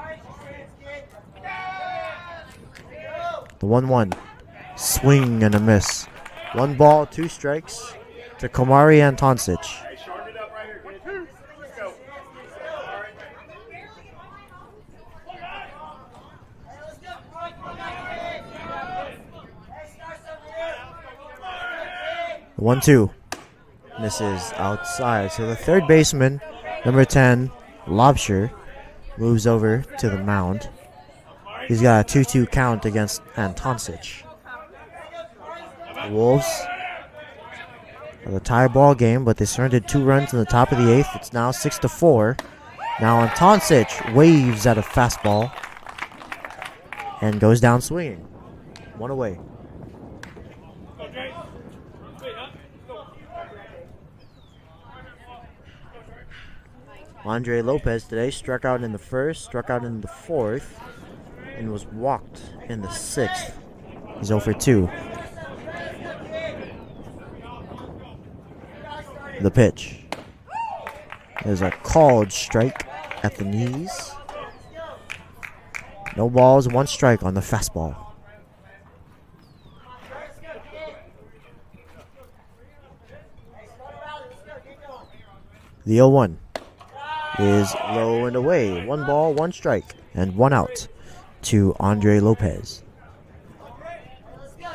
The 1-1. Swing and a miss. 1 ball, 2 strikes to Kamari Antoncic. The 1-2 misses outside. So the third baseman, number 10, Lobsher, moves over to the mound. He's got a 2-2 count against Antoncic. The Wolves have a tie ball game, but they surrendered 2 runs in the top of the 8th. It's now 6-4. Now Antoncic waves at a fastball and goes down swinging. 1 away. Andre Lopez today struck out in the 1st, struck out in the 4th, and was walked in the 6th. He's 0 for 2. The pitch. There's a called strike at the knees. No balls, 1 strike on the fastball. The 0-1 is low and away. 1 ball, 1 strike, and 1 out to Andre Lopez. Hey,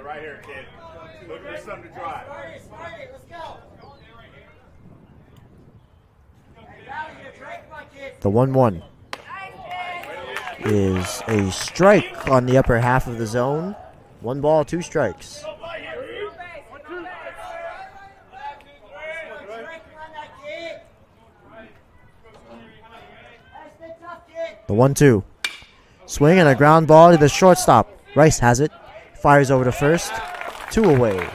right here, kid. Look for something to drive. The 1-1 is a strike on the upper half of the zone. 1 ball, 2 strikes. The 1-2. Swing and a ground ball to the shortstop. Rice has it. Fires over to first. 2 away.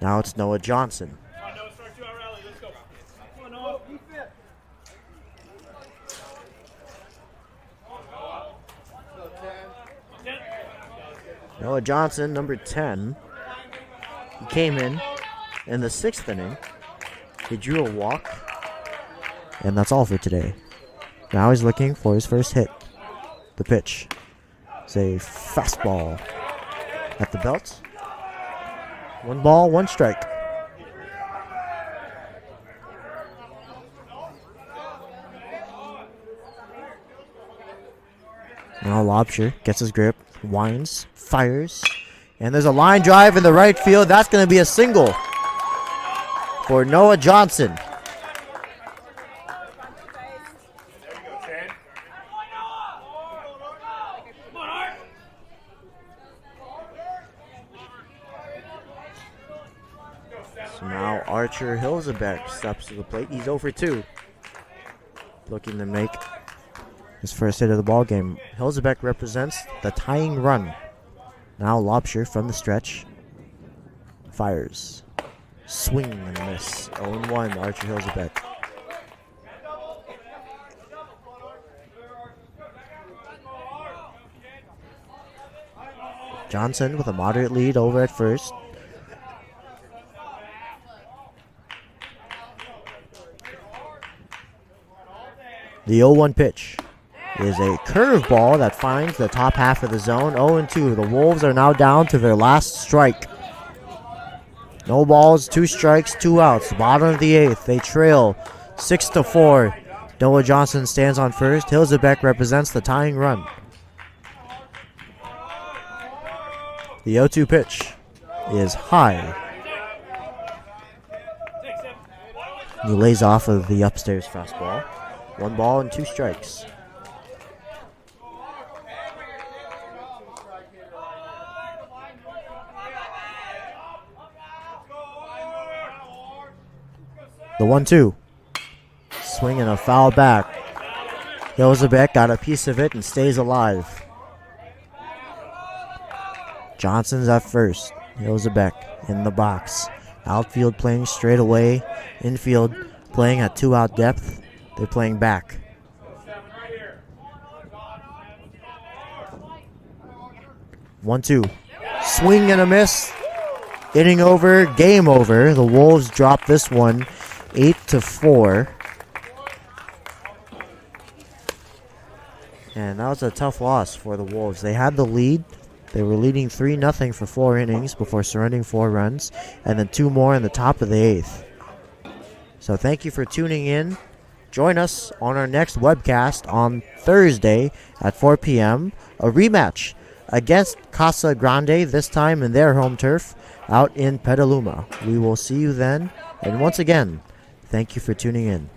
Now it's Noah Johnson. Noah Johnson, number 10. He came in the 6th inning. He drew a walk. And that's all for today. Now he's looking for his first hit. The pitch. It's a fastball at the belt. 1 ball, 1 strike. Now Lobsher gets his grip, winds, fires, and there's a line drive in the right field. That's going to be a single for Noah Johnson. So now Archer Hilzebeck steps to the plate. He's 0 for 2. Looking to make his first hit of the ball game. Hilzebeck represents the tying run. Now Lobsher from the stretch. Fires. Swing and a miss. 0-1, Archer Hilzebeck. Johnson with a moderate lead over at first. The 0-1 pitch is a curveball that finds the top half of the zone. 0-2. The Wolves are now down to their last strike. No balls, 2 strikes, 2 outs. Bottom of the 8th. They trail 6-4. Noah Johnson stands on first. Hilzebeck represents the tying run. The 0-2 pitch is high. He lays off of the upstairs fastball. 1 ball and 2 strikes. The 1-2. Swing and a foul back. Hilzebeck got a piece of it and stays alive. Johnson's at first. Hilzebeck in the box. Outfield playing straight away. Infield playing at 2-out depth. They're playing back. One, 2. Swing and a miss. Inning over. Game over. The Wolves drop this one 8-4. And that was a tough loss for the Wolves. They had the lead. They were leading 3-0 for 4 innings before surrendering 4 runs. And then 2 more in the top of the 8th. So thank you for tuning in. Join us on our next webcast on Thursday at 4 p.m. A rematch against Casa Grande, this time in their home turf, out in Petaluma. We will see you then. And once again, thank you for tuning in.